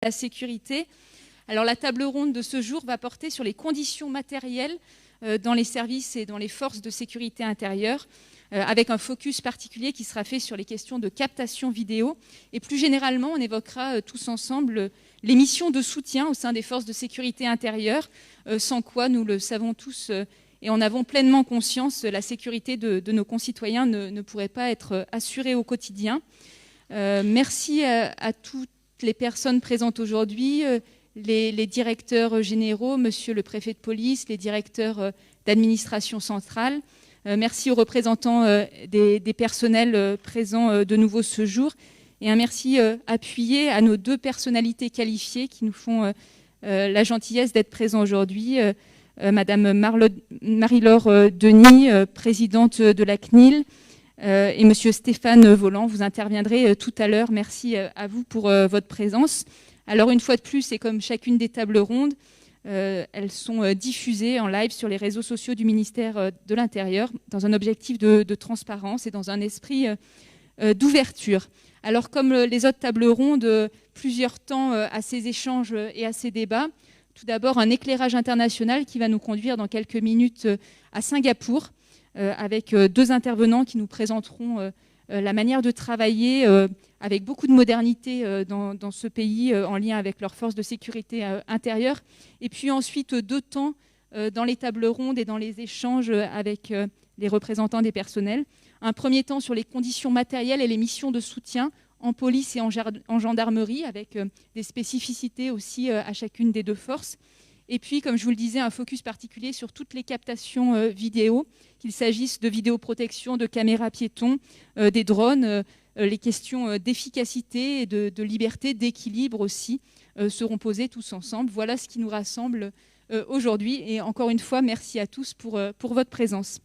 la sécurité. Alors la table ronde de ce jour va porter sur les conditions matérielles dans les services et dans les forces de sécurité intérieure, avec un focus particulier qui sera fait sur les questions de captation vidéo. Et plus généralement, on évoquera tous ensemble les missions de soutien au sein des forces de sécurité intérieure, sans quoi, nous le savons tous et en avons pleinement conscience, la sécurité de nos concitoyens ne pourrait pas être assurée au quotidien. Merci à toutes les personnes présentes aujourd'hui, les directeurs généraux, monsieur le préfet de police, les directeurs d'administration centrale. Merci aux représentants des personnels présents de nouveau ce jour. Et un merci appuyé à nos deux personnalités qualifiées qui nous font la gentillesse d'être présents aujourd'hui. Madame Marie-Laure Denis, présidente de la CNIL, et monsieur Stéphane Voland, vous interviendrez tout à l'heure. Merci à vous pour votre présence. Alors une fois de plus, et comme chacune des tables rondes, elles sont diffusées en live sur les réseaux sociaux du ministère de l'Intérieur dans un objectif de transparence et dans un esprit d'ouverture. Alors comme les autres tables rondes, plusieurs temps à ces échanges et à ces débats. Tout d'abord, un éclairage international qui va nous conduire dans quelques minutes à Singapour, avec deux intervenants qui nous présenteront la manière de travailler avec beaucoup de modernité dans ce pays en lien avec leurs forces de sécurité intérieure. Et puis ensuite, deux temps dans les tables rondes et dans les échanges avec les représentants des personnels. Un premier temps sur les conditions matérielles et les missions de soutien en police et en gendarmerie, avec des spécificités aussi à chacune des deux forces. Et puis, comme je vous le disais, un focus particulier sur toutes les captations vidéo, qu'il s'agisse de vidéoprotection, de caméras piétons, des drones, les questions d'efficacité et de liberté, d'équilibre aussi, seront posées tous ensemble. Voilà ce qui nous rassemble aujourd'hui. Et encore une fois, merci à tous pour votre présence.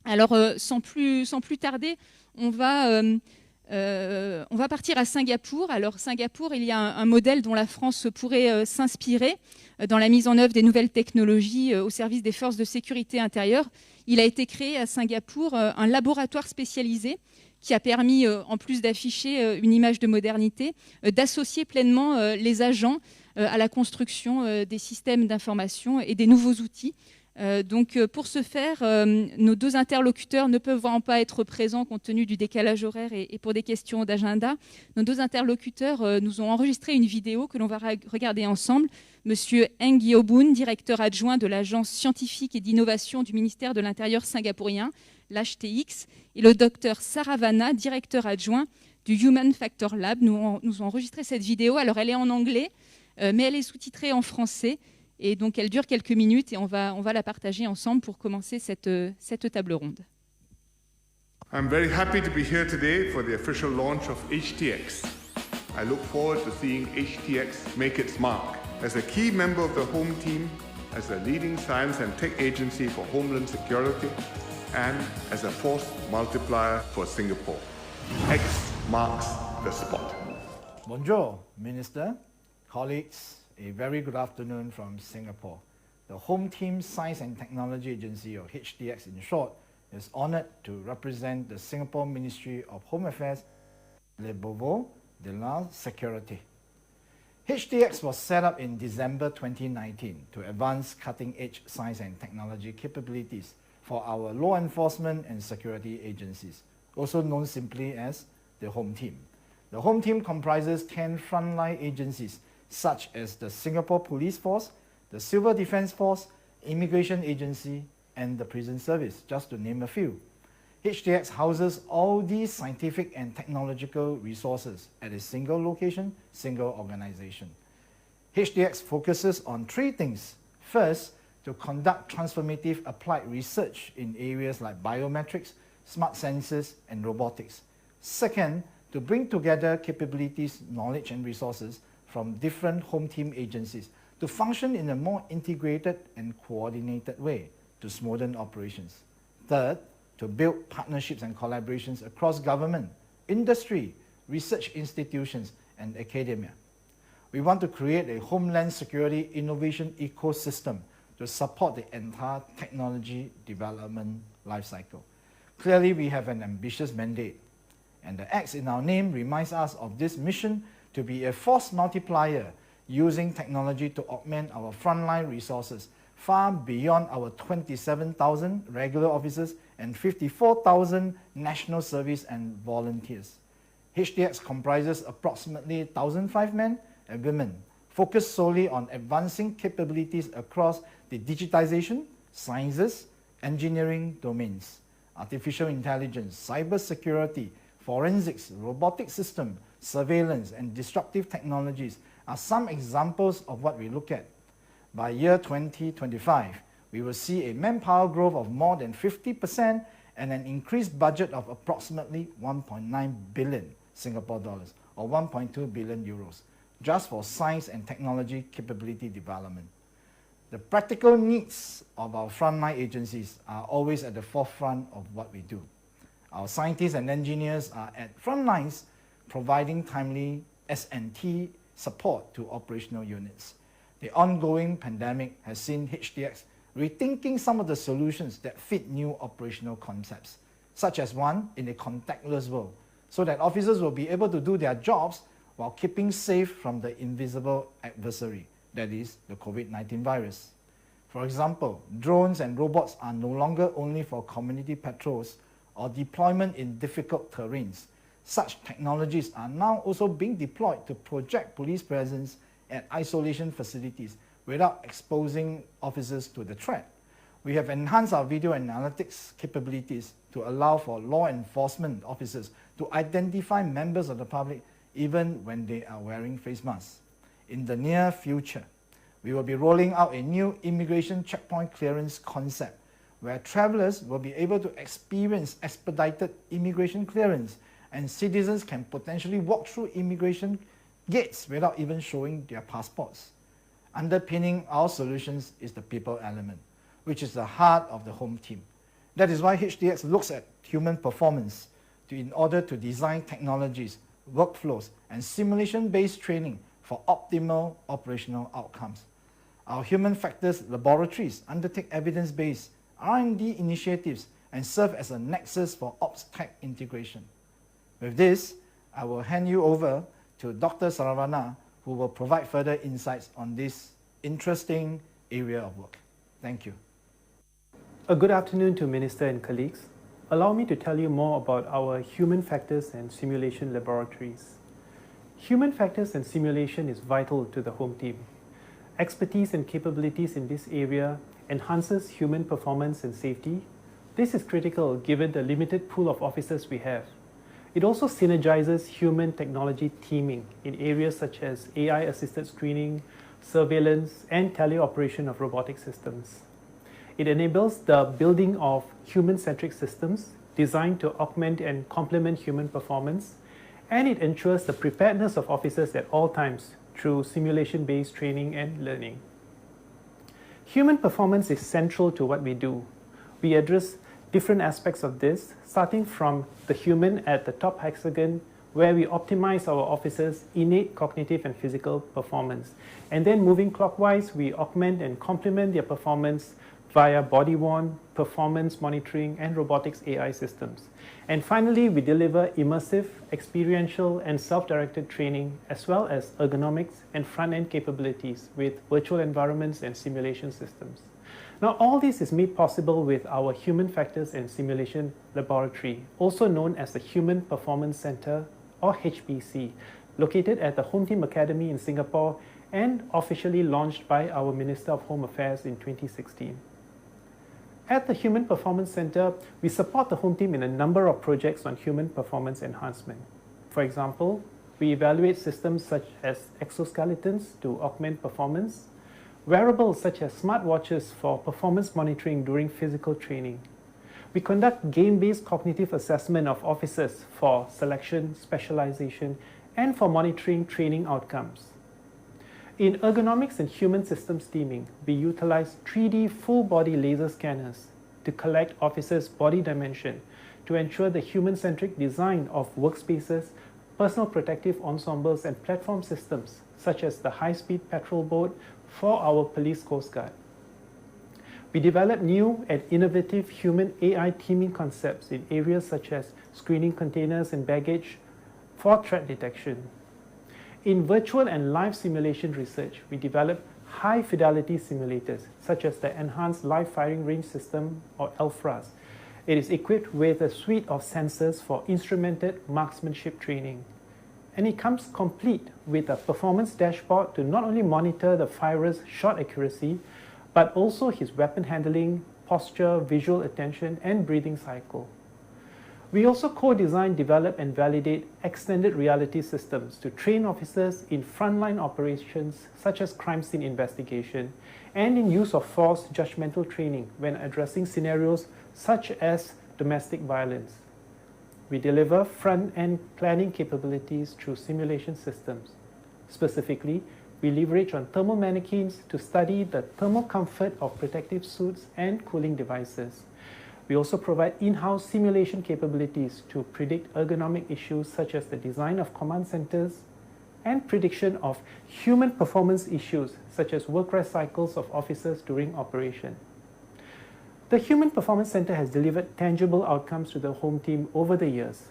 Alors, sans plus tarder, on va partir à Singapour. Alors, Singapour, il y a un modèle dont la France pourrait s'inspirer dans la mise en œuvre des nouvelles technologies au service des forces de sécurité intérieure. Il a été créé à Singapour un laboratoire spécialisé qui a permis, en plus d'afficher une image de modernité, d'associer pleinement les agents à la construction des systèmes d'information et des nouveaux outils. Donc pour ce faire, nos deux interlocuteurs ne peuvent vraiment pas être présents compte tenu du décalage horaire et pour des questions d'agenda. Nos deux interlocuteurs nous ont enregistré une vidéo que l'on va regarder ensemble. Monsieur Eng Yobun, directeur adjoint de l'agence scientifique et d'innovation du ministère de l'Intérieur singapourien, l'HTX, et le docteur Saravana, directeur adjoint du Human Factor Lab, nous ont enregistré cette vidéo. Alors elle est en anglais, mais elle est sous-titrée en français. Et donc, elle dure quelques minutes et on va la partager ensemble pour commencer cette table ronde. I'm very happy to be here today for the official launch of HTX. I look forward to seeing HTX make its mark as a key member of the Home Team, as a leading science and tech agency for homeland security, and as a force multiplier for Singapore. X marks the spot. Bonjour, Minister, colleagues. A very good afternoon from Singapore. The Home Team Science and Technology Agency, or HTX in short, is honoured to represent the Singapore Ministry of Home Affairs, Le Beauvau de la Sécurité. HTX was set up in December 2019 to advance cutting-edge science and technology capabilities for our law enforcement and security agencies, also known simply as the Home Team. The Home Team comprises 10 frontline agencies such as the Singapore Police Force, the Civil Defence Force, Immigration Agency, and the Prison Service, just to name a few. HTX houses all these scientific and technological resources at a single location, single organization. HTX focuses on three things. First, to conduct transformative applied research in areas like biometrics, smart sensors, and robotics. Second, to bring together capabilities, knowledge, and resources from different Home Team agencies to function in a more integrated and coordinated way to smoothen operations. Third, to build partnerships and collaborations across government, industry, research institutions, and academia. We want to create a homeland security innovation ecosystem to support the entire technology development lifecycle. Clearly, we have an ambitious mandate, and the X in our name reminds us of this mission to be a force multiplier using technology to augment our frontline resources far beyond our 27,000 regular officers and 54,000 national service and volunteers. HDX comprises approximately 1,005 men and women focused solely on advancing capabilities across the digitization, sciences, engineering domains, artificial intelligence, cybersecurity, forensics, robotic system, surveillance, and disruptive technologies are some examples of what we look at. By year 2025, we will see a manpower growth of more than 50% and an increased budget of approximately 1.9 billion Singapore dollars or 1.2 billion euros just for science and technology capability development. The practical needs of our frontline agencies are always at the forefront of what we do. Our scientists and engineers are at front lines providing timely S&T support to operational units. The ongoing pandemic has seen HDX rethinking some of the solutions that fit new operational concepts, such as one in a contactless world, so that officers will be able to do their jobs while keeping safe from the invisible adversary, that is, the COVID-19 virus. For example, drones and robots are no longer only for community patrols or deployment in difficult terrains. Such technologies are now also being deployed to project police presence at isolation facilities without exposing officers to the threat. We have enhanced our video analytics capabilities to allow for law enforcement officers to identify members of the public even when they are wearing face masks. In the near future, we will be rolling out a new immigration checkpoint clearance concept where travelers will be able to experience expedited immigration clearance and citizens can potentially walk through immigration gates without even showing their passports. Underpinning our solutions is the people element, which is the heart of the home team. That is why HDX looks at human performance in order to design technologies, workflows, and simulation-based training for optimal operational outcomes. Our human factors laboratories undertake evidence-based R&D initiatives and serve as a nexus for ops tech integration. With this, I will hand you over to Dr. Saravana, who will provide further insights on this interesting area of work. Thank you. A good afternoon to Minister and colleagues. Allow me to tell you more about our human factors and simulation laboratories. Human factors and simulation is vital to the home team. Expertise and capabilities in this area enhances human performance and safety. This is critical given the limited pool of officers we have. It also synergizes human technology teaming in areas such as AI-assisted screening, surveillance, and teleoperation of robotic systems. It enables the building of human-centric systems designed to augment and complement human performance, and it ensures the preparedness of officers at all times through simulation-based training and learning. Human performance is central to what we do. We address different aspects of this, starting from the human at the top hexagon, where we optimize our officers' innate cognitive and physical performance. And then moving clockwise, we augment and complement their performance via body-worn, performance monitoring, and robotics AI systems. And finally, we deliver immersive, experiential, and self-directed training, as well as ergonomics and front-end capabilities with virtual environments and simulation systems. Now, all this is made possible with our Human Factors and Simulation Laboratory, also known as the Human Performance Center, or HPC, located at the Home Team Academy in Singapore and officially launched by our Minister of Home Affairs in 2016. At the Human Performance Center, we support the home team in a number of projects on human performance enhancement. For example, we evaluate systems such as exoskeletons to augment performance, wearables such as smartwatches for performance monitoring during physical training. We conduct game-based cognitive assessment of officers for selection, specialization, and for monitoring training outcomes. In ergonomics and human systems teaming, we utilize 3D full-body laser scanners to collect officers' body dimension to ensure the human-centric design of workspaces, personal protective ensembles, and platform systems, such as the high-speed patrol boat for our Police Coast Guard. We develop new and innovative human AI teaming concepts in areas such as screening containers and baggage for threat detection. In virtual and live simulation research, we develop high-fidelity simulators, such as the Enhanced Live Firing Range System, or ELFRAS. It is equipped with a suite of sensors for instrumented marksmanship training. And it comes complete with a performance dashboard to not only monitor the firer's shot accuracy, but also his weapon handling, posture, visual attention, and breathing cycle. We also co-design, develop, and validate extended reality systems to train officers in frontline operations such as crime scene investigation and in use of force judgmental training when addressing scenarios such as domestic violence. We deliver front-end planning capabilities through simulation systems. Specifically, we leverage on thermal mannequins to study the thermal comfort of protective suits and cooling devices. We also provide in-house simulation capabilities to predict ergonomic issues such as the design of command centers and prediction of human performance issues such as work rest cycles of officers during operation. The Human Performance Center has delivered tangible outcomes to the home team over the years.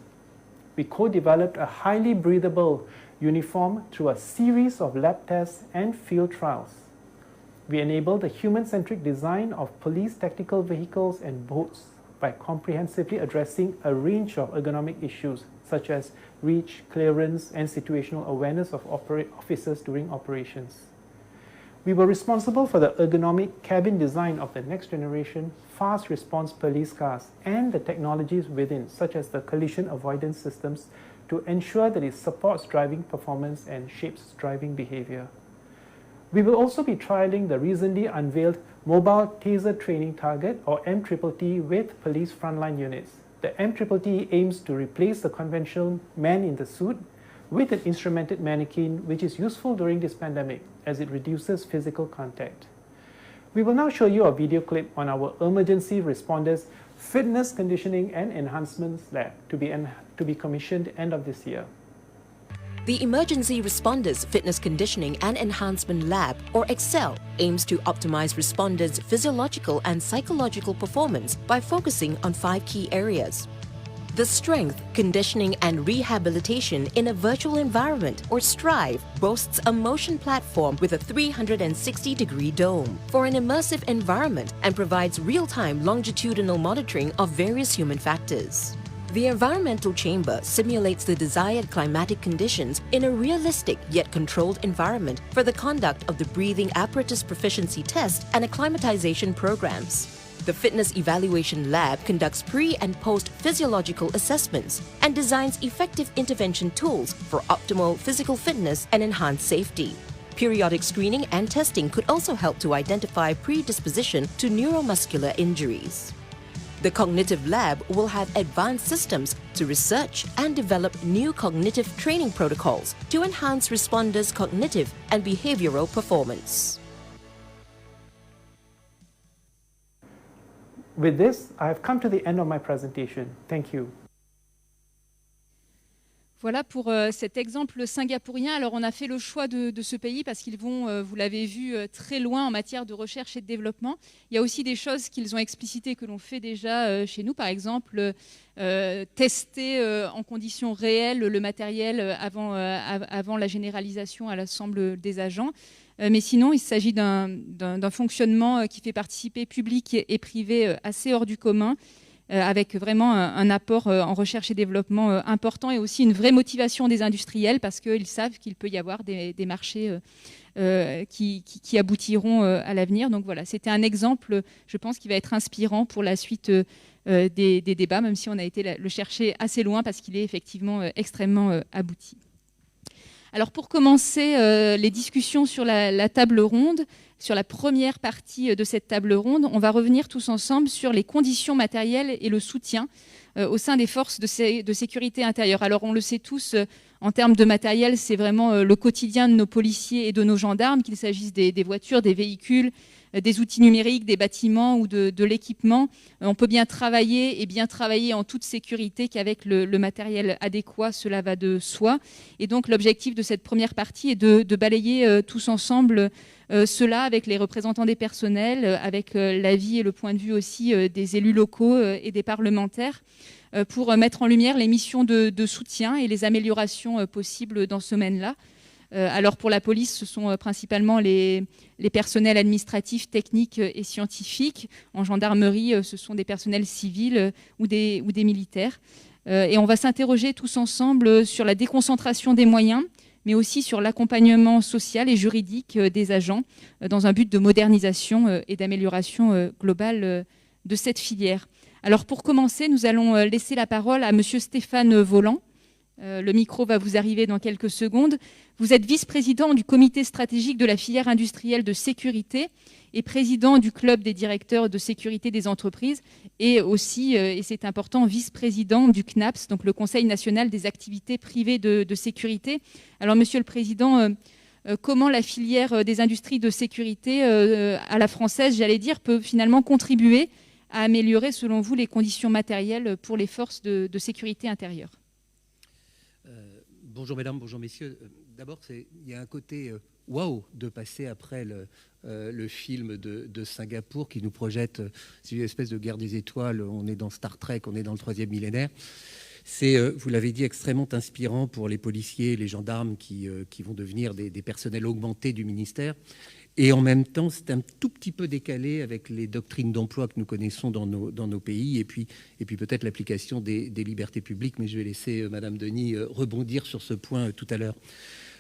We co-developed a highly breathable uniform through a series of lab tests and field trials. We enable the human-centric design of police tactical vehicles and boats by comprehensively addressing a range of ergonomic issues such as reach, clearance, and situational awareness of officers during operations. We were responsible for the ergonomic cabin design of the next generation fast response police cars and the technologies within, such as the collision avoidance systems, to ensure that it supports driving performance and shapes driving behavior. We will also be trialing the recently unveiled Mobile Taser Training Target, or MTTT, with police frontline units. The MTTT aims to replace the conventional man in the suit with an instrumented mannequin, which is useful during this pandemic as it reduces physical contact. We will now show you a video clip on our Emergency Responders Fitness, Conditioning and Enhancements Lab to be commissioned end of this year. The Emergency Responders Fitness Conditioning and Enhancement Lab, or EXCEL, aims to optimize responders' physiological and psychological performance by focusing on 5 key areas. The Strength, Conditioning and Rehabilitation in a Virtual Environment, or STRIVE, boasts a motion platform with a 360-degree dome for an immersive environment and provides real-time longitudinal monitoring of various human factors. The environmental chamber simulates the desired climatic conditions in a realistic yet controlled environment for the conduct of the breathing apparatus proficiency test and acclimatization programs. The Fitness Evaluation Lab conducts pre- and post-physiological assessments and designs effective intervention tools for optimal physical fitness and enhanced safety. Periodic screening and testing could also help to identify predisposition to neuromuscular injuries. The Cognitive Lab will have advanced systems to research and develop new cognitive training protocols to enhance responders' cognitive and behavioral performance. With this, I have come to the end of my presentation. Thank you. Voilà pour cet exemple singapourien. Alors, on a fait le choix de ce pays parce qu'ils vont, vous l'avez vu, très loin en matière de recherche et de développement. Il y a aussi des choses qu'ils ont explicitées que l'on fait déjà chez nous. Par exemple, tester en conditions réelles le matériel avant la généralisation à l'ensemble des agents. Mais sinon, il s'agit d'un fonctionnement qui fait participer public et privé assez hors du commun, avec vraiment un apport en recherche et développement important et aussi une vraie motivation des industriels parce qu'ils savent qu'il peut y avoir des marchés qui aboutiront à l'avenir. Donc voilà, c'était un exemple, je pense, qui va être inspirant pour la suite des débats, même si on a été le chercher assez loin parce qu'il est effectivement extrêmement abouti. Alors pour commencer les discussions sur la table ronde, sur la première partie de cette table ronde, on va revenir tous ensemble sur les conditions matérielles et le soutien au sein des forces de sécurité intérieure. Alors on le sait tous, en termes de matériel, c'est vraiment le quotidien de nos policiers et de nos gendarmes, qu'il s'agisse des voitures, des véhicules, des outils numériques, des bâtiments ou de l'équipement. On peut bien travailler en toute sécurité qu'avec le matériel adéquat, cela va de soi. Et donc l'objectif de cette première partie est de balayer tous ensemble cela avec les représentants des personnels, avec l'avis et le point de vue aussi des élus locaux et des parlementaires, pour mettre en lumière les missions de soutien et les améliorations possibles dans ce domaine-là. Alors pour la police, ce sont principalement les personnels administratifs, techniques et scientifiques. En gendarmerie, ce sont des personnels civils ou des militaires. Et on va s'interroger tous ensemble sur la déconcentration des moyens, mais aussi sur l'accompagnement social et juridique des agents dans un but de modernisation et d'amélioration globale de cette filière. Alors pour commencer, nous allons laisser la parole à monsieur Stéphane Voland. Le micro va vous arriver dans quelques secondes. Vous êtes vice-président du comité stratégique de la filière industrielle de sécurité et président du club des directeurs de sécurité des entreprises et aussi, et c'est important, vice-président du CNAPS, donc le Conseil national des activités privées de sécurité. Alors monsieur le président, comment la filière des industries de sécurité à la française, j'allais dire, peut finalement contribuer à améliorer, selon vous, les conditions matérielles pour les forces de sécurité intérieure? Bonjour mesdames, bonjour messieurs. D'abord, il y a un côté waouh de passer après le film de Singapour qui nous projette, c'est une espèce de guerre des étoiles, on est dans Star Trek, on est dans le 3e millénaire. C'est, vous l'avez dit, extrêmement inspirant pour les policiers, les gendarmes qui vont devenir des personnels augmentés du ministère. Et en même temps, c'est un tout petit peu décalé avec les doctrines d'emploi que nous connaissons dans nos pays, et puis peut-être l'application des libertés publiques, mais je vais laisser Madame Denis rebondir sur ce point tout à l'heure.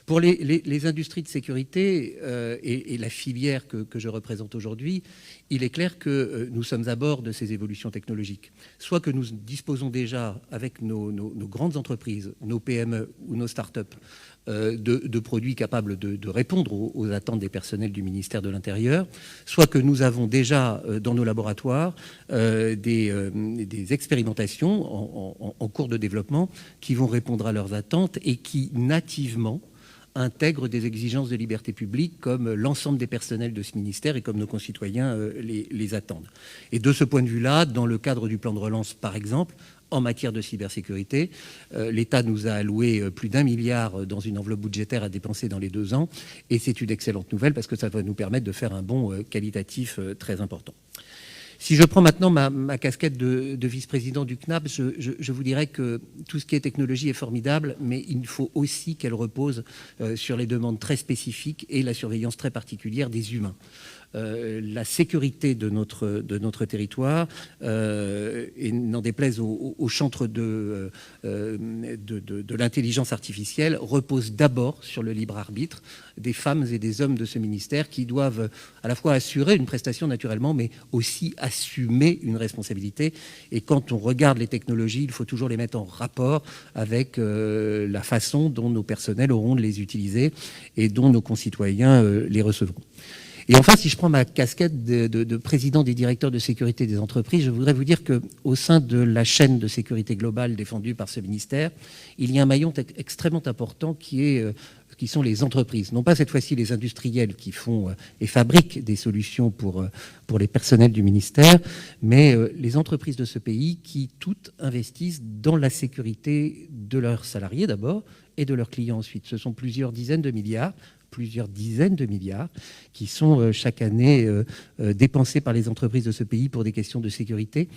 Pour les industries de sécurité et la filière que je représente aujourd'hui, il est clair que nous sommes à bord de ces évolutions technologiques. Soit que nous disposons déjà avec nos grandes entreprises, nos PME ou nos start-up, de produits capables de répondre aux attentes des personnels du ministère de l'Intérieur, soit que nous avons déjà dans nos laboratoires des expérimentations en cours de développement qui vont répondre à leurs attentes et qui nativement intègrent des exigences de liberté publique comme l'ensemble des personnels de ce ministère et comme nos concitoyens les attendent. Et de ce point de vue-là, dans le cadre du plan de relance, par exemple, en matière de cybersécurité, l'État nous a alloué plus d'1 milliard dans une enveloppe budgétaire à dépenser dans les 2 ans, et c'est une excellente nouvelle parce que ça va nous permettre de faire un bond qualitatif très important. Si je prends maintenant ma casquette de vice-président du CNAP, je vous dirais que tout ce qui est technologie est formidable, mais il faut aussi qu'elle repose sur les demandes très spécifiques et la surveillance très particulière des humains. La sécurité de notre territoire, et n'en déplaise au chantre de l'intelligence artificielle, repose d'abord sur le libre arbitre des femmes et des hommes de ce ministère qui doivent à la fois assurer une prestation naturellement, mais aussi assumer une responsabilité. Et quand on regarde les technologies, il faut toujours les mettre en rapport avec la façon dont nos personnels auront de les utiliser et dont nos concitoyens les recevront. Et enfin, si je prends ma casquette de président des directeurs de sécurité des entreprises, je voudrais vous dire qu'au sein de la chaîne de sécurité globale défendue par ce ministère, il y a un maillon extrêmement important qui sont les entreprises. Non pas cette fois-ci les industriels qui font et fabriquent des solutions pour les personnels du ministère, mais les entreprises de ce pays qui toutes investissent dans la sécurité de leurs salariés d'abord et de leurs clients ensuite. Ce sont plusieurs dizaines de milliards qui sont chaque année dépensés par les entreprises de ce pays pour des questions de sécurité.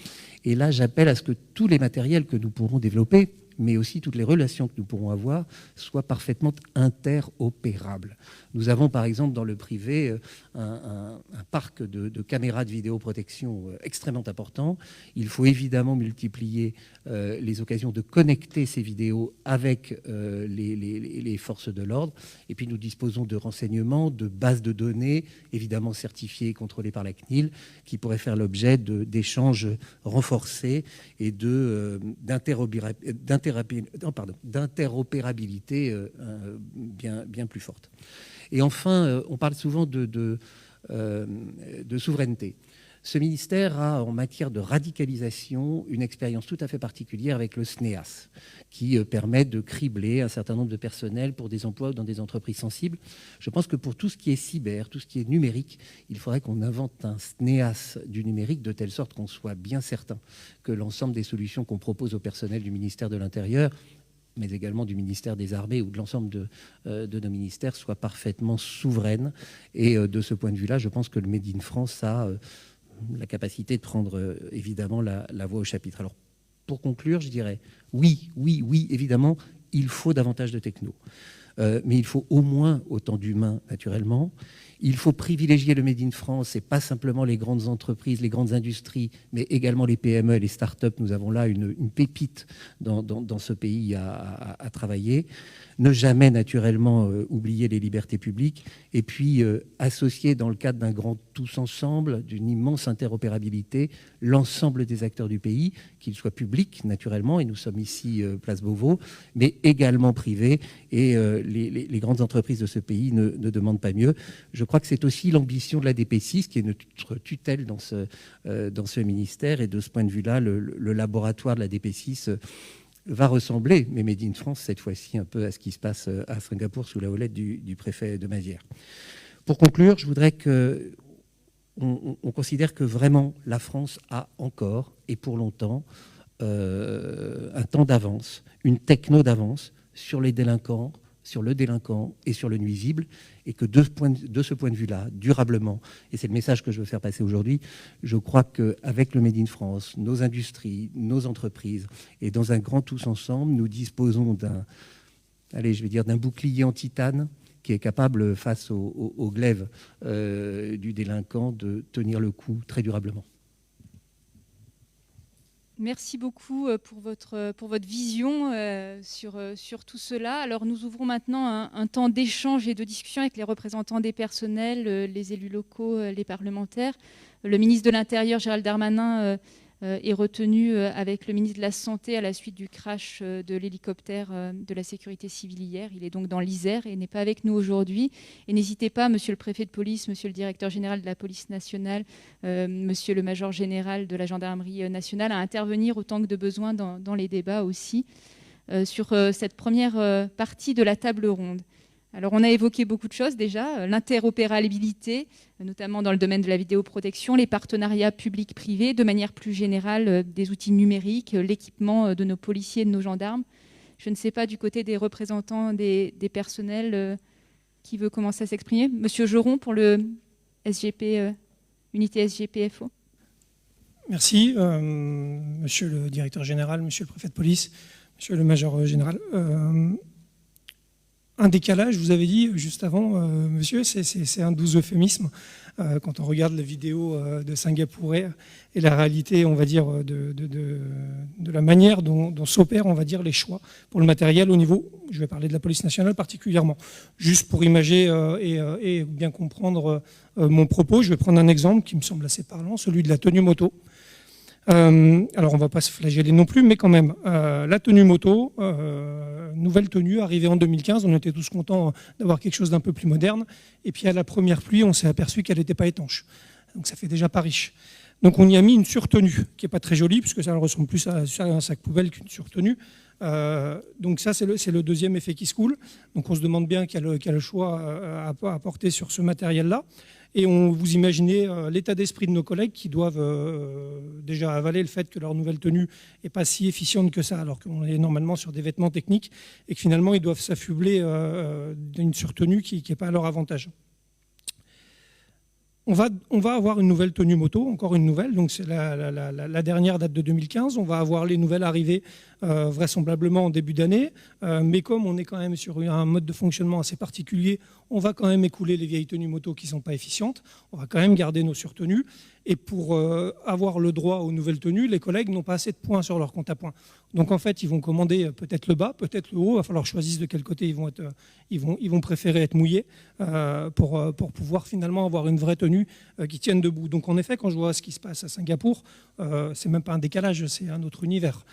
Et là, j'appelle à ce que tous les matériels que nous pourrons développer, mais aussi toutes les relations que nous pourrons avoir, soient parfaitement interopérables. Nous avons par exemple dans le privé un parc de caméras de vidéoprotection extrêmement important. Il faut évidemment multiplier les occasions de connecter ces vidéos avec les forces de l'ordre. Et puis nous disposons de renseignements, de bases de données, évidemment certifiées et contrôlées par la CNIL, qui pourraient faire l'objet d'échanges renforcés et d'interopérabilité bien plus forte. Et enfin, on parle souvent de souveraineté. Ce ministère a, en matière de radicalisation, une expérience tout à fait particulière avec le SNEAS, qui permet de cribler un certain nombre de personnels pour des emplois dans des entreprises sensibles. Je pense que pour tout ce qui est cyber, tout ce qui est numérique, il faudrait qu'on invente un SNEAS du numérique de telle sorte qu'on soit bien certain que l'ensemble des solutions qu'on propose au personnel du ministère de l'Intérieur, mais également du ministère des Armées ou de l'ensemble de nos ministères, soient parfaitement souveraines. Et de ce point de vue-là, je pense que le Made in France a la capacité de prendre évidemment la voix au chapitre. Alors, pour conclure, je dirais oui, évidemment, il faut davantage de techno. mais il faut au moins autant d'humains, naturellement. Il faut privilégier le Made in France et pas simplement les grandes entreprises, les grandes industries, mais également les PME et les start-up. Nous avons là une pépite dans ce pays à travailler. Ne jamais, naturellement, oublier les libertés publiques. Et puis, associer dans le cadre d'un grand tous ensemble, d'une immense interopérabilité, l'ensemble des acteurs du pays, qu'ils soient publics, naturellement, et nous sommes ici, Place Beauvau, mais également privés. Et les grandes entreprises de ce pays ne demandent pas mieux. Je crois que c'est aussi l'ambition de la DP6, qui est notre tutelle dans ce ministère. Et de ce point de vue-là, le laboratoire de la DP6 va ressembler, mais Made in France, cette fois-ci, un peu à ce qui se passe à Singapour sous la houlette du préfet de Mazières. Pour conclure, je voudrais qu'on considère que vraiment la France a encore, et pour longtemps, un temps d'avance, une techno d'avance sur les délinquants, sur le délinquant et sur le nuisible, et que de ce point de vue-là, durablement, et c'est le message que je veux faire passer aujourd'hui, je crois qu'avec le Made in France, nos industries, nos entreprises, et dans un grand tous ensemble, nous disposons d'un bouclier en titane qui est capable, face au glaive du délinquant, de tenir le coup très durablement. Merci beaucoup pour votre vision sur tout cela. Alors nous ouvrons maintenant un temps d'échange et de discussion avec les représentants des personnels, les élus locaux, les parlementaires. Le ministre de l'Intérieur, Gérald Darmanin, est retenu avec le ministre de la Santé à la suite du crash de l'hélicoptère de la sécurité civile hier. Il est donc dans l'Isère et n'est pas avec nous aujourd'hui. Et n'hésitez pas, monsieur le préfet de police, monsieur le directeur général de la police nationale, monsieur le major général de la gendarmerie nationale, à intervenir autant que de besoin dans les débats aussi sur cette première partie de la table ronde. Alors, on a évoqué beaucoup de choses déjà, l'interopérabilité, notamment dans le domaine de la vidéoprotection, les partenariats publics-privés, de manière plus générale, des outils numériques, l'équipement de nos policiers et de nos gendarmes. Je ne sais pas, du côté des représentants des personnels, qui veut commencer à s'exprimer. Monsieur Geron, pour le SGP, unité SGPFO. Merci, monsieur le directeur général, monsieur le préfet de police, monsieur le major général. Un décalage, vous avez dit juste avant, monsieur, c'est un doux euphémisme quand on regarde la vidéo de Singapour et la réalité, on va dire, de la manière dont s'opèrent, on va dire, les choix pour le matériel au niveau, je vais parler de la police nationale particulièrement. Juste pour imager et bien comprendre mon propos, je vais prendre un exemple qui me semble assez parlant, celui de la tenue moto. Alors on ne va pas se flageller non plus, mais quand même, la tenue moto, nouvelle tenue, arrivée en 2015, on était tous contents d'avoir quelque chose d'un peu plus moderne, et puis à la première pluie, on s'est aperçu qu'elle n'était pas étanche, donc ça fait déjà pas riche. Donc on y a mis une surtenue, qui n'est pas très jolie, puisque ça ressemble plus à un sac poubelle qu'une surtenue. Donc ça, c'est le deuxième effet qui se coule. Donc on se demande bien quel choix à porter sur ce matériel-là. Et vous imaginez l'état d'esprit de nos collègues qui doivent déjà avaler le fait que leur nouvelle tenue n'est pas si efficiente que ça, alors qu'on est normalement sur des vêtements techniques, et que finalement ils doivent s'affubler d'une surtenue qui n'est pas à leur avantage. On va avoir une nouvelle tenue moto, encore une nouvelle, donc c'est la dernière date de 2015. On va avoir les nouvelles arrivées vraisemblablement en début d'année, mais comme on est quand même sur un mode de fonctionnement assez particulier, on va quand même écouler les vieilles tenues moto qui ne sont pas efficientes, on va quand même garder nos surtenues, et pour avoir le droit aux nouvelles tenues, les collègues n'ont pas assez de points sur leur compte à points. Donc en fait, ils vont commander peut-être le bas, peut-être le haut, il va falloir choisir de quel côté ils vont préférer être mouillés pour pouvoir finalement avoir une vraie tenue qui tienne debout. Donc en effet, quand je vois ce qui se passe à Singapour, c'est même pas un décalage, c'est un autre univers,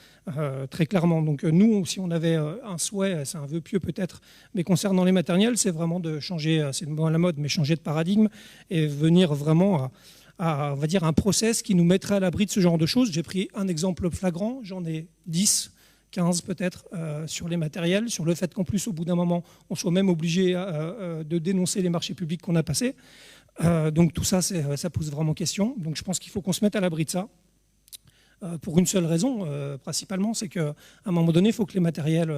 très clairement. Donc nous, si on avait un souhait, c'est un vœu pieux peut-être, mais concernant les matériels, c'est vraiment de changer, c'est à la mode, mais changer de paradigme et venir vraiment à, on va dire, un process qui nous mettrait à l'abri de ce genre de choses. J'ai pris un exemple flagrant, j'en ai 10, 15 peut-être, sur les matériels, sur le fait qu'en plus, au bout d'un moment, on soit même obligé de dénoncer les marchés publics qu'on a passés. Donc tout ça, ça pose vraiment question. Donc je pense qu'il faut qu'on se mette à l'abri de ça. Pour une seule raison, principalement, c'est qu'à un moment donné, il faut que les matériels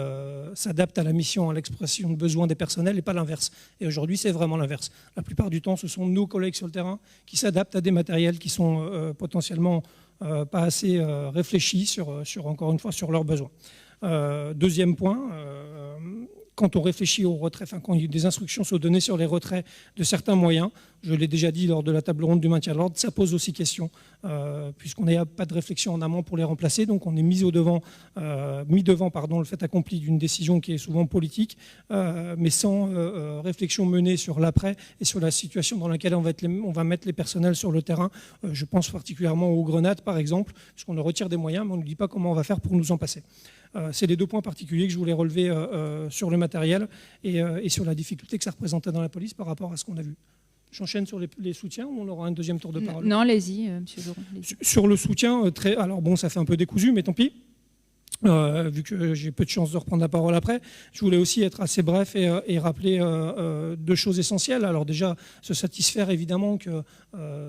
s'adaptent à la mission, à l'expression de besoins des personnels et pas l'inverse. Et aujourd'hui, c'est vraiment l'inverse. La plupart du temps, ce sont nos collègues sur le terrain qui s'adaptent à des matériels qui sont potentiellement pas assez réfléchis encore une fois, sur leurs besoins. Deuxième point, quand on réfléchit au retrait, enfin quand des instructions sont données sur les retraits de certains moyens, je l'ai déjà dit lors de la table ronde du maintien de l'ordre, ça pose aussi question, puisqu'on n'a pas de réflexion en amont pour les remplacer, donc on est mis devant le fait accompli d'une décision qui est souvent politique, mais sans réflexion menée sur l'après et sur la situation dans laquelle on va mettre les personnels sur le terrain. Je pense particulièrement aux grenades, par exemple, puisqu'on leur retire des moyens, mais on ne dit pas comment on va faire pour nous en passer. C'est les deux points particuliers que je voulais relever sur le matériel et sur la difficulté que ça représentait dans la police par rapport à ce qu'on a vu. J'enchaîne sur les soutiens ou on aura un deuxième tour de parole? Non, allez-y, monsieur Laurent. Sur le soutien, alors bon, ça fait un peu décousu, mais tant pis. Vu que j'ai peu de chance de reprendre la parole après, je voulais aussi être assez bref et rappeler deux choses essentielles. Alors déjà, se satisfaire évidemment que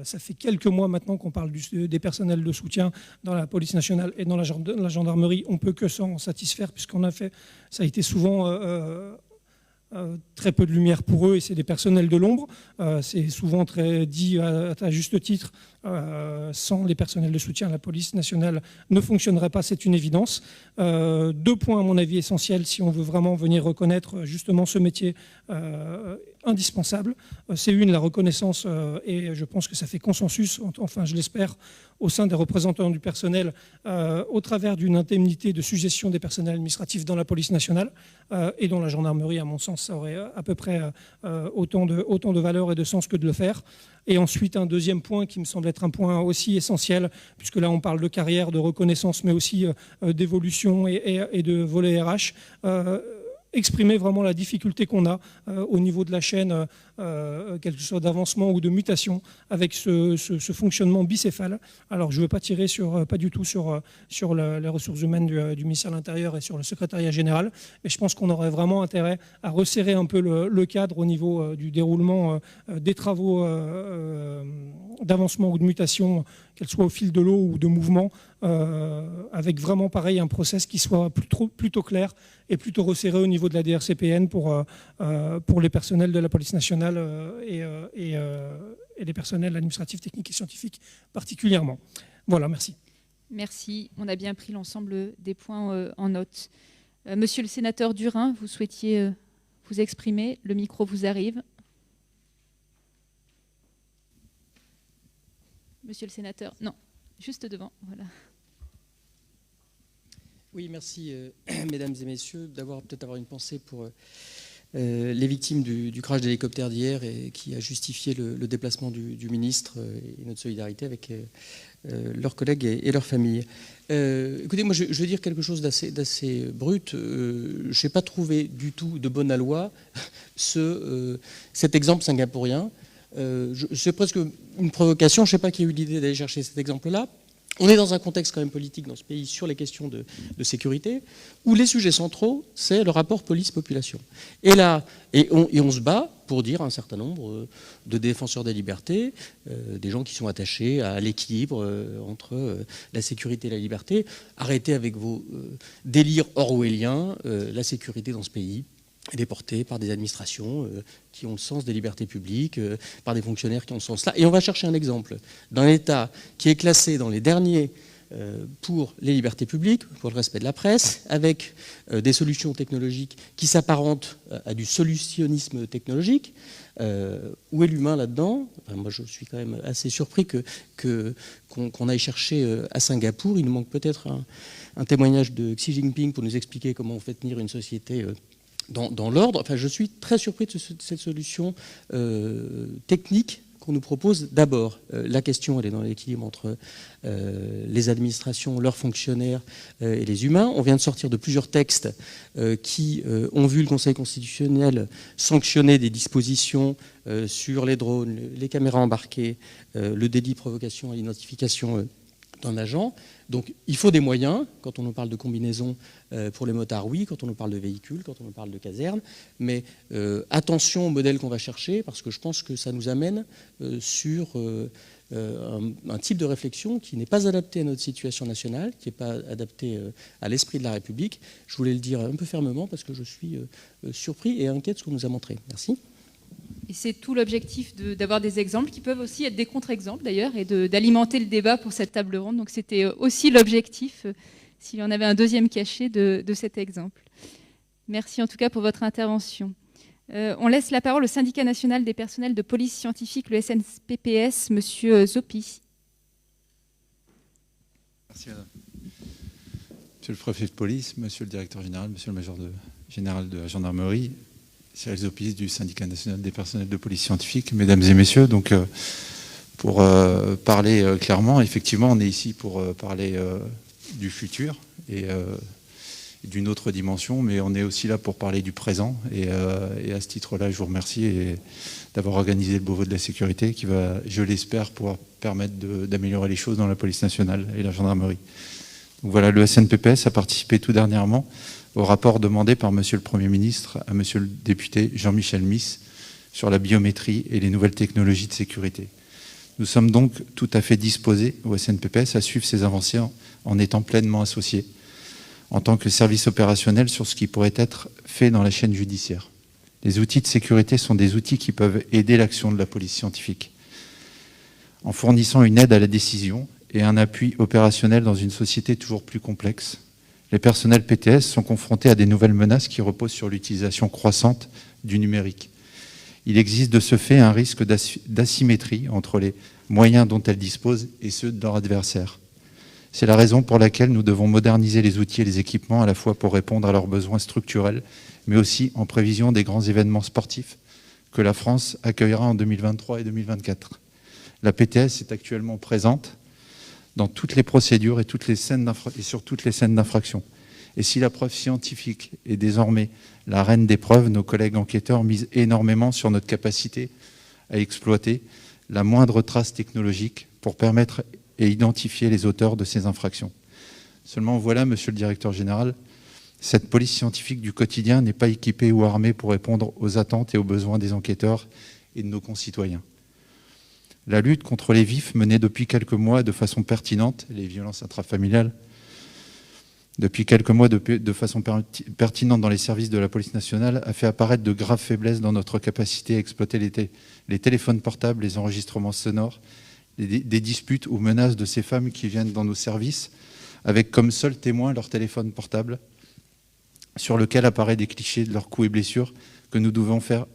ça fait quelques mois maintenant qu'on parle des personnels de soutien dans la police nationale et dans la gendarmerie. On ne peut que s'en satisfaire puisqu'on a fait, ça a été souvent très peu de lumière pour eux et c'est des personnels de l'ombre. C'est souvent très dit à juste titre, sans les personnels de soutien, la police nationale ne fonctionnerait pas, c'est une évidence. Deux points à mon avis essentiels si on veut vraiment venir reconnaître justement ce métier indispensable. C'est la reconnaissance et je pense que ça fait consensus, enfin je l'espère, au sein des représentants du personnel au travers d'une indemnité de suggestion des personnels administratifs dans la police nationale et dans la gendarmerie, à mon sens, ça aurait à peu près autant de valeur et de sens que de le faire. Et ensuite, un deuxième point qui me semble être un point aussi essentiel, puisque là on parle de carrière, de reconnaissance, mais aussi d'évolution et de volet RH, exprimer vraiment la difficulté qu'on a au niveau de la chaîne, quel que soit d'avancement ou de mutation, avec ce fonctionnement bicéphale. Alors je ne veux pas tirer pas du tout sur les ressources humaines du ministère de l'Intérieur et sur le secrétariat général, mais je pense qu'on aurait vraiment intérêt à resserrer un peu le cadre au niveau du déroulement des travaux d'avancement ou de mutation, qu'elles soient au fil de l'eau ou de mouvement, avec vraiment pareil un process qui soit plutôt clair et plutôt resserré au niveau de la DRCPN pour les personnels de la police nationale et les personnels administratifs, techniques et scientifiques particulièrement. Voilà, merci. Merci, on a bien pris l'ensemble des points en note. Monsieur le sénateur Durin, vous souhaitiez vous exprimer, le micro vous arrive. Monsieur le sénateur, non, juste devant, voilà. Oui, merci, mesdames et messieurs, peut-être avoir une pensée pour les victimes du crash d'hélicoptère d'hier et qui a justifié le déplacement du ministre et notre solidarité avec leurs collègues et leurs familles. Écoutez, moi, je veux dire quelque chose d'assez brut. Je n'ai pas trouvé du tout de bon aloi cet exemple singapourien. C'est presque une provocation. Je ne sais pas qui a eu l'idée d'aller chercher cet exemple-là. On est dans un contexte quand même politique dans ce pays sur les questions de sécurité, où les sujets centraux, c'est le rapport police-population. Et là, on se bat pour dire un certain nombre de défenseurs des libertés, des gens qui sont attachés à l'équilibre entre la sécurité et la liberté. Arrêtez avec vos délires orwelliens, la sécurité dans ce pays est déportée par des administrations qui ont le sens des libertés publiques, par des fonctionnaires qui ont ce sens-là. Et on va chercher un exemple d'un État qui est classé dans les derniers pour les libertés publiques, pour le respect de la presse, avec des solutions technologiques qui s'apparentent à du solutionnisme technologique. Où est l'humain là-dedans? Moi, je suis quand même assez surpris qu'on aille chercher à Singapour. Il nous manque peut-être un témoignage de Xi Jinping pour nous expliquer comment on fait tenir une société dans l'ordre. Enfin, je suis très surpris de cette solution technique qu'on nous propose. D'abord, la question, elle est dans l'équilibre entre les administrations, leurs fonctionnaires et les humains. On vient de sortir de plusieurs textes qui ont vu le Conseil constitutionnel sanctionner des dispositions sur les drones, les caméras embarquées, le délit de provocation à l'identification d'un agent. Donc il faut des moyens, quand on nous parle de combinaison pour les motards, oui, quand on nous parle de véhicules, quand on nous parle de casernes, mais attention au modèle qu'on va chercher, parce que je pense que ça nous amène sur un type de réflexion qui n'est pas adapté à notre situation nationale, qui n'est pas adapté à l'esprit de la République. Je voulais le dire un peu fermement, parce que je suis surpris et inquiet de ce qu'on nous a montré. Merci. Et c'est tout l'objectif d'avoir des exemples qui peuvent aussi être des contre-exemples d'ailleurs et d'alimenter le débat pour cette table ronde. Donc c'était aussi l'objectif, s'il y en avait un deuxième caché, de cet exemple. Merci en tout cas pour votre intervention. On laisse la parole au syndicat national des personnels de police scientifique, le SNPPS, Monsieur Zopi. Merci madame. Monsieur le préfet de police, monsieur le directeur général, monsieur le major général de la gendarmerie, Cyril Zopi du syndicat national des personnels de police scientifique, mesdames et messieurs, donc pour parler clairement, effectivement on est ici pour parler du futur et d'une autre dimension, mais on est aussi là pour parler du présent. Et à ce titre-là, je vous remercie d'avoir organisé le Beauvau de la sécurité qui va, je l'espère, pouvoir permettre d'améliorer les choses dans la police nationale et la gendarmerie. Donc voilà, le SNPPS a participé tout dernièrement au rapport demandé par Monsieur le Premier ministre à Monsieur le député Jean-Michel Miss sur la biométrie et les nouvelles technologies de sécurité. Nous sommes donc tout à fait disposés au SNPPS à suivre ces avancées en étant pleinement associés en tant que service opérationnel sur ce qui pourrait être fait dans la chaîne judiciaire. Les outils de sécurité sont des outils qui peuvent aider l'action de la police scientifique en fournissant une aide à la décision et un appui opérationnel dans une société toujours plus complexe. Les personnels PTS sont confrontés à des nouvelles menaces qui reposent sur l'utilisation croissante du numérique. Il existe de ce fait un risque d'asymétrie entre les moyens dont elles disposent et ceux de leurs adversaires. C'est la raison pour laquelle nous devons moderniser les outils et les équipements à la fois pour répondre à leurs besoins structurels, mais aussi en prévision des grands événements sportifs que la France accueillera en 2023 et 2024. La PTS est actuellement présente dans toutes les procédures et sur toutes les scènes d'infraction. Et si la preuve scientifique est désormais la reine des preuves, nos collègues enquêteurs misent énormément sur notre capacité à exploiter la moindre trace technologique pour permettre et identifier les auteurs de ces infractions. Seulement voilà, monsieur le directeur général, cette police scientifique du quotidien n'est pas équipée ou armée pour répondre aux attentes et aux besoins des enquêteurs et de nos concitoyens. La lutte contre les vifs menée depuis quelques mois de façon pertinente, les violences intrafamiliales, depuis quelques mois de façon pertinente dans les services de la police nationale, a fait apparaître de graves faiblesses dans notre capacité à exploiter les téléphones portables, les enregistrements sonores, des disputes ou menaces de ces femmes qui viennent dans nos services avec comme seul témoin leur téléphone portable sur lequel apparaissent des clichés de leurs coups et blessures que nous devons faire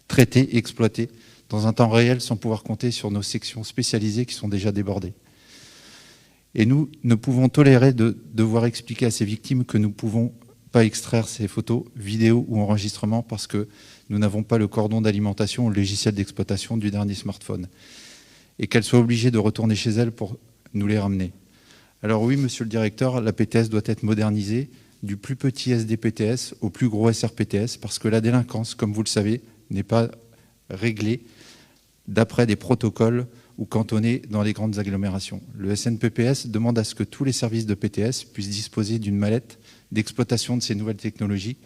traiter et exploiter dans un temps réel sans pouvoir compter sur nos sections spécialisées qui sont déjà débordées. Et nous ne pouvons tolérer de devoir expliquer à ces victimes que nous ne pouvons pas extraire ces photos, vidéos ou enregistrements parce que nous n'avons pas le cordon d'alimentation ou le logiciel d'exploitation du dernier smartphone et qu'elles soient obligées de retourner chez elles pour nous les ramener. Alors oui, monsieur le directeur, la PTS doit être modernisée du plus petit SDPTS au plus gros SRPTS parce que la délinquance, comme vous le savez, n'est pas réglée d'après des protocoles ou cantonnés dans les grandes agglomérations. Le SNPPS demande à ce que tous les services de PTS puissent disposer d'une mallette d'exploitation de ces nouvelles technologies,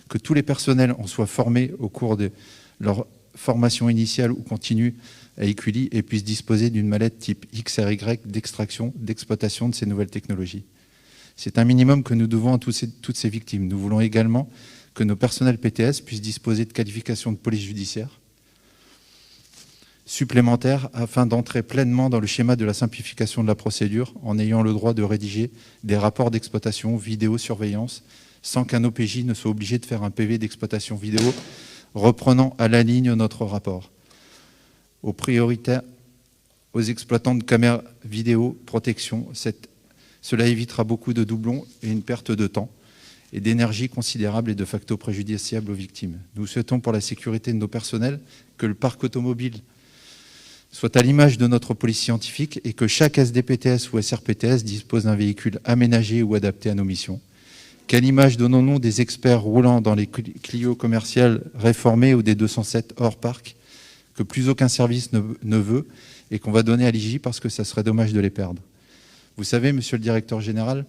que tous les personnels en soient formés au cours de leur formation initiale ou continue à EQUILI et puissent disposer d'une mallette type XRY d'extraction, d'exploitation de ces nouvelles technologies. C'est un minimum que nous devons à toutes ces victimes. Nous voulons également que nos personnels PTS puissent disposer de qualifications de police judiciaire supplémentaires afin d'entrer pleinement dans le schéma de la simplification de la procédure en ayant le droit de rédiger des rapports d'exploitation, vidéosurveillance, sans qu'un OPJ ne soit obligé de faire un PV d'exploitation vidéo reprenant à la ligne notre rapport. Aux prioritaires, aux exploitants de caméras vidéo protection, cela évitera beaucoup de doublons et une perte de temps et d'énergie considérable et de facto préjudiciable aux victimes. Nous souhaitons pour la sécurité de nos personnels que le parc automobile soit à l'image de notre police scientifique et que chaque SDPTS ou SRPTS dispose d'un véhicule aménagé ou adapté à nos missions. Quelle image donnons-nous des experts roulant dans les Clio commerciales réformées ou des 207 hors parc que plus aucun service ne veut et qu'on va donner à l'IJ parce que ça serait dommage de les perdre. Vous savez, monsieur le directeur général,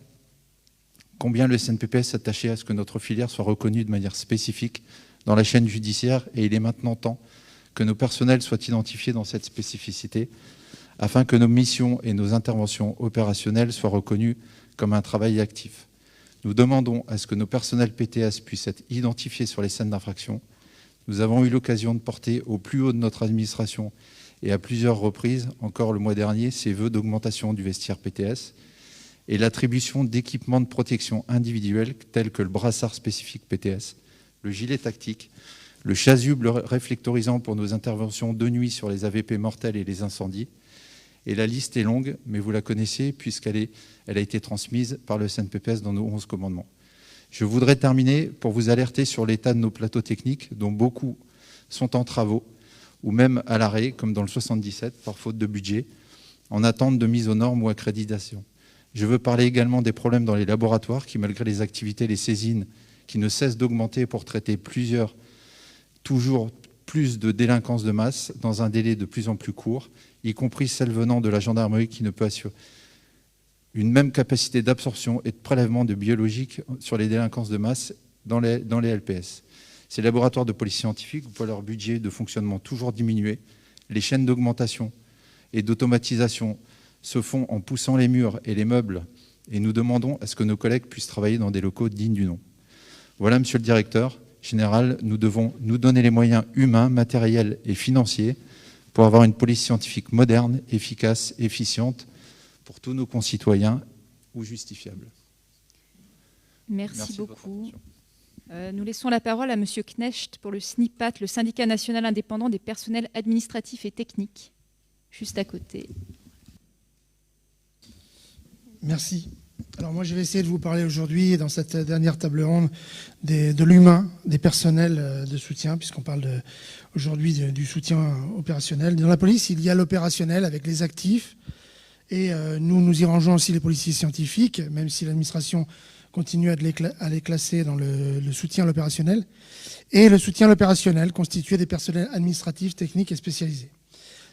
combien le SNPPS s'attachait à ce que notre filière soit reconnue de manière spécifique dans la chaîne judiciaire et il est maintenant temps que nos personnels soient identifiés dans cette spécificité afin que nos missions et nos interventions opérationnelles soient reconnues comme un travail actif. Nous demandons à ce que nos personnels PTS puissent être identifiés sur les scènes d'infraction. Nous avons eu l'occasion de porter au plus haut de notre administration et à plusieurs reprises, encore le mois dernier, ces vœux d'augmentation du vestiaire PTS. et l'attribution d'équipements de protection individuels tels que le brassard spécifique PTS, le gilet tactique, le chasuble réflectorisant pour nos interventions de nuit sur les AVP mortels et les incendies. Et la liste est longue, mais vous la connaissez puisqu'elle a été transmise par le CNPPS dans nos 11 commandements. Je voudrais terminer pour vous alerter sur l'état de nos plateaux techniques, dont beaucoup sont en travaux ou même à l'arrêt, comme dans le 77, par faute de budget, en attente de mise aux normes ou accréditation. Je veux parler également des problèmes dans les laboratoires qui, malgré les activités, les saisines, qui ne cessent d'augmenter pour traiter toujours plus de délinquance de masse dans un délai de plus en plus court, y compris celle venant de la gendarmerie qui ne peut assurer une même capacité d'absorption et de prélèvement de biologique sur les délinquances de masse dans les LPS. Ces laboratoires de police scientifique voient leur budget de fonctionnement toujours diminuer. Les chaînes d'augmentation et d'automatisation se font en poussant les murs et les meubles, et nous demandons à ce que nos collègues puissent travailler dans des locaux dignes du nom. Voilà, Monsieur le Directeur Général, nous devons nous donner les moyens humains, matériels et financiers pour avoir une police scientifique moderne, efficace, efficiente pour tous nos concitoyens ou justifiable. Merci beaucoup. Nous laissons la parole à Monsieur Knecht pour le SNIPAT, le syndicat national indépendant des personnels administratifs et techniques, juste à côté. Merci. Alors moi, je vais essayer de vous parler aujourd'hui, dans cette dernière table ronde, de l'humain, des personnels de soutien, puisqu'on parle aujourd'hui du soutien opérationnel. Dans la police, il y a l'opérationnel avec les actifs, et nous y rangeons aussi les policiers scientifiques, même si l'administration continue à les classer dans le soutien à l'opérationnel, et le soutien à l'opérationnel constitué des personnels administratifs, techniques et spécialisés.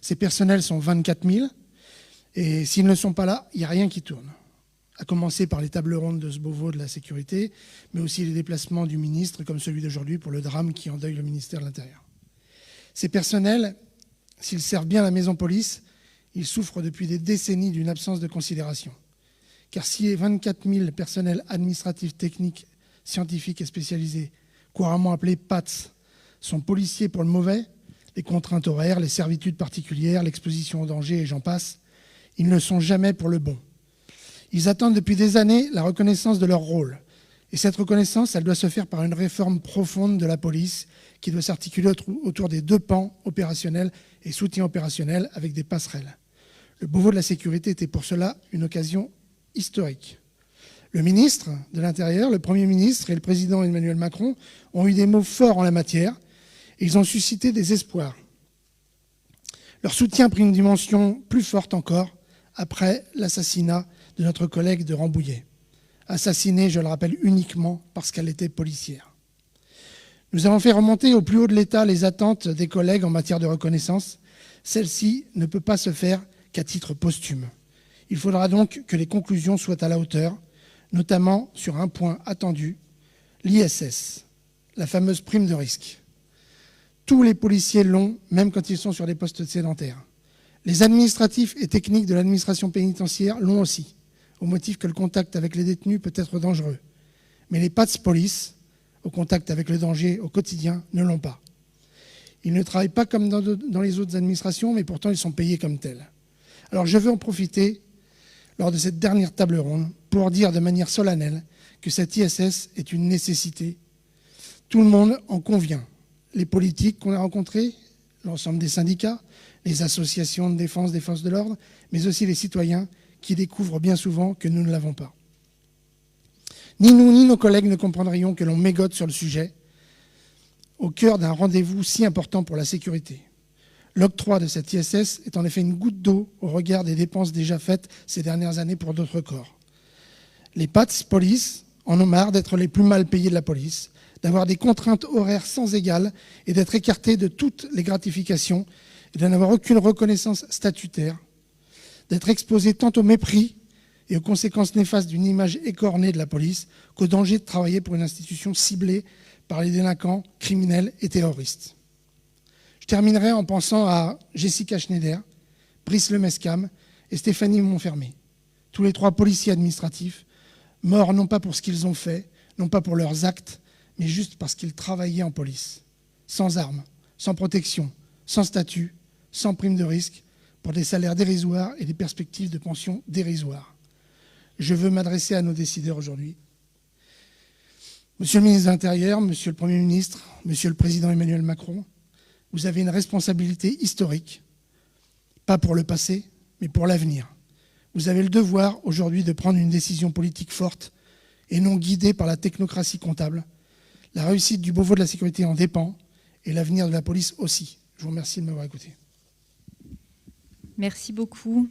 Ces personnels sont 24 000, et s'ils ne sont pas là, il n'y a rien qui tourne. À commencer par les tables rondes de ce Beauvau de la sécurité, mais aussi les déplacements du ministre, comme celui d'aujourd'hui pour le drame qui endeuille le ministère de l'Intérieur. Ces personnels, s'ils servent bien la maison police, ils souffrent depuis des décennies d'une absence de considération. Car si les 24 000 personnels administratifs, techniques, scientifiques et spécialisés, couramment appelés PATS, sont policiers pour le mauvais, les contraintes horaires, les servitudes particulières, l'exposition au danger et j'en passe, ils ne sont jamais pour le bon. Ils attendent depuis des années la reconnaissance de leur rôle. Et cette reconnaissance, elle doit se faire par une réforme profonde de la police qui doit s'articuler autour des deux pans opérationnels et soutien opérationnel avec des passerelles. Le Beauvau de la sécurité était pour cela une occasion historique. Le ministre de l'Intérieur, le Premier ministre et le président Emmanuel Macron ont eu des mots forts en la matière et ils ont suscité des espoirs. Leur soutien a pris une dimension plus forte encore après l'assassinat de notre collègue de Rambouillet. Assassinée, je le rappelle, uniquement parce qu'elle était policière. Nous avons fait remonter au plus haut de l'État les attentes des collègues en matière de reconnaissance. Celle-ci ne peut pas se faire qu'à titre posthume. Il faudra donc que les conclusions soient à la hauteur, notamment sur un point attendu, l'ISS, la fameuse prime de risque. Tous les policiers l'ont, même quand ils sont sur des postes sédentaires. Les administratifs et techniques de l'administration pénitentiaire l'ont aussi, au motif que le contact avec les détenus peut être dangereux. Mais les PATS police, au contact avec le danger au quotidien, ne l'ont pas. Ils ne travaillent pas comme dans les autres administrations, mais pourtant ils sont payés comme tels. Alors je veux en profiter, lors de cette dernière table ronde, pour dire de manière solennelle que cette ISS est une nécessité. Tout le monde en convient. Les politiques qu'on a rencontrés, l'ensemble des syndicats, les associations de défense des forces de l'ordre, mais aussi les citoyens qui découvrent bien souvent que nous ne l'avons pas. Ni nous ni nos collègues ne comprendrions que l'on mégote sur le sujet au cœur d'un rendez-vous si important pour la sécurité. L'octroi de cette ISS est en effet une goutte d'eau au regard des dépenses déjà faites ces dernières années pour d'autres corps. Les PATS police en ont marre d'être les plus mal payés de la police, d'avoir des contraintes horaires sans égales et d'être écartés de toutes les gratifications et de n'avoir aucune reconnaissance statutaire, d'être exposés tant au mépris et aux conséquences néfastes d'une image écornée de la police qu'au danger de travailler pour une institution ciblée par les délinquants, criminels et terroristes. Je terminerai en pensant à Jessica Schneider, Brice Lemescam et Stéphanie Montfermé, tous les trois policiers administratifs, morts non pas pour ce qu'ils ont fait, non pas pour leurs actes, mais juste parce qu'ils travaillaient en police, sans armes, sans protection, sans statut, sans prime de risque, pour des salaires dérisoires et des perspectives de pension dérisoires. je veux m'adresser à nos décideurs aujourd'hui. Monsieur le ministre de l'Intérieur, Monsieur le Premier ministre, Monsieur le Président Emmanuel Macron, vous avez une responsabilité historique, pas pour le passé, mais pour l'avenir. Vous avez le devoir aujourd'hui de prendre une décision politique forte et non guidée par la technocratie comptable. La réussite du Beauvau de la sécurité en dépend et l'avenir de la police aussi. Je vous remercie de m'avoir écouté. Merci beaucoup.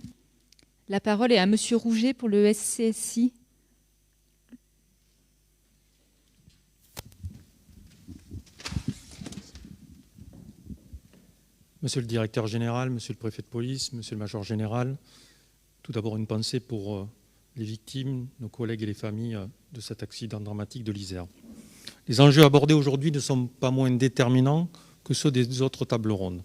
La parole est à Monsieur Rouget pour le SCSI. Monsieur le directeur général, monsieur le préfet de police, monsieur le major général, tout d'abord une pensée pour les victimes, nos collègues et les familles de cet accident dramatique de l'Isère. Les enjeux abordés aujourd'hui ne sont pas moins déterminants que ceux des autres tables rondes.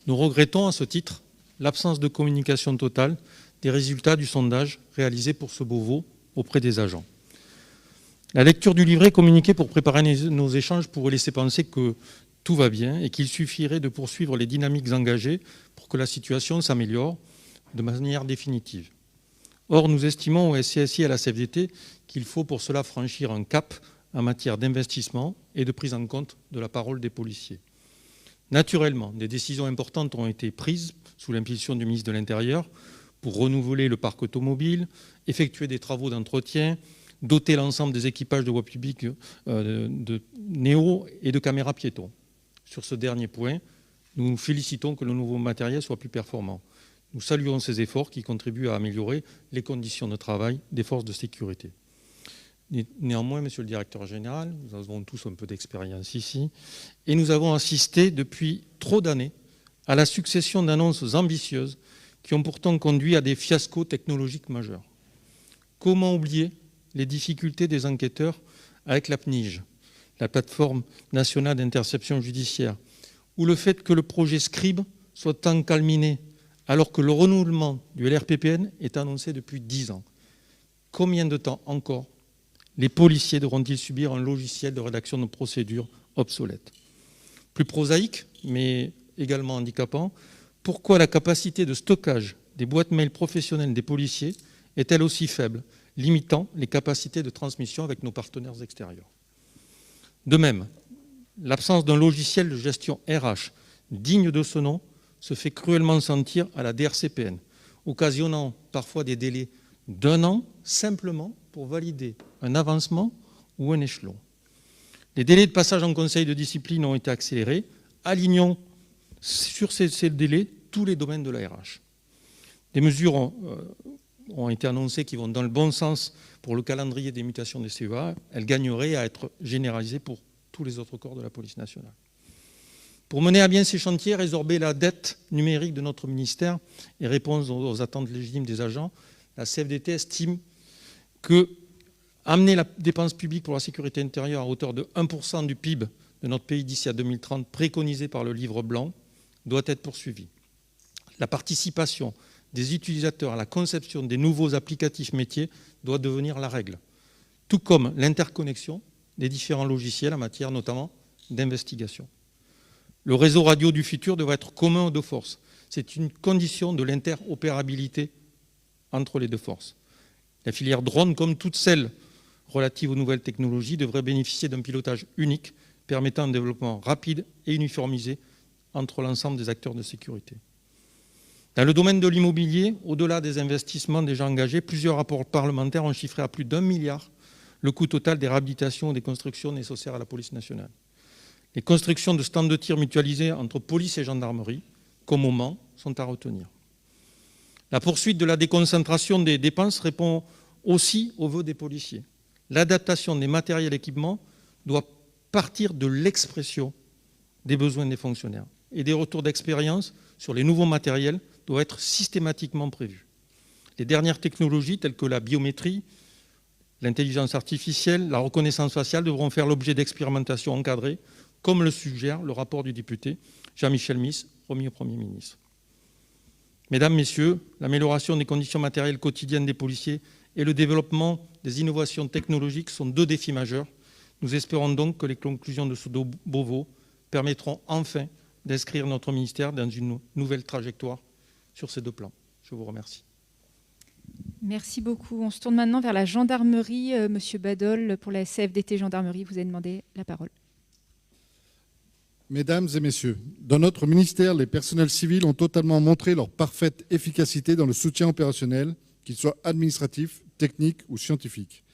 Nous regrettons à ce titre l'absence de communication totale des résultats du sondage réalisé pour ce Beauvau auprès des agents. La lecture du livret communiqué pour préparer nos échanges pourrait laisser penser que tout va bien et qu'il suffirait de poursuivre les dynamiques engagées pour que la situation s'améliore de manière définitive. Or, nous estimons au SCSI et à la CFDT qu'il faut pour cela franchir un cap en matière d'investissement et de prise en compte de la parole des policiers. Naturellement, des décisions importantes ont été prises sous l'impulsion du ministre de l'Intérieur pour renouveler le parc automobile, effectuer des travaux d'entretien, doter l'ensemble des équipages de voies publiques de néo et de caméras piétons. Sur ce dernier point, nous nous félicitons que le nouveau matériel soit plus performant. Nous saluons ces efforts qui contribuent à améliorer les conditions de travail des forces de sécurité. Néanmoins, monsieur le directeur général, nous avons tous un peu d'expérience ici, et nous avons assisté depuis trop d'années à la succession d'annonces ambitieuses qui ont pourtant conduit à des fiascos technologiques majeurs. Comment oublier les difficultés des enquêteurs avec la PNIJ, la plateforme nationale d'interception judiciaire, ou le fait que le projet Scribe soit encalminé alors que le renouvellement du LRPPN est annoncé depuis 10 ans. Combien de temps encore les policiers devront-ils subir un logiciel de rédaction de procédures obsolète? Plus prosaïque, mais également handicapant, pourquoi la capacité de stockage des boîtes mail professionnelles des policiers est-elle aussi faible, limitant les capacités de transmission avec nos partenaires extérieurs? De même, l'absence d'un logiciel de gestion RH digne de ce nom se fait cruellement sentir à la DRCPN, occasionnant parfois des délais d'1 an simplement pour valider un avancement ou un échelon. Les délais de passage en conseil de discipline ont été accélérés, alignant sur ces délais tous les domaines de la RH. Des mesures ont été annoncées qui vont dans le bon sens pour le calendrier des mutations des CEA. Elles gagneraient à être généralisées pour tous les autres corps de la police nationale. Pour mener à bien ces chantiers, résorber la dette numérique de notre ministère et répondre aux attentes légitimes des agents, la CFDT estime que amener la dépense publique pour la sécurité intérieure à hauteur de 1% du PIB de notre pays d'ici à 2030, préconisé par le livre blanc, doit être poursuivie. La participation des utilisateurs à la conception des nouveaux applicatifs métiers doit devenir la règle, tout comme l'interconnexion des différents logiciels en matière notamment d'investigation. Le réseau radio du futur devrait être commun aux deux forces. C'est une condition de l'interopérabilité entre les deux forces. La filière drone, comme toutes celles relatives aux nouvelles technologies, devrait bénéficier d'un pilotage unique permettant un développement rapide et uniformisé entre l'ensemble des acteurs de sécurité. Dans le domaine de l'immobilier, au-delà des investissements déjà engagés, plusieurs rapports parlementaires ont chiffré à plus d'1 milliard le coût total des réhabilitations et des constructions nécessaires à la police nationale. Les constructions de stands de tir mutualisés entre police et gendarmerie, comme au Mans, sont à retenir. La poursuite de la déconcentration des dépenses répond aussi aux vœux des policiers. L'adaptation des matériels et équipements doit partir de l'expression des besoins des fonctionnaires et des retours d'expérience sur les nouveaux matériels doivent être systématiquement prévus. Les dernières technologies telles que la biométrie, l'intelligence artificielle, la reconnaissance faciale devront faire l'objet d'expérimentations encadrées, comme le suggère le rapport du député Jean-Michel Miss, remis au Premier ministre. Mesdames, Messieurs, l'amélioration des conditions matérielles quotidiennes des policiers et le développement des innovations technologiques sont deux défis majeurs. Nous espérons donc que les conclusions de ce Beauvau permettront enfin d'inscrire notre ministère dans une nouvelle trajectoire sur ces deux plans. Je vous remercie. Merci beaucoup. On se tourne maintenant vers la gendarmerie. Monsieur Badol, pour la CFDT Gendarmerie, vous avez demandé la parole. Mesdames et messieurs, dans notre ministère, les personnels civils ont totalement montré leur parfaite efficacité dans le soutien opérationnel, qu'il soit administratif, technique ou scientifique.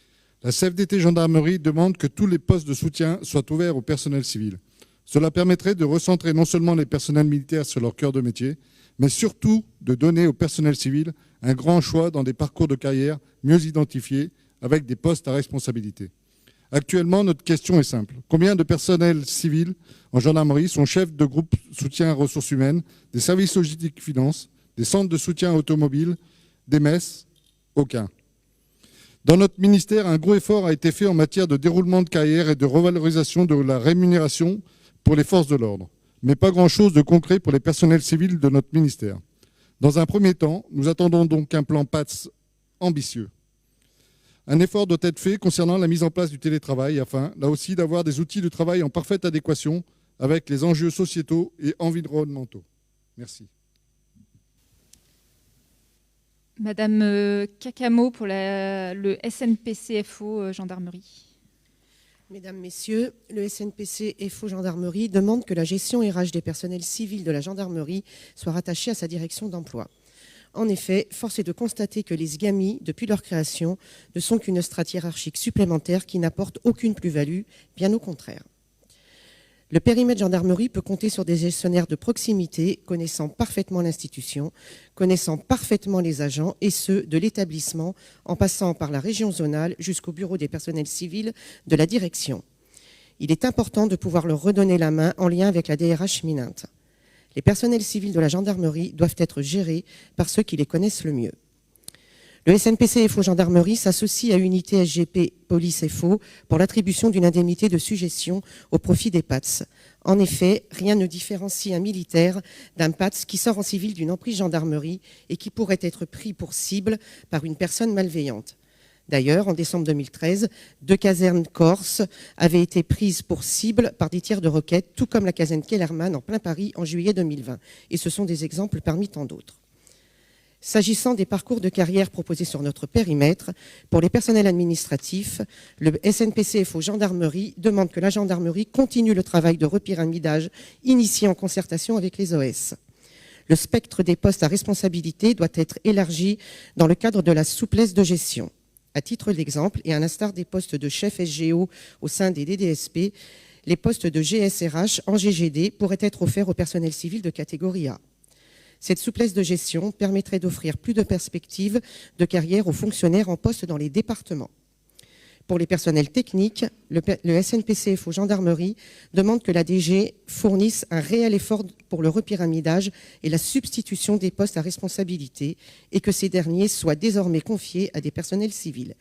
La CFDT Gendarmerie demande que tous les postes de soutien soient ouverts au personnel civil. Cela permettrait de recentrer non seulement les personnels militaires sur leur cœur de métier, mais surtout de donner au personnel civil un grand choix dans des parcours de carrière mieux identifiés avec des postes à responsabilité. Actuellement, notre question est simple. Combien de personnels civils en gendarmerie sont chefs de groupe soutien ressources humaines, des services logistiques finances, des centres de soutien automobile, des messes? Aucun. Dans notre ministère, un gros effort a été fait en matière de déroulement de carrière et de revalorisation de la rémunération pour les forces de l'ordre, mais pas grand-chose de concret pour les personnels civils de notre ministère. Dans un premier temps, nous attendons donc un plan PATS ambitieux. Un effort doit être fait concernant la mise en place du télétravail afin, là aussi, d'avoir des outils de travail en parfaite adéquation avec les enjeux sociétaux et environnementaux. Merci. Madame Cacamo pour le SNPC-FO Gendarmerie. Mesdames, Messieurs, le SNPC-FO Gendarmerie demande que la gestion RH des personnels civils de la gendarmerie soit rattachée à sa direction d'emploi. En effet, force est de constater que les SGAMI, depuis leur création, ne sont qu'une strate hiérarchique supplémentaire qui n'apporte aucune plus-value, bien au contraire. Le périmètre gendarmerie peut compter sur des gestionnaires de proximité connaissant parfaitement l'institution, connaissant parfaitement les agents et ceux de l'établissement en passant par la région zonale jusqu'au bureau des personnels civils de la direction. Il est important de pouvoir leur redonner la main en lien avec la DRH Mininte. Les personnels civils de la gendarmerie doivent être gérés par ceux qui les connaissent le mieux. Le SNPC-FO Gendarmerie s'associe à Unité SGP Police FO pour l'attribution d'une indemnité de suggestion au profit des PATS. En effet, rien ne différencie un militaire d'un PATS qui sort en civil d'une emprise gendarmerie et qui pourrait être pris pour cible par une personne malveillante. D'ailleurs, en décembre 2013, 2 casernes corses avaient été prises pour cible par des tirs de roquettes, tout comme la caserne Kellermann en plein Paris en juillet 2020. Et ce sont des exemples parmi tant d'autres. S'agissant des parcours de carrière proposés sur notre périmètre, pour les personnels administratifs, le SNPC-FO Gendarmerie demande que la gendarmerie continue le travail de repyramidage initié en concertation avec les OS. Le spectre des postes à responsabilité doit être élargi dans le cadre de la souplesse de gestion. À titre d'exemple, et à l'instar des postes de chef SGO au sein des DDSP, les postes de GSRH en GGD pourraient être offerts au personnel civil de catégorie A. Cette souplesse de gestion permettrait d'offrir plus de perspectives de carrière aux fonctionnaires en poste dans les départements. Pour les personnels techniques, le SNPC-FO Gendarmerie demande que la DG fournisse un réel effort pour le repyramidage et la substitution des postes à responsabilité et que ces derniers soient désormais confiés à des personnels civils.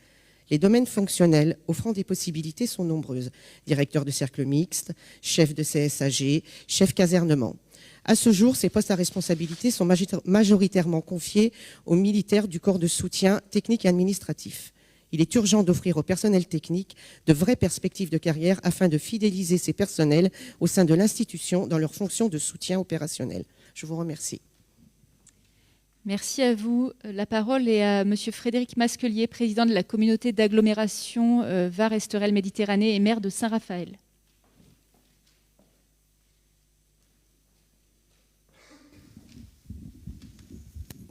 Les domaines fonctionnels offrant des possibilités sont nombreuses. Directeur de cercle mixte, chef de CSAG, chef casernement. À ce jour, ces postes à responsabilité sont majoritairement confiés aux militaires du corps de soutien technique et administratif. Il est urgent d'offrir au personnel technique de vraies perspectives de carrière afin de fidéliser ces personnels au sein de l'institution dans leurs fonctions de soutien opérationnel. Je vous remercie. Merci à vous. La parole est à Monsieur Frédéric Masquelier, président de la communauté d'agglomération Var-Esterel-Méditerranée et maire de Saint-Raphaël.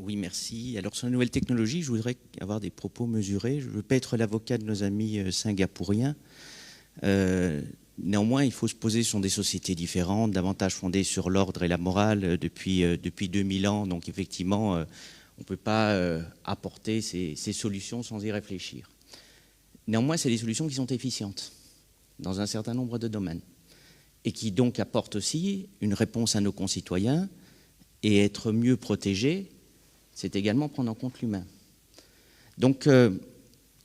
Oui, merci. Alors, sur la nouvelle technologie, je voudrais avoir des propos mesurés. Je ne veux pas être l'avocat de nos amis singapouriens. Néanmoins, il faut se poser sur des sociétés différentes, davantage fondées sur l'ordre et la morale depuis 2000 ans. Donc, effectivement, on ne peut pas apporter ces solutions sans y réfléchir. Néanmoins, c'est des solutions qui sont efficientes dans un certain nombre de domaines et qui donc apportent aussi une réponse à nos concitoyens et être mieux protégés. C'est également prendre en compte l'humain. Donc,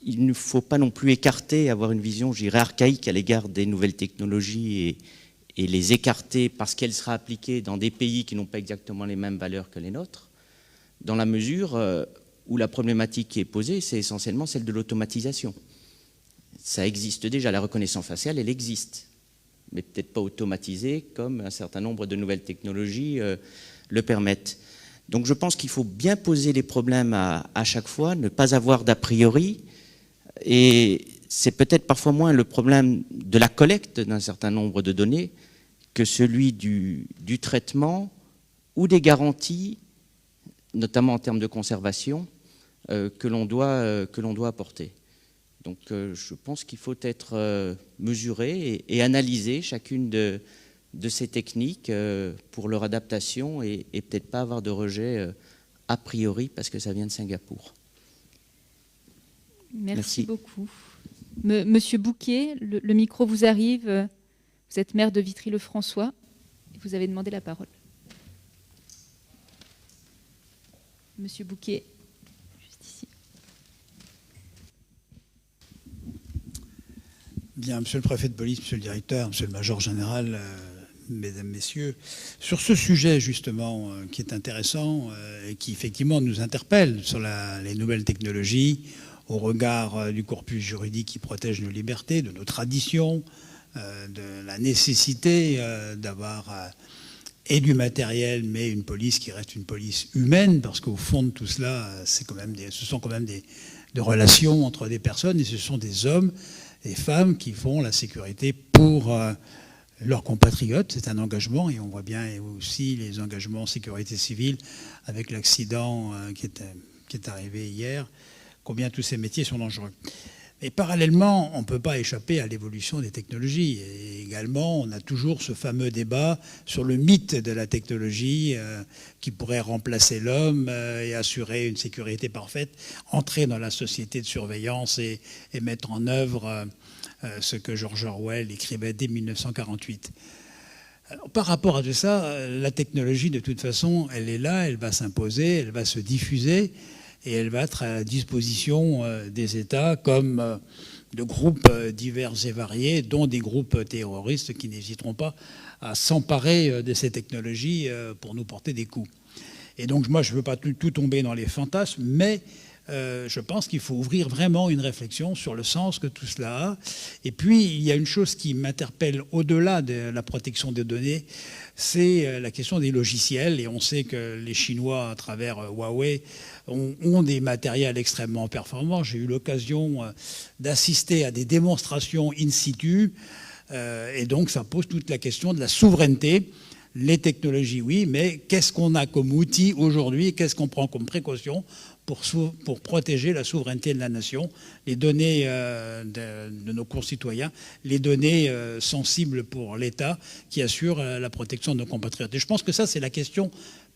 il ne faut pas non plus écarter, avoir une vision, je dirais, archaïque à l'égard des nouvelles technologies et les écarter parce qu'elles seraient appliquées dans des pays qui n'ont pas exactement les mêmes valeurs que les nôtres, dans la mesure où la problématique qui est posée, c'est essentiellement celle de l'automatisation. Ça existe déjà, la reconnaissance faciale, elle existe, mais peut-être pas automatisée comme un certain nombre de nouvelles technologies le permettent. Donc je pense qu'il faut bien poser les problèmes à chaque fois, ne pas avoir d'a priori, et c'est peut-être parfois moins le problème de la collecte d'un certain nombre de données que celui du traitement ou des garanties, notamment en termes de conservation, que l'on doit apporter. Donc je pense qu'il faut être mesuré et analyser chacune de ces techniques pour leur adaptation et peut-être pas avoir de rejet a priori parce que ça vient de Singapour. Merci beaucoup. Monsieur Bouquet, le micro vous arrive. Vous êtes maire de Vitry-le-François. Vous avez demandé la parole. Monsieur Bouquet, juste ici. Bien, monsieur le préfet de police, monsieur le directeur, monsieur le major général, mesdames, messieurs, sur ce sujet justement qui est intéressant et qui effectivement nous interpelle sur les nouvelles technologies au regard du corpus juridique qui protège nos libertés, de nos traditions, de la nécessité d'avoir et du matériel, mais une police qui reste une police humaine, parce qu'au fond de tout cela, ce sont quand même des relations entre des personnes, et ce sont des hommes et femmes qui font la sécurité pour leurs compatriotes. C'est un engagement, et on voit bien aussi les engagements en sécurité civile avec l'accident qui est arrivé hier, combien tous ces métiers sont dangereux. Et parallèlement, on ne peut pas échapper à l'évolution des technologies. Et également, on a toujours ce fameux débat sur le mythe de la technologie qui pourrait remplacer l'homme et assurer une sécurité parfaite, entrer dans la société de surveillance et mettre en œuvre ce que George Orwell écrivait dès 1948. Alors, par rapport à tout ça, la technologie, de toute façon, elle est là, elle va s'imposer, elle va se diffuser. Et elle va être à la disposition des États comme de groupes divers et variés, dont des groupes terroristes qui n'hésiteront pas à s'emparer de ces technologies pour nous porter des coups. Et donc moi, je ne veux pas tout tomber dans les fantasmes, mais je pense qu'il faut ouvrir vraiment une réflexion sur le sens que tout cela a. Et puis, il y a une chose qui m'interpelle au-delà de la protection des données, c'est la question des logiciels. Et on sait que les Chinois, à travers Huawei, ont des matériels extrêmement performants. J'ai eu l'occasion d'assister à des démonstrations in situ. Et donc, ça pose toute la question de la souveraineté. Les technologies, oui, mais qu'est-ce qu'on a comme outil aujourd'hui? Qu'est-ce qu'on prend comme précaution pour protéger la souveraineté de la nation, les données de nos concitoyens, les données sensibles pour l'État qui assurent la protection de nos compatriotes. Et je pense que ça, c'est la question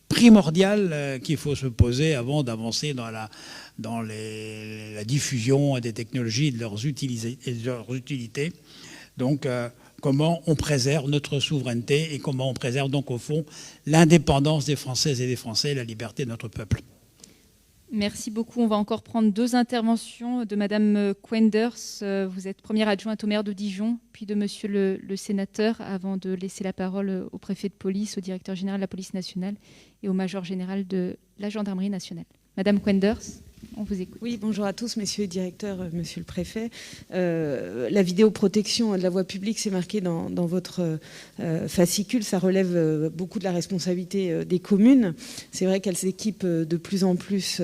primordiale qu'il faut se poser avant d'avancer dans la diffusion des technologies et de leurs utilités. Donc, comment on préserve notre souveraineté et comment on préserve donc au fond l'indépendance des Françaises et des Français et la liberté de notre peuple. Merci beaucoup. On va encore prendre 2 interventions de Madame Quenders. Vous êtes première adjointe au maire de Dijon, puis de Monsieur le sénateur, avant de laisser la parole au préfet de police, au directeur général de la police nationale et au major général de la gendarmerie nationale. Madame Quenders, on vous écoute. Oui, bonjour à tous, messieurs les directeurs, monsieur le préfet. La vidéoprotection de la voie publique, c'est marqué dans votre fascicule. Ça relève beaucoup de la responsabilité des communes. C'est vrai qu'elles s'équipent de plus en plus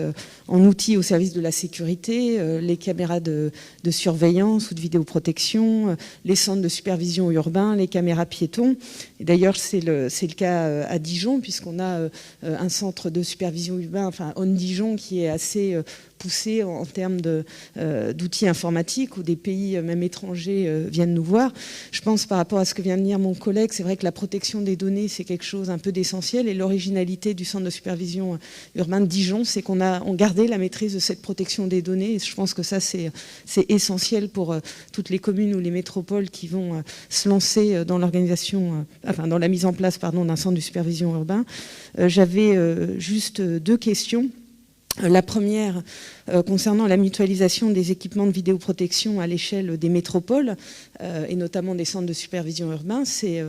en outils au service de la sécurité, les caméras de surveillance ou de vidéoprotection, les centres de supervision urbain, les caméras piétons. Et d'ailleurs, c'est le cas à Dijon, puisqu'on a un centre de supervision urbain, enfin On Dijon, qui est assez poussé en termes d'outils informatiques, où des pays, même étrangers, viennent nous voir. Je pense, par rapport à ce que vient de dire mon collègue, c'est vrai que la protection des données, c'est quelque chose un peu d'essentiel. Et l'originalité du centre de supervision urbain de Dijon, c'est qu'on a gardé la maîtrise de cette protection des données. Et je pense que ça, c'est essentiel pour toutes les communes ou les métropoles qui vont se lancer dans l'organisation, enfin dans la mise en place, pardon, d'un centre de supervision urbain. J'avais juste 2 questions. La première, concernant la mutualisation des équipements de vidéoprotection à l'échelle des métropoles, et notamment des centres de supervision urbain, c'est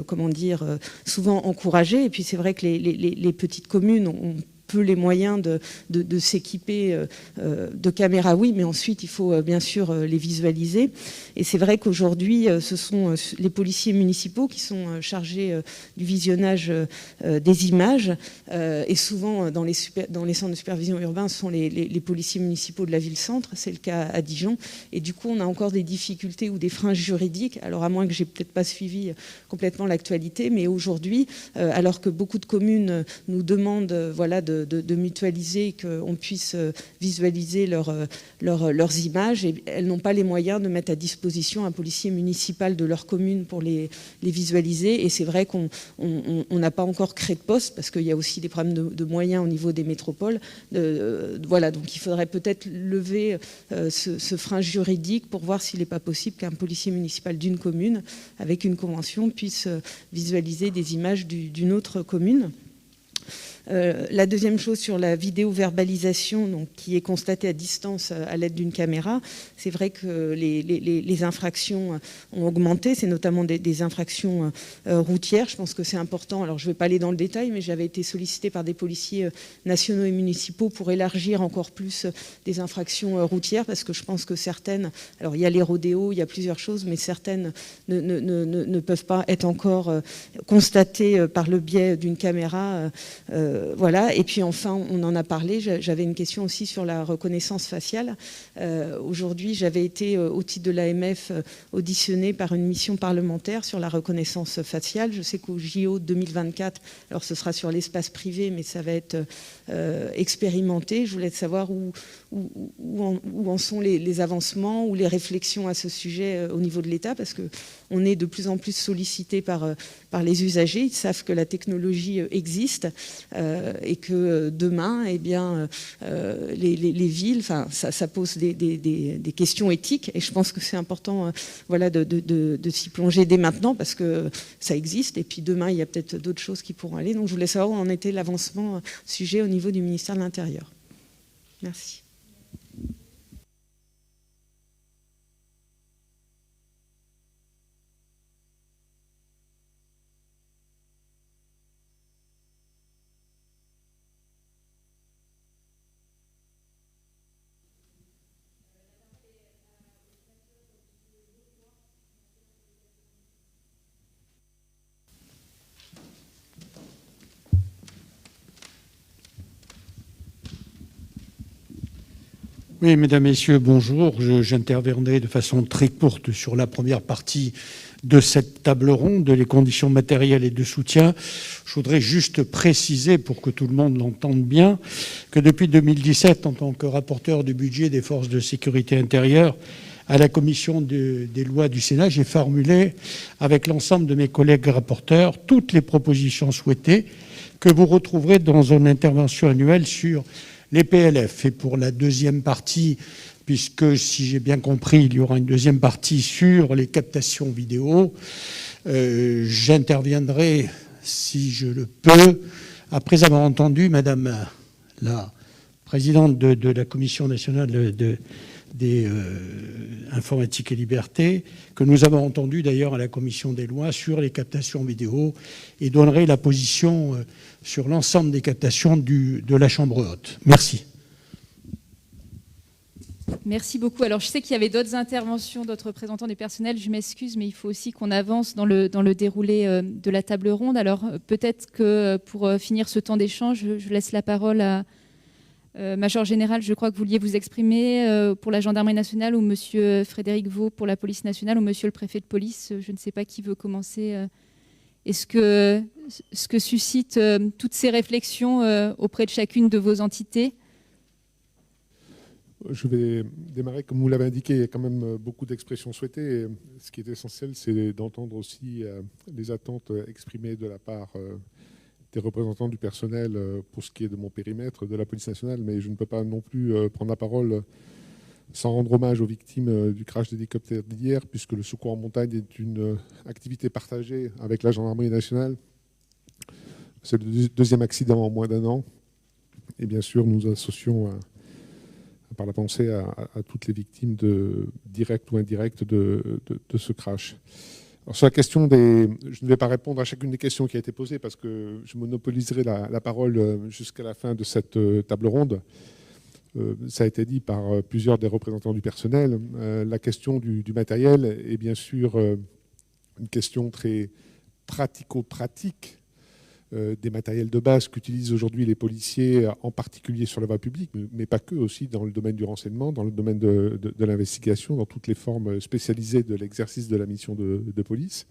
comment dire, souvent encouragé. Et puis c'est vrai que les petites communes ont peu les moyens de s'équiper de caméras, oui, mais ensuite il faut bien sûr les visualiser. Et c'est vrai qu'aujourd'hui, ce sont les policiers municipaux qui sont chargés du visionnage des images, et souvent dans les centres de supervision urbains, ce sont les policiers municipaux de la ville-centre, c'est le cas à Dijon, et du coup on a encore des difficultés ou des freins juridiques, alors à moins que j'ai peut-être pas suivi complètement l'actualité, mais aujourd'hui, alors que beaucoup de communes nous demandent de mutualiser, qu'on puisse visualiser leurs images, et elles n'ont pas les moyens de mettre à disposition un policier municipal de leur commune pour les visualiser, et c'est vrai qu'on n'a pas encore créé de poste, parce qu'il y a aussi des problèmes de moyens au niveau des métropoles. Donc il faudrait peut-être lever ce frein juridique pour voir s'il n'est pas possible qu'un policier municipal d'une commune, avec une convention, puisse visualiser des images d'une autre commune. La deuxième chose sur la vidéo-verbalisation, donc, qui est constatée à distance à l'aide d'une caméra, c'est vrai que les infractions ont augmenté, c'est notamment des infractions routières. Je pense que c'est important. Alors je ne vais pas aller dans le détail, mais j'avais été sollicitée par des policiers nationaux et municipaux pour élargir encore plus des infractions routières, parce que je pense que certaines, alors il y a les rodéos, il y a plusieurs choses, mais certaines ne peuvent pas être encore constatées par le biais d'une caméra. Voilà. Et puis enfin, on en a parlé, j'avais une question aussi sur la reconnaissance faciale. Aujourd'hui, j'avais été, au titre de l'AMF, auditionnée par une mission parlementaire sur la reconnaissance faciale. Je sais qu'au JO 2024, alors ce sera sur l'espace privé, mais ça va être expérimenté. Je voulais savoir où en sont les avancements ou les réflexions à ce sujet au niveau de l'État, parce qu'on est de plus en plus sollicité par les usagers. Ils savent que la technologie existe et que demain, eh bien, les villes, ça pose des questions éthiques, et je pense que c'est important de s'y plonger dès maintenant, parce que ça existe, et puis demain, il y a peut-être d'autres choses qui pourront aller. Donc je voulais savoir où en était l'avancement sujet au niveau du ministère de l'Intérieur. Merci. Oui, mesdames, messieurs, bonjour. J'interviendrai de façon très courte sur la première partie de cette table ronde, les conditions matérielles et de soutien. Je voudrais juste préciser, pour que tout le monde l'entende bien, que depuis 2017, en tant que rapporteur du budget des forces de sécurité intérieure à la commission des lois du Sénat, j'ai formulé, avec l'ensemble de mes collègues rapporteurs, toutes les propositions souhaitées que vous retrouverez dans une intervention annuelle sur les PLF. Et pour la deuxième partie, puisque si j'ai bien compris, il y aura une deuxième partie sur les captations vidéo, j'interviendrai, si je le peux, après avoir entendu Madame la présidente de la Commission nationale des informatique et liberté, que nous avons entendu d'ailleurs à la commission des lois sur les captations vidéo, et donnerai la position sur l'ensemble des captations de la Chambre haute. Merci. Merci beaucoup. Alors, je sais qu'il y avait d'autres interventions, d'autres représentants du personnel. Je m'excuse, mais il faut aussi qu'on avance dans le déroulé de la table ronde. Alors, peut-être que pour finir ce temps d'échange, je laisse la parole à Major Général. Je crois que vous vouliez vous exprimer pour la Gendarmerie nationale, ou Monsieur Frédéric Vaux pour la Police nationale, ou Monsieur le Préfet de police. Je ne sais pas qui veut commencer. Est-ce que ce que suscitent toutes ces réflexions auprès de chacune de vos entités? Je vais démarrer, comme vous l'avez indiqué, il y a quand même beaucoup d'expressions souhaitées. Et ce qui est essentiel, c'est d'entendre aussi les attentes exprimées de la part des représentants du personnel pour ce qui est de mon périmètre, de la police nationale. Mais je ne peux pas non plus prendre la parole sans rendre hommage aux victimes du crash d'hélicoptère d'hier, puisque le secours en montagne est une activité partagée avec la gendarmerie nationale. C'est le deuxième accident en moins d'un an. Et bien sûr, nous associons par la pensée à toutes les victimes directes ou indirectes de ce crash. Alors sur la question je ne vais pas répondre à chacune des questions qui a été posée parce que je monopoliserai la parole jusqu'à la fin de cette table ronde. Ça a été dit par plusieurs des représentants du personnel. La question du matériel est bien sûr une question très pratico-pratique des matériels de base qu'utilisent aujourd'hui les policiers, en particulier sur la voie publique, mais pas que, aussi dans le domaine du renseignement, dans le domaine de l'investigation, dans toutes les formes spécialisées de l'exercice de la mission de police.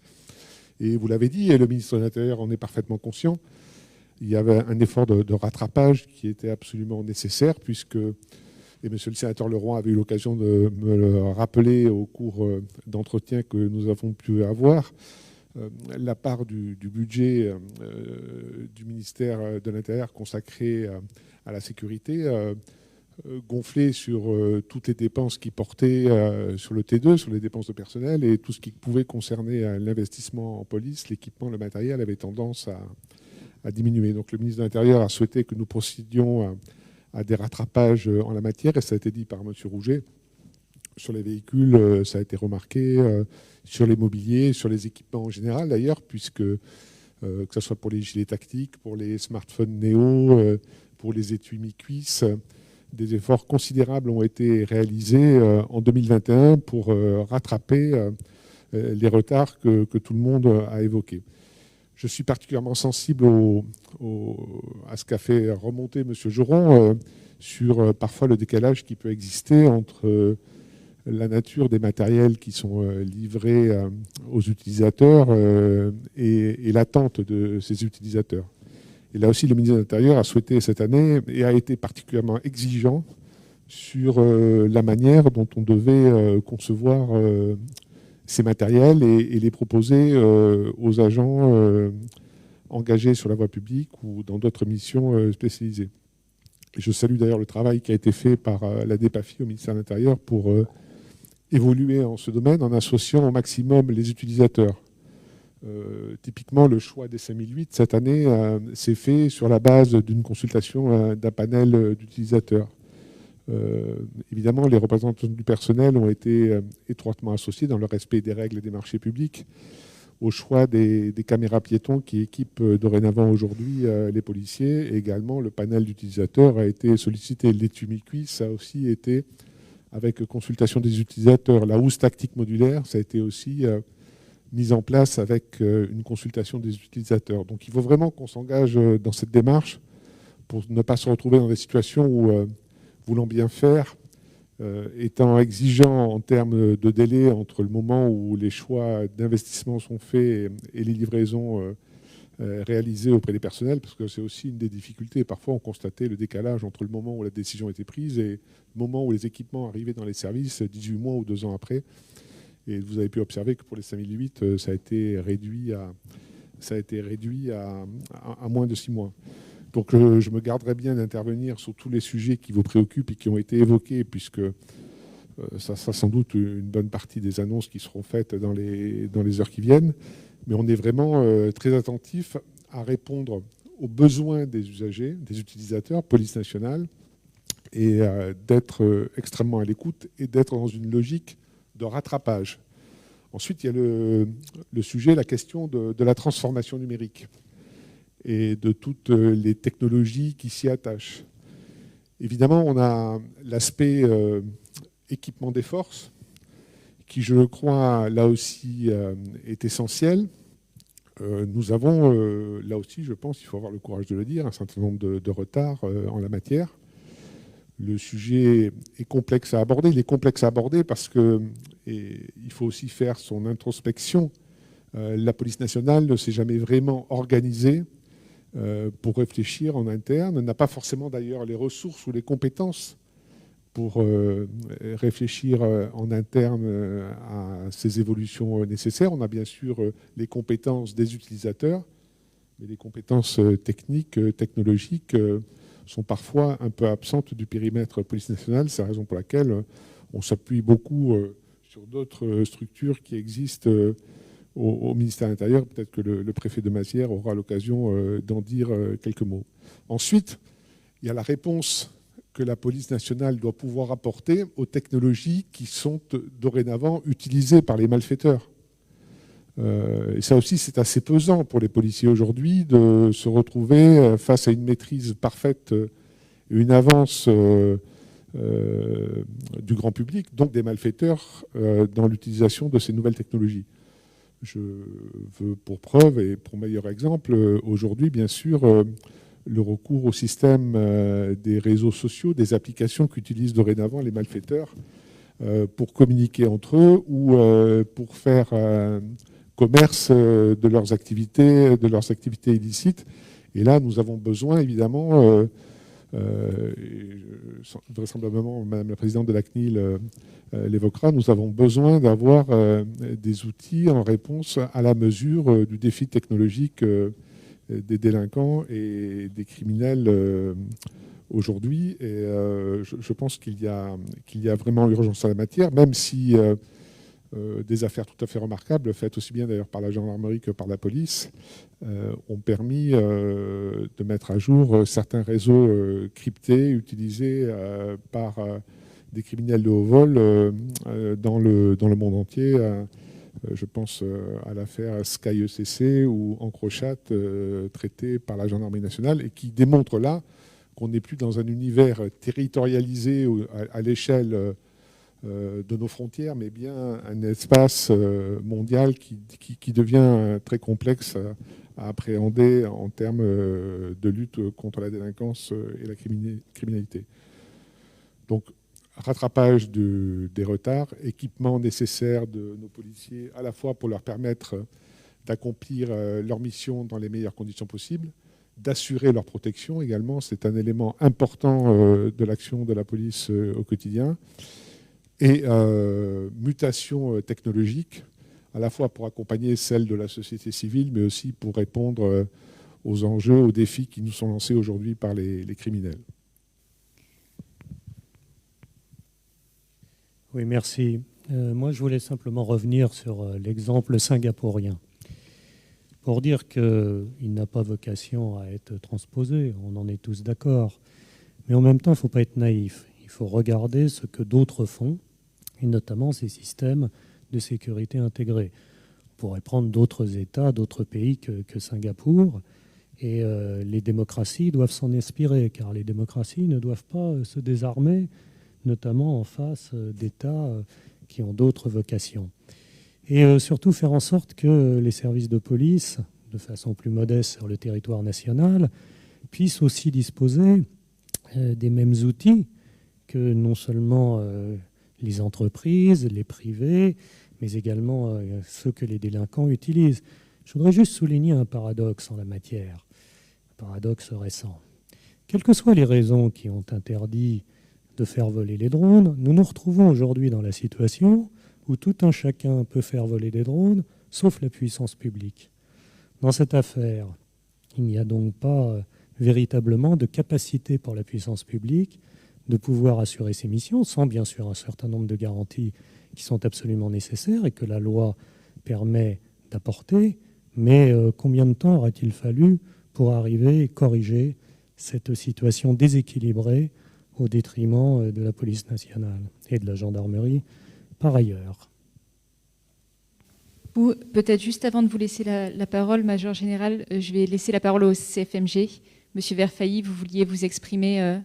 Et vous l'avez dit, et le ministre de l'Intérieur en est parfaitement conscient, il y avait un effort de rattrapage qui était absolument nécessaire, puisque, et monsieur le sénateur Leroy avait eu l'occasion de me le rappeler au cours d'entretiens que nous avons pu avoir, la part du budget du ministère de l'Intérieur consacré à la sécurité gonflé sur toutes les dépenses qui portaient sur le T2, sur les dépenses de personnel, et tout ce qui pouvait concerner l'investissement en police, l'équipement, le matériel avait tendance à diminuer. Donc le ministre de l'Intérieur a souhaité que nous procédions à des rattrapages en la matière, et ça a été dit par M. Rouget. Sur les véhicules, ça a été remarqué, sur les mobiliers, sur les équipements en général d'ailleurs, puisque que ce soit pour les gilets tactiques, pour les smartphones Néo, pour les étuis mi-cuisses, des efforts considérables ont été réalisés en 2021 pour rattraper les retards que tout le monde a évoqués. Je suis particulièrement sensible à ce qu'a fait remonter M. Joron sur parfois le décalage qui peut exister entre la nature des matériels qui sont livrés aux utilisateurs et l'attente de ces utilisateurs. Et là aussi, le ministre de l'Intérieur a souhaité cette année et a été particulièrement exigeant sur la manière dont on devait concevoir ces matériels et les proposer aux agents engagés sur la voie publique ou dans d'autres missions spécialisées. Et je salue d'ailleurs le travail qui a été fait par la DEPAFI au ministère de l'Intérieur pour évoluer en ce domaine en associant au maximum les utilisateurs. Typiquement, le choix des 5008 cette année s'est fait sur la base d'une consultation d'un panel d'utilisateurs. Évidemment, les représentants du personnel ont été étroitement associés dans le respect des règles des marchés publics au choix des caméras piétons qui équipent dorénavant aujourd'hui les policiers. Et également, le panel d'utilisateurs a été sollicité. L'étui mi-cuisse, ça a aussi été avec consultation des utilisateurs. La housse tactique modulaire, ça a été aussi mise en place avec une consultation des utilisateurs. Donc il faut vraiment qu'on s'engage dans cette démarche pour ne pas se retrouver dans des situations où, voulant bien faire, étant exigeant en termes de délai entre le moment où les choix d'investissement sont faits et les livraisons réalisées auprès des personnels, parce que c'est aussi une des difficultés. Parfois, on constatait le décalage entre le moment où la décision a été prise et le moment où les équipements arrivaient dans les services, 18 mois ou 2 ans après. Et vous avez pu observer que pour les 5008, ça a été réduit à moins de 6 mois. Donc je me garderai bien d'intervenir sur tous les sujets qui vous préoccupent et qui ont été évoqués, puisque ça sera sans doute une bonne partie des annonces qui seront faites dans les heures qui viennent. Mais on est vraiment très attentif à répondre aux besoins des usagers, des utilisateurs, police nationale, et d'être extrêmement à l'écoute et d'être dans une logique de rattrapage. Ensuite, il y a le sujet, la question de la transformation numérique et de toutes les technologies qui s'y attachent. Évidemment, on a l'aspect équipement des forces, qui, je crois, là aussi est essentiel. Nous avons, là aussi, je pense, il faut avoir le courage de le dire, un certain nombre de retards en la matière. Le sujet est complexe à aborder. Il est complexe à aborder parce qu'il faut aussi faire son introspection. La police nationale ne s'est jamais vraiment organisée pour réfléchir en interne, n'a pas forcément d'ailleurs les ressources ou les compétences pour réfléchir en interne à ces évolutions nécessaires. On a bien sûr les compétences des utilisateurs, mais les compétences techniques, technologiques sont parfois un peu absentes du périmètre police nationale. C'est la raison pour laquelle on s'appuie beaucoup sur d'autres structures qui existent au ministère de l'Intérieur. Peut-être que le préfet de Mazières aura l'occasion d'en dire quelques mots. Ensuite, il y a la réponse que la police nationale doit pouvoir apporter aux technologies qui sont dorénavant utilisées par les malfaiteurs. Et ça aussi, c'est assez pesant pour les policiers aujourd'hui de se retrouver face à une maîtrise parfaite, une avance du grand public, donc des malfaiteurs, dans l'utilisation de ces nouvelles technologies. Je veux pour preuve et pour meilleur exemple, aujourd'hui, bien sûr, le recours au système des réseaux sociaux, des applications qu'utilisent dorénavant les malfaiteurs pour communiquer entre eux ou pour faire commerce de leurs activités illicites. Et là, nous avons besoin, évidemment, vraisemblablement, Madame la Présidente de la CNIL l'évoquera, nous avons besoin d'avoir des outils en réponse à la mesure du défi technologique des délinquants et des criminels aujourd'hui. Et je pense qu'il y a vraiment urgence en la matière, même si des affaires tout à fait remarquables, faites aussi bien d'ailleurs par la gendarmerie que par la police, ont permis de mettre à jour certains réseaux cryptés utilisés par des criminels de haut vol dans le monde entier. Je pense à l'affaire Sky ECC ou Encrochat traitée par la gendarmerie nationale et qui démontre là qu'on n'est plus dans un univers territorialisé à l'échelle de nos frontières, mais bien un espace mondial qui devient très complexe à appréhender en termes de lutte contre la délinquance et la criminalité. Donc, rattrapage des retards, équipement nécessaire de nos policiers, à la fois pour leur permettre d'accomplir leur mission dans les meilleures conditions possibles, d'assurer leur protection également, c'est un élément important de l'action de la police au quotidien, et mutation technologique, à la fois pour accompagner celle de la société civile, mais aussi pour répondre aux enjeux, aux défis qui nous sont lancés aujourd'hui par les criminels. Oui, merci. Moi, je voulais simplement revenir sur l'exemple singapourien pour dire qu'il n'a pas vocation à être transposé, on en est tous d'accord. Mais en même temps, il ne faut pas être naïf. Il faut regarder ce que d'autres font, et notamment ces systèmes de sécurité intégrés. On pourrait prendre d'autres États, d'autres pays que Singapour, et les démocraties doivent s'en inspirer, car les démocraties ne doivent pas se désarmer, notamment en face d'États qui ont d'autres vocations. Et surtout faire en sorte que les services de police, de façon plus modeste sur le territoire national, puissent aussi disposer des mêmes outils que non seulement les entreprises, les privés, mais également ceux que les délinquants utilisent. Je voudrais juste souligner un paradoxe en la matière, un paradoxe récent. Quelles que soient les raisons qui ont interdit de faire voler les drones, nous nous retrouvons aujourd'hui dans la situation où tout un chacun peut faire voler des drones, sauf la puissance publique. Dans cette affaire, il n'y a donc pas véritablement de capacité pour la puissance publique de pouvoir assurer ses missions, sans bien sûr un certain nombre de garanties qui sont absolument nécessaires et que la loi permet d'apporter, mais combien de temps aura-t-il fallu pour arriver et corriger cette situation déséquilibrée au détriment de la police nationale et de la gendarmerie par ailleurs. Peut-être juste avant de vous laisser la parole, Major Général, je vais laisser la parole au CFMG. Monsieur Verfailly, vous vouliez vous exprimer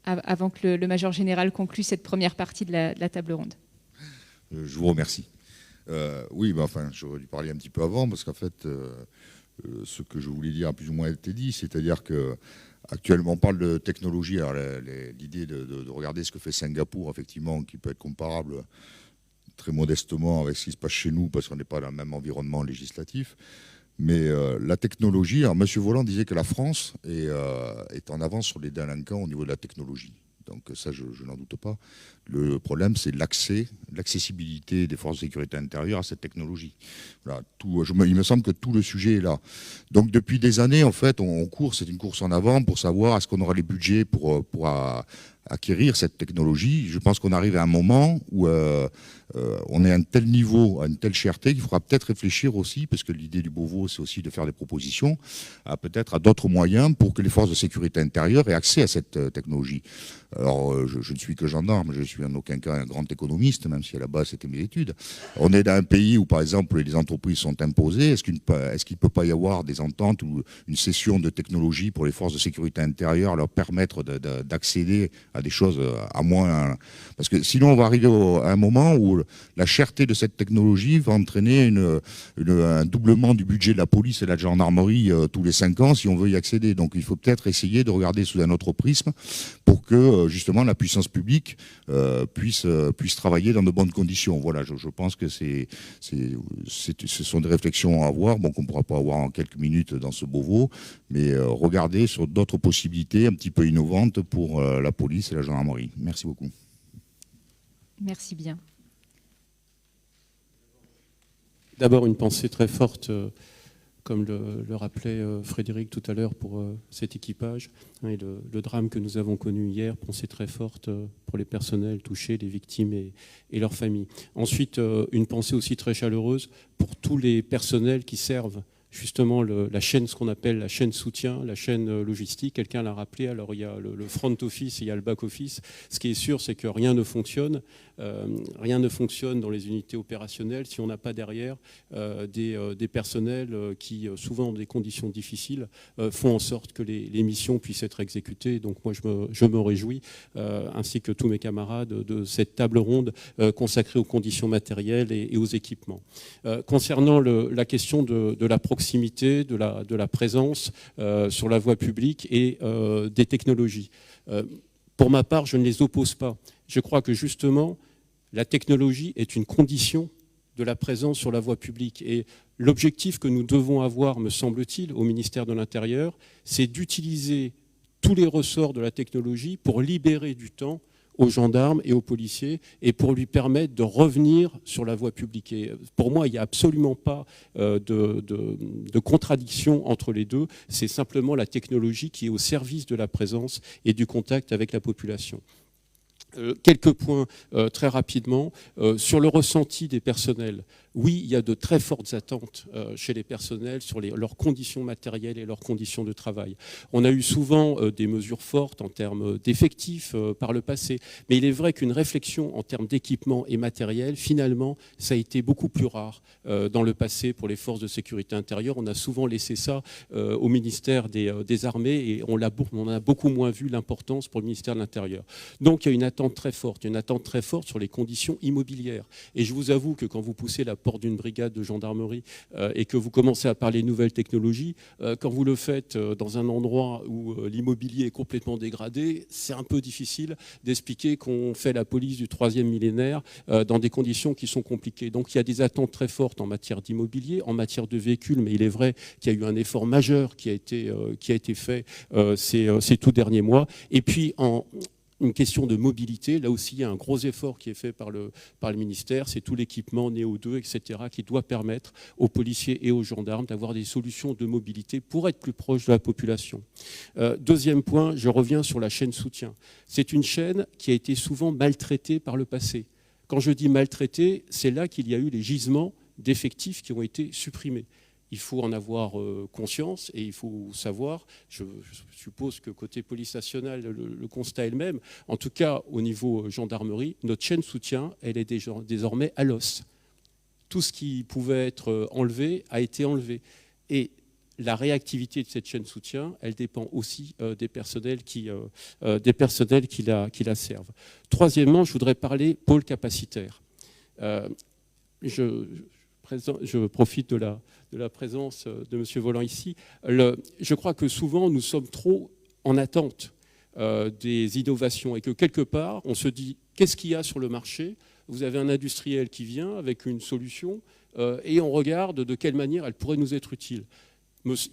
avant que le Major Général conclue cette première partie de la table ronde. Je vous remercie. Oui, j'aurais dû parler un petit peu avant, parce qu'en fait, ce que je voulais dire a plus ou moins été dit, c'est-à-dire que actuellement, on parle de technologie. Alors, l'idée de regarder ce que fait Singapour, effectivement, qui peut être comparable très modestement avec ce qui se passe chez nous, parce qu'on n'est pas dans le même environnement législatif. Mais la technologie, alors M. Volland disait que la France est en avance sur les délinquants au niveau de la technologie. Donc ça, je n'en doute pas. Le problème, c'est l'accessibilité des forces de sécurité intérieure à cette technologie. Voilà, il me semble que tout le sujet est là. Donc depuis des années, en fait, on court, c'est une course en avant pour savoir est-ce qu'on aura les budgets pour acquérir cette technologie. Je pense qu'on arrive à un moment où on est à un tel niveau, à une telle cherté qu'il faudra peut-être réfléchir aussi, parce que l'idée du Beauvau, c'est aussi de faire des propositions, peut-être à d'autres moyens pour que les forces de sécurité intérieure aient accès à cette technologie. Alors, je ne suis que gendarme, je ne suis en aucun cas un grand économiste, même si à la base c'était mes études. On est dans un pays où, par exemple, les entreprises sont imposées. Est-ce qu'il ne peut pas y avoir des ententes ou une cession de technologie pour les forces de sécurité intérieure, leur permettre d'accéder à des choses à moins... Parce que sinon, on va arriver à un moment où la cherté de cette technologie va entraîner un doublement du budget de la police et de la gendarmerie tous les 5 ans si on veut y accéder. Donc il faut peut-être essayer de regarder sous un autre prisme pour que justement la puissance publique puisse travailler dans de bonnes conditions. Voilà, je pense que ce sont des réflexions à avoir, bon, qu'on ne pourra pas avoir en quelques minutes dans ce Beauvau, mais regarder sur d'autres possibilités un petit peu innovantes pour la police et la gendarmerie. Merci beaucoup. Merci bien. D'abord, une pensée très forte, comme le rappelait Frédéric tout à l'heure, pour cet équipage. Et le drame que nous avons connu hier, pensée très forte pour les personnels touchés, les victimes et leurs familles. Ensuite, une pensée aussi très chaleureuse pour tous les personnels qui servent justement la chaîne, ce qu'on appelle la chaîne soutien, la chaîne logistique. Quelqu'un l'a rappelé, alors il y a le front office et il y a le back office. Ce qui est sûr, c'est que rien ne fonctionne. Rien ne fonctionne dans les unités opérationnelles si on n'a pas derrière des personnels qui, souvent dans des conditions difficiles, font en sorte que les missions puissent être exécutées. Donc moi, je me réjouis, ainsi que tous mes camarades, de cette table ronde consacrée aux conditions matérielles et aux équipements. Concernant la question de la proximité, de la présence sur la voie publique et des technologies. Pour ma part, je ne les oppose pas. Je crois que justement, la technologie est une condition de la présence sur la voie publique. Et l'objectif que nous devons avoir, me semble-t-il, au ministère de l'Intérieur, c'est d'utiliser tous les ressorts de la technologie pour libérer du temps aux gendarmes et aux policiers et pour lui permettre de revenir sur la voie publique. Et pour moi, il n'y a absolument pas de contradiction entre les deux. C'est simplement la technologie qui est au service de la présence et du contact avec la population. Quelques points très rapidement. Sur le ressenti des personnels, oui, il y a de très fortes attentes chez les personnels sur leurs conditions matérielles et leurs conditions de travail. On a eu souvent des mesures fortes en termes d'effectifs par le passé, mais il est vrai qu'une réflexion en termes d'équipement et matériel, finalement, ça a été beaucoup plus rare dans le passé pour les forces de sécurité intérieure. On a souvent laissé ça au ministère des Armées et on a beaucoup moins vu l'importance pour le ministère de l'Intérieur. Donc il y a une attente très forte, sur les conditions immobilières. Et je vous avoue que quand vous poussez la porte d'une brigade de gendarmerie et que vous commencez à parler nouvelles technologies, quand vous le faites dans un endroit où l'immobilier est complètement dégradé, c'est un peu difficile d'expliquer qu'on fait la police du 3e millénaire dans des conditions qui sont compliquées. Donc il y a des attentes très fortes en matière d'immobilier, en matière de véhicules, mais il est vrai qu'il y a eu un effort majeur qui a été fait ces tout derniers mois. Et puis une question de mobilité, là aussi il y a un gros effort qui est fait par le ministère, c'est tout l'équipement Néo 2, etc., qui doit permettre aux policiers et aux gendarmes d'avoir des solutions de mobilité pour être plus proche de la population. Deuxième point, je reviens sur la chaîne soutien. C'est une chaîne qui a été souvent maltraitée par le passé. Quand je dis maltraitée, c'est là qu'il y a eu les gisements d'effectifs qui ont été supprimés. Il faut en avoir conscience et il faut savoir, je suppose que côté police nationale, le constat est le même. En tout cas, au niveau gendarmerie, notre chaîne soutien, elle est désormais à l'os. Tout ce qui pouvait être enlevé a été enlevé. Et la réactivité de cette chaîne soutien, elle dépend aussi des personnels qui la servent. Troisièmement, je voudrais parler pôle capacitaire. Je profite de la présence de M. Vollant ici. Je crois que souvent, nous sommes trop en attente des innovations et que quelque part, on se dit, qu'est-ce qu'il y a sur le marché? Vous avez un industriel qui vient avec une solution et on regarde de quelle manière elle pourrait nous être utile.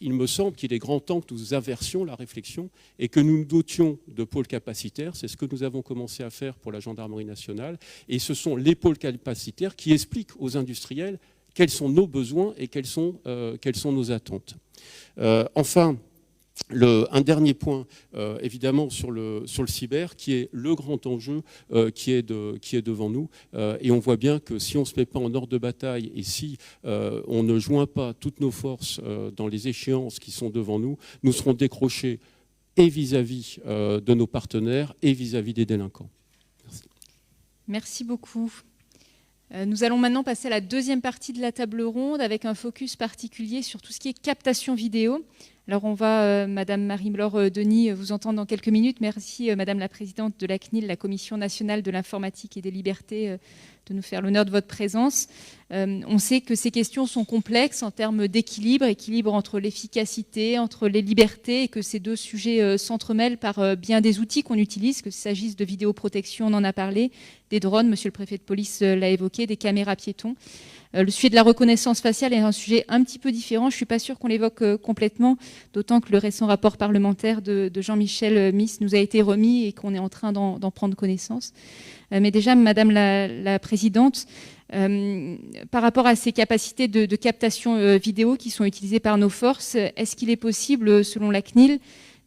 Il me semble qu'il est grand temps que nous inversions la réflexion et que nous nous dotions de pôles capacitaires. C'est ce que nous avons commencé à faire pour la gendarmerie nationale. Et ce sont les pôles capacitaires qui expliquent aux industriels quels sont nos besoins et quelles sont nos attentes. Enfin, Un dernier point, évidemment, sur le cyber, qui est le grand enjeu qui est devant nous. Et on voit bien que si on ne se met pas en ordre de bataille et si on ne joint pas toutes nos forces dans les échéances qui sont devant nous, nous serons décrochés et vis-à-vis de nos partenaires et vis-à-vis des délinquants. Merci. Merci beaucoup. Nous allons maintenant passer à la deuxième partie de la table ronde avec un focus particulier sur tout ce qui est captation vidéo. Alors on va, Madame Marie-Laure Denis, vous entendre dans quelques minutes. Merci, Madame la Présidente de la CNIL, la Commission nationale de l'informatique et des libertés, de nous faire l'honneur de votre présence. On sait que ces questions sont complexes en termes d'équilibre, équilibre entre l'efficacité, entre les libertés, et que ces deux sujets s'entremêlent par bien des outils qu'on utilise, que s'agisse de vidéoprotection, on en a parlé, des drones, Monsieur le Préfet de police l'a évoqué, des caméras piétons. Le sujet de la reconnaissance faciale est un sujet un petit peu différent. Je ne suis pas sûre qu'on l'évoque complètement, d'autant que le récent rapport parlementaire de Jean-Michel Miss nous a été remis et qu'on est en train d'en prendre connaissance. Mais déjà, Madame la Présidente, par rapport à ces capacités de captation vidéo qui sont utilisées par nos forces, est-ce qu'il est possible, selon la CNIL,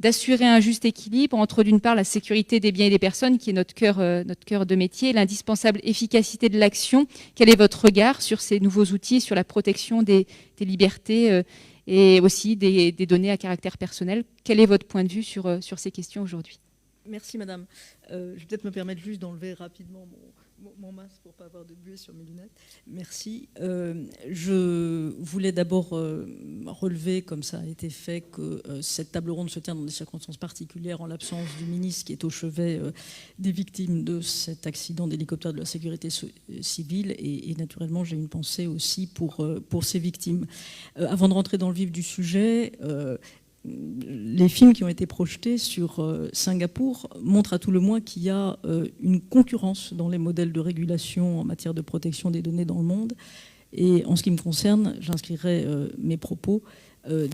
d'assurer un juste équilibre entre, d'une part, la sécurité des biens et des personnes, qui est notre cœur de métier, et l'indispensable efficacité de l'action? Quel est votre regard sur ces nouveaux outils, sur la protection des libertés et aussi des données à caractère personnel? Quel est votre point de vue sur ces questions aujourd'hui? Merci Madame. Je vais peut-être me permettre juste d'enlever rapidement mon masque pour ne pas avoir de buée sur mes lunettes. Merci. Je voulais d'abord relever, comme ça a été fait, que cette table ronde se tient dans des circonstances particulières en l'absence du ministre qui est au chevet des victimes de cet accident d'hélicoptère de la sécurité civile. Et naturellement, j'ai une pensée aussi pour ces victimes. Avant de rentrer dans le vif du sujet, les films qui ont été projetés sur Singapour montrent à tout le moins qu'il y a une concurrence dans les modèles de régulation en matière de protection des données dans le monde. Et en ce qui me concerne, j'inscrirai mes propos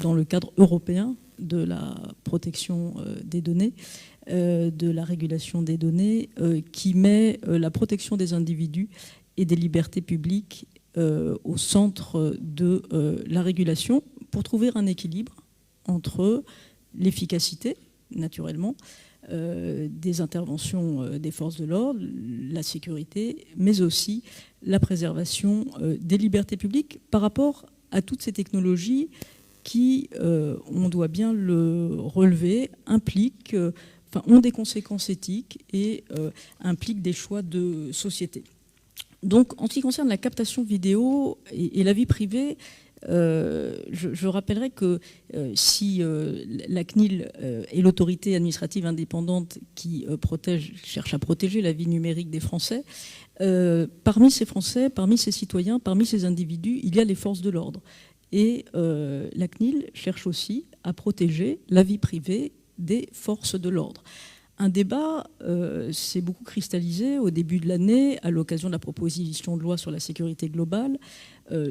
dans le cadre européen de la protection des données, de la régulation des données, qui met la protection des individus et des libertés publiques au centre de la régulation pour trouver un équilibre entre l'efficacité, naturellement, des interventions des forces de l'ordre, la sécurité, mais aussi la préservation des libertés publiques par rapport à toutes ces technologies qui, on doit bien le relever, ont des conséquences éthiques et impliquent des choix de société. Donc, en ce qui concerne la captation vidéo et la vie privée, je rappellerai que si la CNIL est l'autorité administrative indépendante qui cherche à protéger la vie numérique des Français, parmi ces Français, parmi ces citoyens, parmi ces individus, il y a les forces de l'ordre. Et la CNIL cherche aussi à protéger la vie privée des forces de l'ordre. Un débat s'est beaucoup cristallisé au début de l'année à l'occasion de la proposition de loi sur la sécurité globale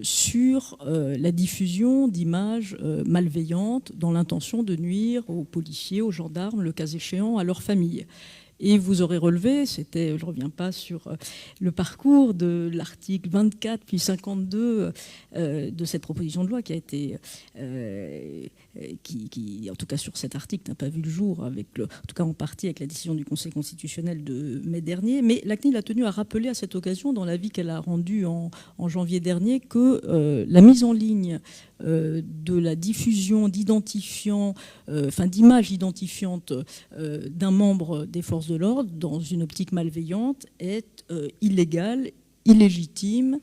sur la diffusion d'images malveillantes dans l'intention de nuire aux policiers, aux gendarmes, le cas échéant, à leurs familles. Et vous aurez relevé, je ne reviens pas sur le parcours de l'article 24 puis 52 de cette proposition de loi qui a été, qui en tout cas sur cet article n'a pas vu le jour, en tout cas en partie avec la décision du Conseil constitutionnel de mai dernier. Mais la CNIL a tenu à rappeler à cette occasion, dans l'avis qu'elle a rendu en janvier dernier, que la mise en ligne de la diffusion d'identifiants, d'images identifiantes d'un membre des forces de l'ordre dans une optique malveillante est illégale, illégitime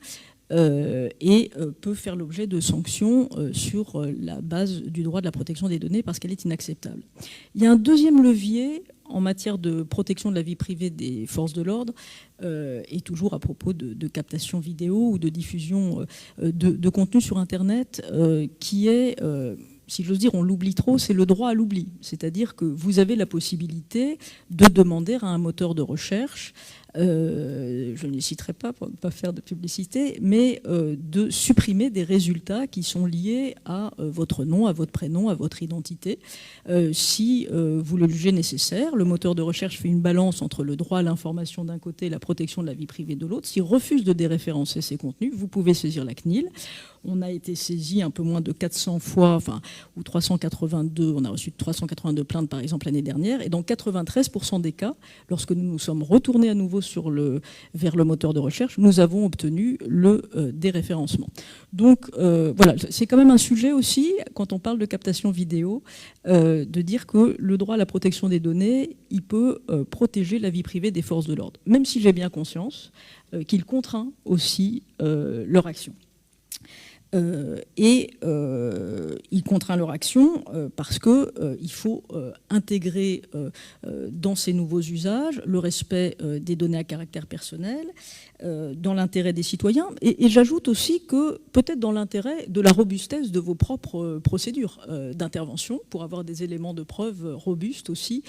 et peut faire l'objet de sanctions sur la base du droit de la protection des données parce qu'elle est inacceptable. Il y a un deuxième levier en matière de protection de la vie privée des forces de l'ordre, et toujours à propos de captation vidéo ou de diffusion de contenu sur Internet, qui est, si j'ose dire, on l'oublie trop, c'est le droit à l'oubli. C'est-à-dire que vous avez la possibilité de demander à un moteur de recherche je ne les citerai pas pour ne pas faire de publicité, mais de supprimer des résultats qui sont liés à votre nom, à votre prénom, à votre identité, si vous le jugez nécessaire. Le moteur de recherche fait une balance entre le droit à l'information d'un côté et la protection de la vie privée de l'autre. S'il refuse de déréférencer ces contenus, vous pouvez saisir la CNIL. On a été saisi un peu moins de 400 fois, ou 382, on a reçu 382 plaintes par exemple l'année dernière, et dans 93% des cas, lorsque nous nous sommes retournés à nouveau vers le moteur de recherche, nous avons obtenu le déréférencement. Donc voilà, c'est quand même un sujet aussi, quand on parle de captation vidéo, de dire que le droit à la protection des données, il peut protéger la vie privée des forces de l'ordre, même si j'ai bien conscience qu'il contraint aussi leur action. Il contraint leur action parce qu'il faut intégrer dans ces nouveaux usages le respect des données à caractère personnel, dans l'intérêt des citoyens, et j'ajoute aussi que peut-être dans l'intérêt de la robustesse de vos propres procédures d'intervention, pour avoir des éléments de preuve robustes aussi,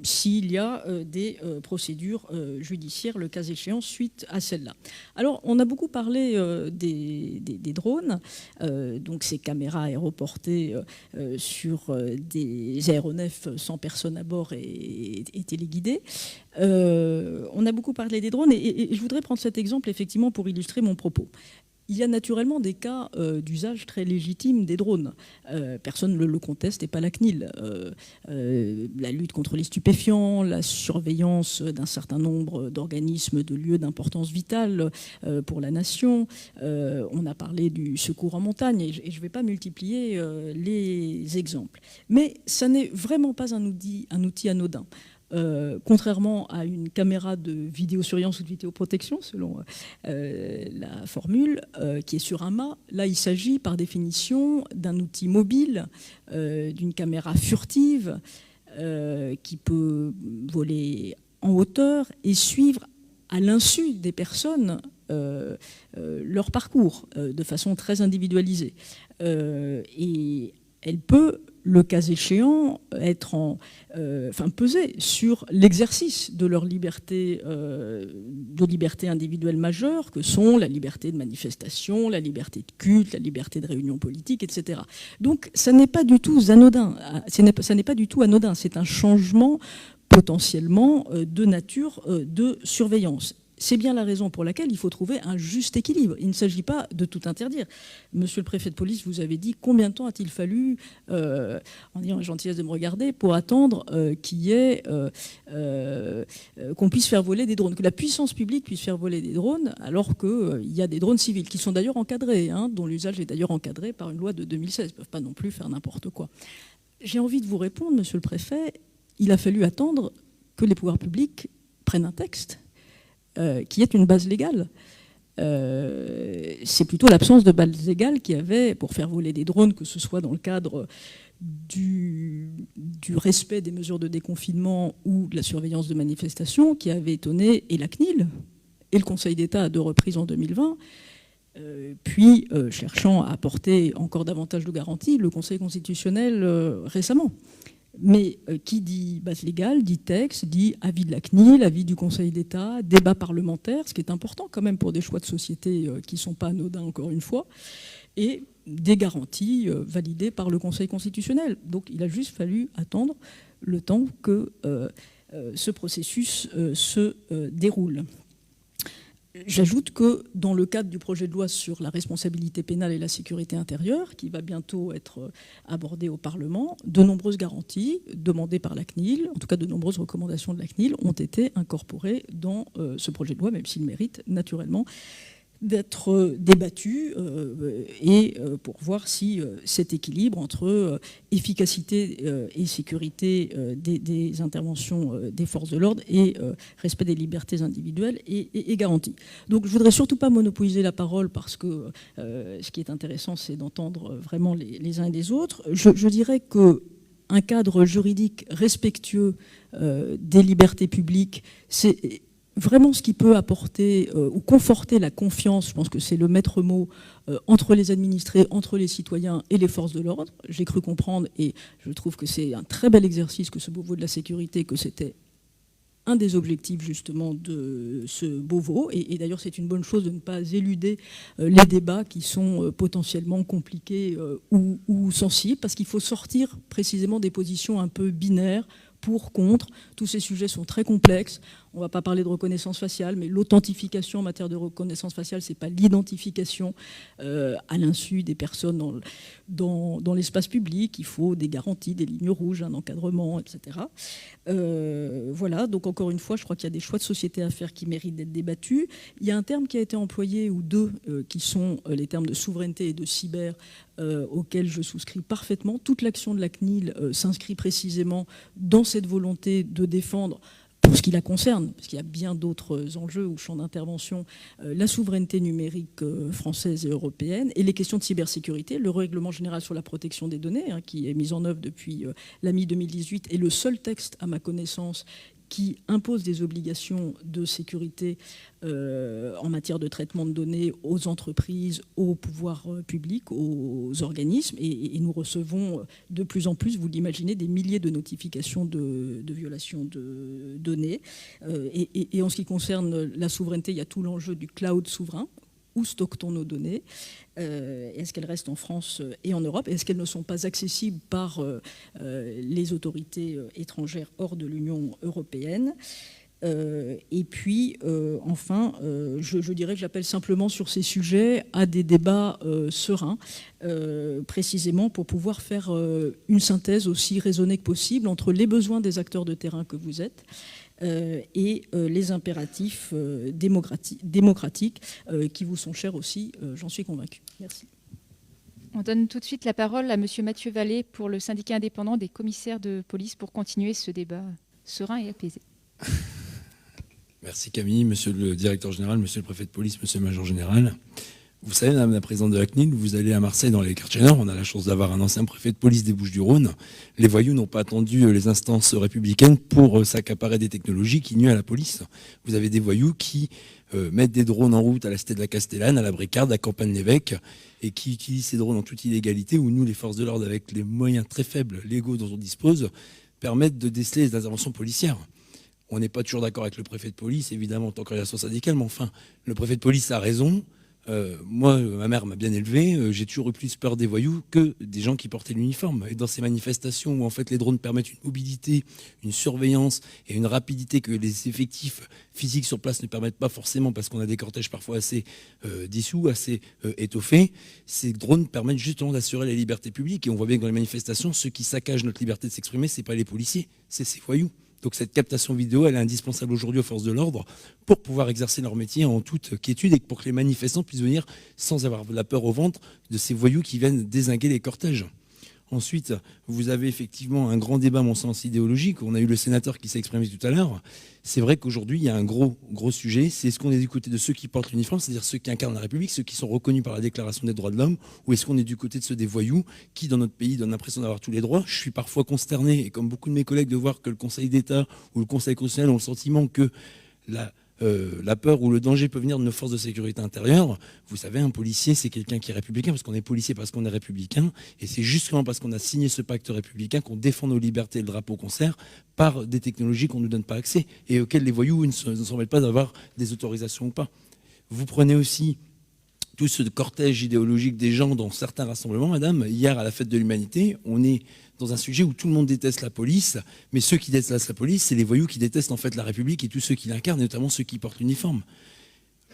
s'il y a des procédures judiciaires, le cas échéant, suite à celle-là. Alors, on a beaucoup parlé des drones, donc ces caméras aéroportées sur des aéronefs sans personne à bord et téléguidées. On a beaucoup parlé des drones et je voudrais prendre cet exemple effectivement pour illustrer mon propos. Il y a naturellement des cas d'usage très légitimes des drones. Personne ne le conteste et pas la CNIL. La lutte contre les stupéfiants, la surveillance d'un certain nombre d'organismes de lieux d'importance vitale pour la nation. On a parlé du secours en montagne et je ne vais pas multiplier les exemples. Mais ça n'est vraiment pas un outil anodin. Contrairement à une caméra de vidéosurveillance ou de vidéoprotection, selon la formule, qui est sur un mât, là il s'agit par définition d'un outil mobile, d'une caméra furtive qui peut voler en hauteur et suivre à l'insu des personnes leur parcours de façon très individualisée. Et elle peut, le cas échéant, peser sur l'exercice de leur liberté, individuelle majeure, que sont la liberté de manifestation, la liberté de culte, la liberté de réunion politique, etc. Donc, ça n'est pas du tout anodin. Ça n'est pas du tout anodin. C'est un changement potentiellement de nature de surveillance. C'est bien la raison pour laquelle il faut trouver un juste équilibre. Il ne s'agit pas de tout interdire. Monsieur le préfet de police, vous avez dit combien de temps a-t-il fallu, en ayant la gentillesse de me regarder, pour attendre qu'on puisse faire voler des drones, que la puissance publique puisse faire voler des drones, alors qu'il y a des drones civils, qui sont d'ailleurs encadrés, dont l'usage est d'ailleurs encadré par une loi de 2016. Ils ne peuvent pas non plus faire n'importe quoi. J'ai envie de vous répondre, monsieur le préfet, il a fallu attendre que les pouvoirs publics prennent un texte qui est une base légale. C'est plutôt l'absence de base légale qui avait, pour faire voler des drones, que ce soit dans le cadre du respect des mesures de déconfinement ou de la surveillance de manifestations, qui avait étonné et la CNIL et le Conseil d'État à 2 reprises en 2020, puis cherchant à apporter encore davantage de garanties, le Conseil constitutionnel récemment. Mais qui dit base légale, dit texte, dit avis de la CNIL, avis du Conseil d'État, débat parlementaire, ce qui est important quand même pour des choix de société qui ne sont pas anodins encore une fois, et des garanties validées par le Conseil constitutionnel. Donc il a juste fallu attendre le temps que ce processus se déroule. J'ajoute que dans le cadre du projet de loi sur la responsabilité pénale et la sécurité intérieure, qui va bientôt être abordé au Parlement, de nombreuses garanties demandées par la CNIL, en tout cas de nombreuses recommandations de la CNIL, ont été incorporées dans ce projet de loi, même s'il mérite naturellement d'être débattu et pour voir si cet équilibre entre efficacité et sécurité des interventions des forces de l'ordre et respect des libertés individuelles est garanti. Donc je ne voudrais surtout pas monopoliser la parole parce que ce qui est intéressant, c'est d'entendre vraiment les uns et les autres. Je dirais qu'un cadre juridique respectueux des libertés publiques, c'est vraiment ce qui peut apporter ou conforter la confiance, je pense que c'est le maître mot, entre les administrés, entre les citoyens et les forces de l'ordre. J'ai cru comprendre, et je trouve que c'est un très bel exercice que ce Beauvau de la sécurité, que c'était un des objectifs justement de ce Beauvau. Et d'ailleurs, c'est une bonne chose de ne pas éluder les débats qui sont potentiellement compliqués ou sensibles, parce qu'il faut sortir précisément des positions un peu binaires, pour, contre. Tous ces sujets sont très complexes. On ne va pas parler de reconnaissance faciale, mais l'authentification en matière de reconnaissance faciale, ce n'est pas l'identification à l'insu des personnes dans l'espace public. Il faut des garanties, des lignes rouges, un encadrement, etc. Voilà, donc encore une fois, je crois qu'il y a des choix de société à faire qui méritent d'être débattus. Il y a un terme qui a été employé, ou deux, qui sont les termes de souveraineté et de cyber, auxquels je souscris parfaitement. Toute l'action de la CNIL s'inscrit précisément dans cette volonté de défendre, pour ce qui la concerne, parce qu'il y a bien d'autres enjeux ou champs d'intervention, la souveraineté numérique française et européenne, et les questions de cybersécurité. Le règlement général sur la protection des données, qui est mis en œuvre depuis la mi-2018, est le seul texte, à ma connaissance, qui impose des obligations de sécurité en matière de traitement de données aux entreprises, aux pouvoirs publics, aux organismes. Et nous recevons de plus en plus, vous l'imaginez, des milliers de notifications de violations de données. Et en ce qui concerne la souveraineté, il y a tout l'enjeu du cloud souverain. Où stocke-t-on nos données? Est-ce qu'elles restent en France et en Europe? Est-ce qu'elles ne sont pas accessibles par les autorités étrangères hors de l'Union européenne? Et puis, enfin, je dirais que j'appelle simplement sur ces sujets à des débats sereins, précisément pour pouvoir faire une synthèse aussi raisonnée que possible entre les besoins des acteurs de terrain que vous êtes et les impératifs démocratiques qui vous sont chers aussi, j'en suis convaincue. Merci. On donne tout de suite la parole à Monsieur Mathieu Vallée pour le syndicat indépendant des commissaires de police pour continuer ce débat serein et apaisé. Merci Camille, Monsieur le directeur général, Monsieur le préfet de police, Monsieur le major général. Vous savez, Madame la présidente de la CNIL, vous allez à Marseille dans les quartiers nord, on a la chance d'avoir un ancien préfet de police des Bouches-du-Rhône. Les voyous n'ont pas attendu les instances républicaines pour s'accaparer des technologies qui nuisent à la police. Vous avez des voyous qui mettent des drones en route à la Cité de la Castellane, à la Bricarde, à Campagne-l'Évêque, et qui utilisent ces drones en toute illégalité, où nous, les forces de l'ordre, avec les moyens très faibles, légaux dont on dispose, permettent de déceler les interventions policières. On n'est pas toujours d'accord avec le préfet de police, évidemment, en tant qu'organisation syndicale, mais enfin, le préfet de police a raison. Moi, ma mère m'a bien élevé, j'ai toujours eu plus peur des voyous que des gens qui portaient l'uniforme. Et dans ces manifestations où en fait les drones permettent une mobilité, une surveillance et une rapidité que les effectifs physiques sur place ne permettent pas forcément, parce qu'on a des cortèges parfois assez dissous, assez étoffés, ces drones permettent justement d'assurer la liberté publique. Et on voit bien que dans les manifestations, ceux qui saccagent notre liberté de s'exprimer, c'est pas les policiers, c'est ces voyous. Donc cette captation vidéo, elle est indispensable aujourd'hui aux forces de l'ordre pour pouvoir exercer leur métier en toute quiétude et pour que les manifestants puissent venir sans avoir la peur au ventre de ces voyous qui viennent dézinguer les cortèges. Ensuite, vous avez effectivement un grand débat, à mon sens, idéologique. On a eu le sénateur qui s'est exprimé tout à l'heure. C'est vrai qu'aujourd'hui, il y a un gros sujet. C'est est-ce qu'on est du côté de ceux qui portent l'uniforme, c'est-à-dire ceux qui incarnent la République, ceux qui sont reconnus par la Déclaration des droits de l'homme, ou est-ce qu'on est du côté de ceux des voyous qui, dans notre pays, donnent l'impression d'avoir tous les droits? Je suis parfois consterné, et comme beaucoup de mes collègues, de voir que le Conseil d'État ou le Conseil constitutionnel ont le sentiment que la peur ou le danger peut venir de nos forces de sécurité intérieure. Vous savez, un policier, c'est quelqu'un qui est républicain, parce qu'on est policier parce qu'on est républicain, et c'est justement parce qu'on a signé ce pacte républicain qu'on défend nos libertés et le drapeau qu'on sert par des technologies qu'on ne nous donne pas accès, et auxquelles les voyous ne s'en mêlent pas d'avoir des autorisations ou pas. Vous prenez aussi tout ce cortège idéologique des gens dans certains rassemblements, madame. Hier, à la fête de l'humanité, on est dans un sujet où tout le monde déteste la police, mais ceux qui détestent la police, c'est les voyous qui détestent en fait la République et tous ceux qui l'incarnent, et notamment ceux qui portent l'uniforme.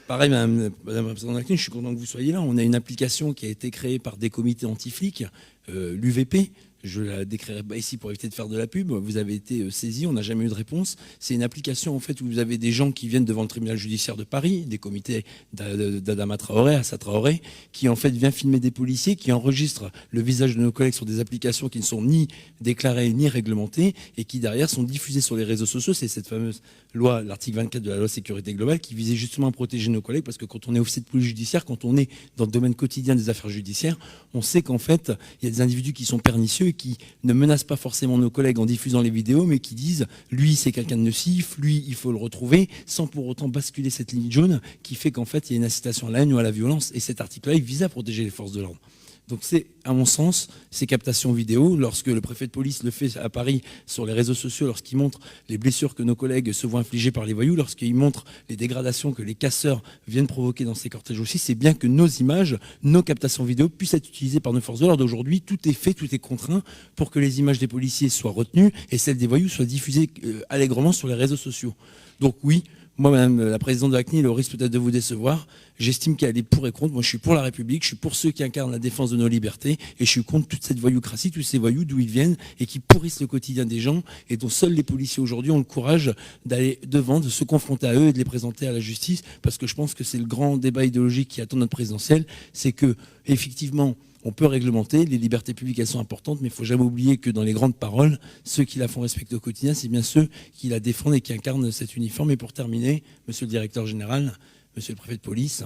Pareil, madame la présidente de la CNIL, je suis content que vous soyez là. On a une application qui a été créée par des comités anti-flics, l'UVP. Je ne la décrirai pas ici pour éviter de faire de la pub. Vous avez été saisi, on n'a jamais eu de réponse. C'est une application en fait où vous avez des gens qui viennent devant le tribunal judiciaire de Paris, des comités d'Adama Traoré, Assa Traoré, qui en fait vient filmer des policiers, qui enregistrent le visage de nos collègues sur des applications qui ne sont ni déclarées ni réglementées et qui derrière sont diffusées sur les réseaux sociaux. C'est cette fameuse loi, l'article 24 de la loi sécurité globale, qui visait justement à protéger nos collègues, parce que quand on est officier de police judiciaire, quand on est dans le domaine quotidien des affaires judiciaires, on sait qu'en fait, il y a des individus qui sont pernicieux et qui ne menacent pas forcément nos collègues en diffusant les vidéos, mais qui disent « lui, c'est quelqu'un de nocif, lui, il faut le retrouver », sans pour autant basculer cette ligne jaune qui fait qu'en fait, il y a une incitation à la haine ou à la violence. Et cet article-là, il vise à protéger les forces de l'ordre. Donc c'est, à mon sens, ces captations vidéo, lorsque le préfet de police le fait à Paris sur les réseaux sociaux, lorsqu'il montre les blessures que nos collègues se voient infliger par les voyous, lorsqu'il montre les dégradations que les casseurs viennent provoquer dans ces cortèges aussi, c'est bien que nos images, nos captations vidéo puissent être utilisées par nos forces de l'ordre. Aujourd'hui, tout est fait, tout est contraint pour que les images des policiers soient retenues et celles des voyous soient diffusées allègrement sur les réseaux sociaux. Donc oui, moi, Madame la Présidente de la CNIL, au risque peut-être de vous décevoir, j'estime qu'il y a des pour et contre. Moi, je suis pour la République, je suis pour ceux qui incarnent la défense de nos libertés, et je suis contre toute cette voyoucratie, tous ces voyous d'où ils viennent et qui pourrissent le quotidien des gens, et dont seuls les policiers aujourd'hui ont le courage d'aller devant, de se confronter à eux et de les présenter à la justice, parce que je pense que c'est le grand débat idéologique qui attend notre présidentielle, c'est que, effectivement, on peut réglementer, les libertés publiques, elles sont importantes, mais il ne faut jamais oublier que dans les grandes paroles, ceux qui la font respecter au quotidien, c'est bien ceux qui la défendent et qui incarnent cet uniforme. Et pour terminer, monsieur le directeur général, monsieur le préfet de police,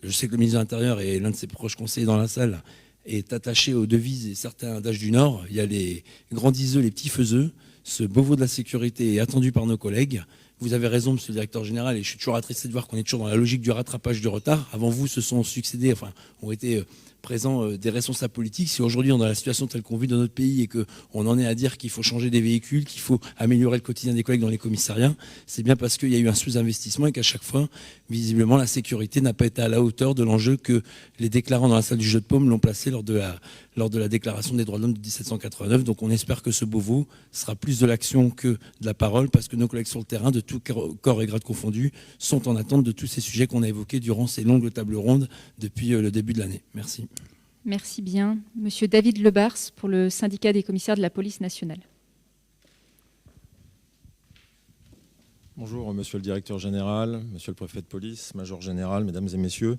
je sais que le ministre de l'Intérieur et l'un de ses proches conseillers dans la salle est attaché aux devises et certains âges du Nord. Il y a les grands diseux, les petits faiseux. Ce Beauvau de la sécurité est attendu par nos collègues. Vous avez raison, monsieur le directeur général, et je suis toujours attristé de voir qu'on est toujours dans la logique du rattrapage du retard. Avant vous, se sont succédés, ont été présents des responsables politiques. Si aujourd'hui on est dans la situation telle qu'on vit dans notre pays et qu'on en est à dire qu'il faut changer des véhicules, qu'il faut améliorer le quotidien des collègues dans les commissariats, c'est bien parce qu'il y a eu un sous-investissement et qu'à chaque fois, visiblement, la sécurité n'a pas été à la hauteur de l'enjeu que les déclarants dans la salle du jeu de paume l'ont placé lors de la déclaration des droits de l'homme de 1789. Donc on espère que ce Beauvau sera plus de l'action que de la parole, parce que nos collègues sur le terrain, de tout corps et grade confondus, sont en attente de tous ces sujets qu'on a évoqués durant ces longues tables rondes depuis le début de l'année. Merci. Merci bien. Monsieur David Lebars pour le syndicat des commissaires de la police nationale. Bonjour, monsieur le directeur général, monsieur le préfet de police, major général, mesdames et messieurs.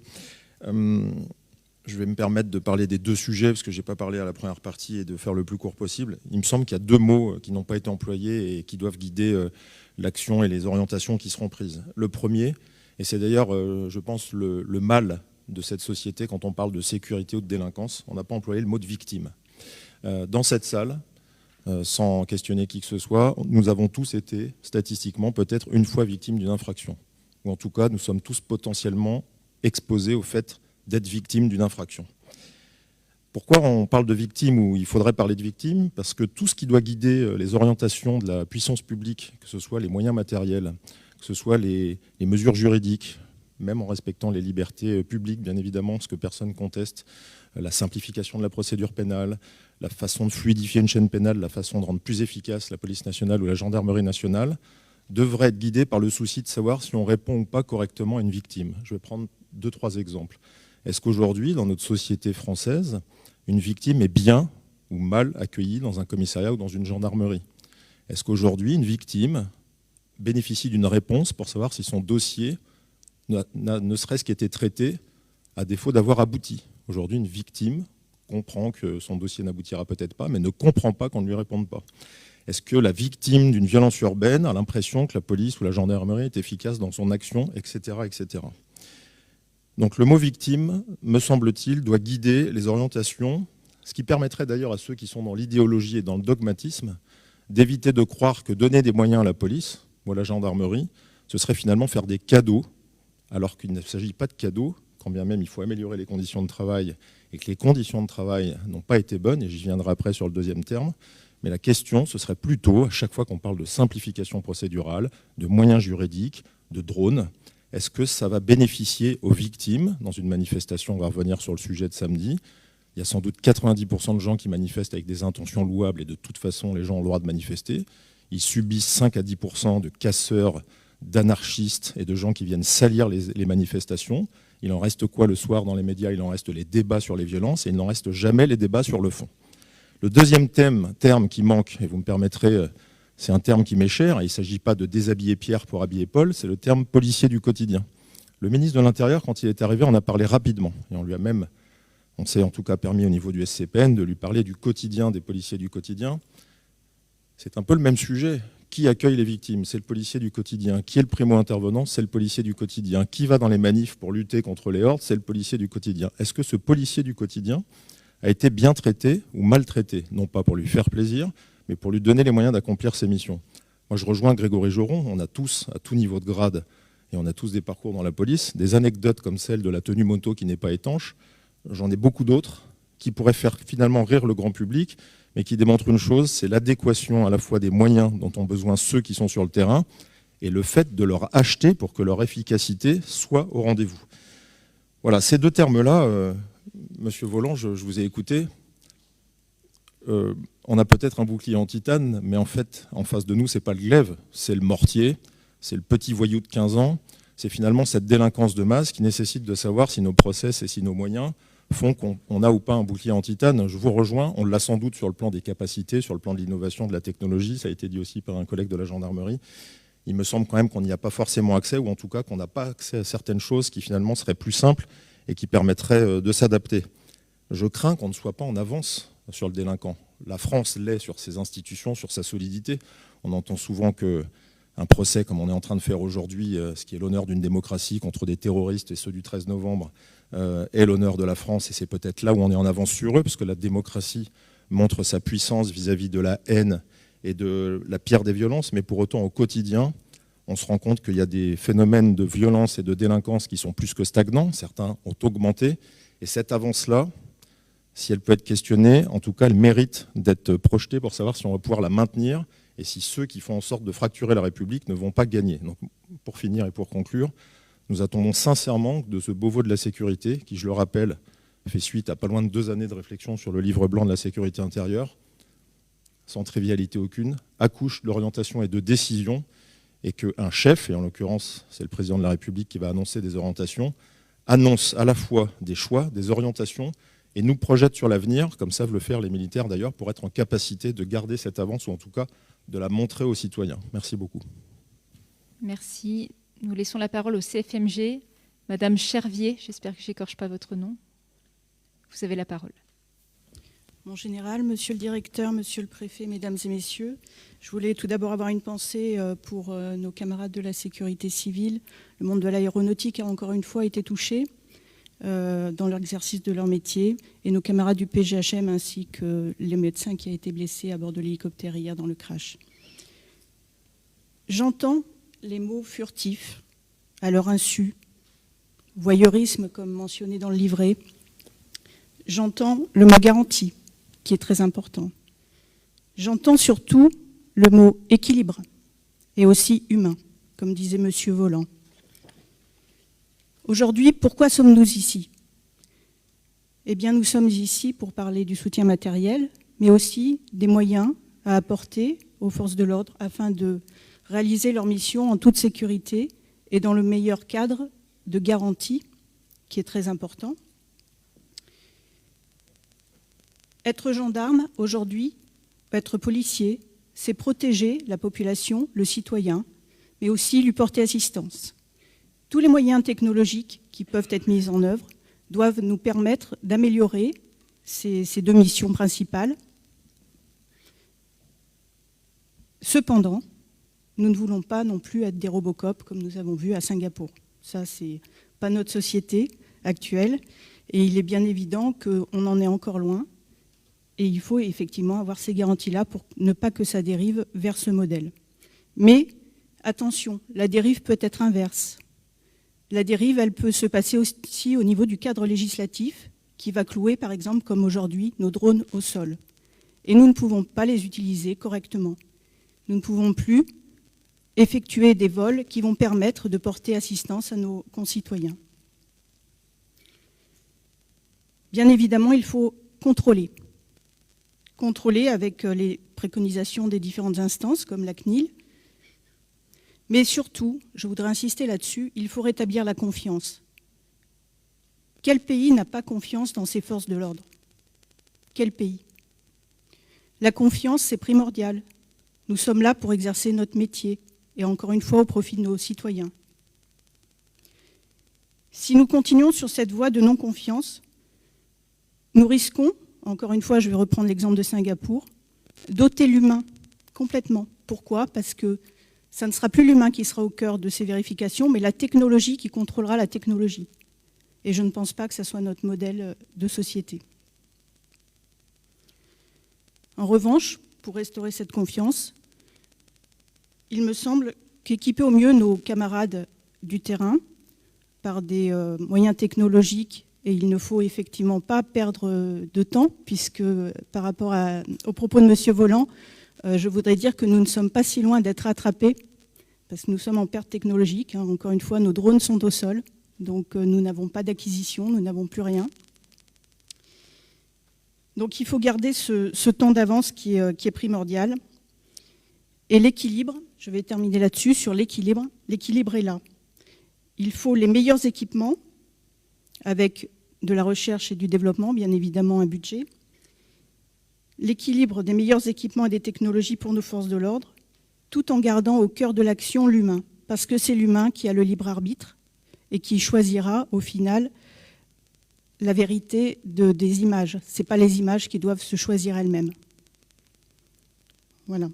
Je vais me permettre de parler des deux sujets, parce que je n'ai pas parlé à la première partie, et de faire le plus court possible. Il me semble qu'il y a deux mots qui n'ont pas été employés et qui doivent guider l'action et les orientations qui seront prises. Le premier, et c'est d'ailleurs, je pense, le mal de cette société quand on parle de sécurité ou de délinquance, on n'a pas employé le mot de victime. Dans cette salle, sans questionner qui que ce soit, nous avons tous été, statistiquement, peut-être une fois victimes d'une infraction. Ou en tout cas, nous sommes tous potentiellement exposés au fait d'être victimes d'une infraction. Pourquoi on parle de victime, ou il faudrait parler de victime? Parce que tout ce qui doit guider les orientations de la puissance publique, que ce soit les moyens matériels, que ce soit les mesures juridiques, même en respectant les libertés publiques, bien évidemment, ce que personne conteste, la simplification de la procédure pénale, la façon de fluidifier une chaîne pénale, la façon de rendre plus efficace la police nationale ou la gendarmerie nationale, devrait être guidée par le souci de savoir si on répond ou pas correctement à une victime. Je vais prendre 2-3 exemples. Est-ce qu'aujourd'hui, dans notre société française, une victime est bien ou mal accueillie dans un commissariat ou dans une gendarmerie? Est-ce qu'aujourd'hui, une victime bénéficie d'une réponse pour savoir si son dossier ne serait-ce qu'était traité à défaut d'avoir abouti? Aujourd'hui, une victime comprend que son dossier n'aboutira peut-être pas, mais ne comprend pas qu'on ne lui réponde pas. Est-ce que la victime d'une violence urbaine a l'impression que la police ou la gendarmerie est efficace dans son action, etc., etc. Donc le mot victime, me semble-t-il, doit guider les orientations, ce qui permettrait d'ailleurs à ceux qui sont dans l'idéologie et dans le dogmatisme d'éviter de croire que donner des moyens à la police ou à la gendarmerie, ce serait finalement faire des cadeaux, alors qu'il ne s'agit pas de cadeaux, quand bien même il faut améliorer les conditions de travail et que les conditions de travail n'ont pas été bonnes, et j'y viendrai après sur le deuxième terme. Mais la question, ce serait plutôt, à chaque fois qu'on parle de simplification procédurale, de moyens juridiques, de drones, est-ce que ça va bénéficier aux victimes dans une manifestation? On va revenir sur le sujet de samedi. Il y a sans doute 90% de gens qui manifestent avec des intentions louables, et de toute façon, les gens ont le droit de manifester. Ils subissent 5 à 10% de casseurs, d'anarchistes et de gens qui viennent salir les manifestations. Il en reste quoi le soir dans les médias? Il en reste les débats sur les violences, et il n'en reste jamais les débats sur le fond. Le deuxième terme qui manque, et vous me permettrez, c'est un terme qui m'est cher, et il ne s'agit pas de déshabiller Pierre pour habiller Paul, c'est le terme policier du quotidien. Le ministre de l'Intérieur, quand il est arrivé, on a parlé rapidement, et on s'est en tout cas permis au niveau du SCPN de lui parler du quotidien, des policiers du quotidien. C'est un peu le même sujet. Qui accueille les victimes? C'est le policier du quotidien. Qui est le primo-intervenant? C'est le policier du quotidien. Qui va dans les manifs pour lutter contre les hordes? C'est le policier du quotidien. Est-ce que ce policier du quotidien a été bien traité ou maltraité? Non pas pour lui faire plaisir, mais pour lui donner les moyens d'accomplir ses missions. Moi, je rejoins Grégory Joron. On a tous, à tout niveau de grade, et on a tous des parcours dans la police, des anecdotes comme celle de la tenue moto qui n'est pas étanche. J'en ai beaucoup d'autres qui pourrait faire finalement rire le grand public, mais qui démontre une chose, c'est l'adéquation à la fois des moyens dont ont besoin ceux qui sont sur le terrain et le fait de leur acheter pour que leur efficacité soit au rendez-vous. Voilà, ces deux termes-là, Monsieur Voland, je vous ai écouté. On a peut-être un bouclier en titane, mais en fait, en face de nous, c'est pas le glaive, c'est le mortier, c'est le petit voyou de 15 ans, c'est finalement cette délinquance de masse qui nécessite de savoir si nos process et si nos moyens font qu'on a ou pas un bouclier en titane. Je vous rejoins, on l'a sans doute sur le plan des capacités, sur le plan de l'innovation, de la technologie, ça a été dit aussi par un collègue de la gendarmerie. Il me semble quand même qu'on n'y a pas forcément accès, ou en tout cas qu'on n'a pas accès à certaines choses qui finalement seraient plus simples et qui permettraient de s'adapter. Je crains qu'on ne soit pas en avance sur le délinquant. La France l'est sur ses institutions, sur sa solidité. On entend souvent qu'un procès, comme on est en train de faire aujourd'hui, ce qui est l'honneur d'une démocratie contre des terroristes et ceux du 13 novembre, est l'honneur de la France, et c'est peut-être là où on est en avance sur eux, parce que la démocratie montre sa puissance vis-à-vis de la haine et de la pire des violences, mais pour autant au quotidien, on se rend compte qu'il y a des phénomènes de violence et de délinquance qui sont plus que stagnants, certains ont augmenté, et cette avance-là, si elle peut être questionnée, en tout cas elle mérite d'être projetée pour savoir si on va pouvoir la maintenir, et si ceux qui font en sorte de fracturer la République ne vont pas gagner. Donc, pour finir et pour conclure, nous attendons sincèrement de ce Beauvau de la sécurité, qui, je le rappelle, fait suite à pas loin de 2 années de réflexion sur le livre blanc de la sécurité intérieure, sans trivialité aucune, accouche d'orientation et de décision, et qu'un chef, et en l'occurrence c'est le président de la République qui va annoncer des orientations, annonce à la fois des choix, des orientations, et nous projette sur l'avenir, comme savent le faire les militaires d'ailleurs, pour être en capacité de garder cette avance, ou en tout cas de la montrer aux citoyens. Merci beaucoup. Merci. Nous laissons la parole au CFMG. Madame Chervier, j'espère que je n'écorche pas votre nom. Vous avez la parole. Mon général, monsieur le directeur, monsieur le préfet, mesdames et messieurs, je voulais tout d'abord avoir une pensée pour nos camarades de la sécurité civile. Le monde de l'aéronautique a encore une fois été touché dans l'exercice de leur métier, et nos camarades du PGHM ainsi que les médecins qui a été blessé à bord de l'hélicoptère hier dans le crash. J'entends les mots furtifs, à leur insu, voyeurisme comme mentionné dans le livret. J'entends le mot garantie, qui est très important. J'entends surtout le mot équilibre, et aussi humain, comme disait Monsieur Voland. Aujourd'hui, pourquoi sommes-nous ici ? Eh bien, nous sommes ici pour parler du soutien matériel, mais aussi des moyens à apporter aux forces de l'ordre afin de réaliser leur mission en toute sécurité et dans le meilleur cadre de garantie, qui est très important. Être gendarme, aujourd'hui, être policier, c'est protéger la population, le citoyen, mais aussi lui porter assistance. Tous les moyens technologiques qui peuvent être mis en œuvre doivent nous permettre d'améliorer ces 2 missions principales. Cependant, nous ne voulons pas non plus être des Robocop comme nous avons vu à Singapour. Ça, c'est pas notre société actuelle, et il est bien évident qu'on en est encore loin, et il faut effectivement avoir ces garanties-là pour ne pas que ça dérive vers ce modèle. Mais attention, la dérive peut être inverse. La dérive, elle peut se passer aussi au niveau du cadre législatif, qui va clouer, par exemple, comme aujourd'hui, nos drones au sol. Et nous ne pouvons pas les utiliser correctement. Nous ne pouvons plus effectuer des vols qui vont permettre de porter assistance à nos concitoyens. Bien évidemment, il faut contrôler. Contrôler avec les préconisations des différentes instances, comme la CNIL. Mais surtout, je voudrais insister là-dessus, il faut rétablir la confiance. Quel pays n'a pas confiance dans ses forces de l'ordre ? Quel pays ? La confiance, c'est primordial. Nous sommes là pour exercer notre métier, et encore une fois au profit de nos citoyens. Si nous continuons sur cette voie de non-confiance, nous risquons, encore une fois je vais reprendre l'exemple de Singapour, d'ôter l'humain complètement. Pourquoi ? Parce que ça ne sera plus l'humain qui sera au cœur de ces vérifications, mais la technologie qui contrôlera la technologie. Et je ne pense pas que ce soit notre modèle de société. En revanche, pour restaurer cette confiance, il me semble qu'équiper au mieux nos camarades du terrain par des moyens technologiques Et il ne faut effectivement pas perdre de temps, puisque par rapport aux propos de M. Volland, je voudrais dire que nous ne sommes pas si loin d'être rattrapés, parce que nous sommes en perte technologique. Encore une fois, nos drones sont au sol, donc nous n'avons pas d'acquisition, nous n'avons plus rien. Donc il faut garder ce temps d'avance qui est primordial. Et l'équilibre, je vais terminer là-dessus, sur l'équilibre. L'équilibre est là. Il faut les meilleurs équipements, avec de la recherche et du développement, bien évidemment un budget. L'équilibre des meilleurs équipements et des technologies pour nos forces de l'ordre, tout en gardant au cœur de l'action l'humain, parce que c'est l'humain qui a le libre arbitre et qui choisira au final la vérité des images. Ce n'est pas les images qui doivent se choisir elles-mêmes. Voilà.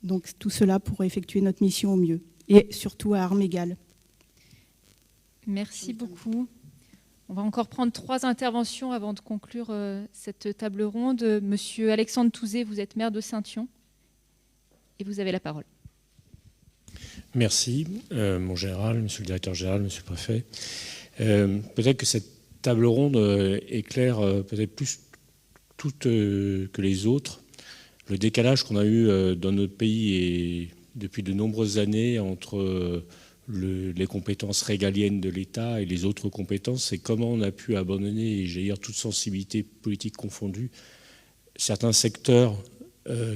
Donc tout cela pour effectuer notre mission au mieux, et surtout à armes égales. Merci beaucoup. On va encore prendre 3 interventions avant de conclure cette table ronde. Monsieur Alexandre Touzé, vous êtes maire de Saint-Yon et vous avez la parole. Merci, mon général, monsieur le directeur général, monsieur le préfet. Peut-être que cette table ronde éclaire peut-être plus toutes que les autres le décalage qu'on a eu dans notre pays et depuis de nombreuses années entre les compétences régaliennes de l'État et les autres compétences, c'est comment on a pu abandonner, et j'allais dire toute sensibilité politique confondue, certains secteurs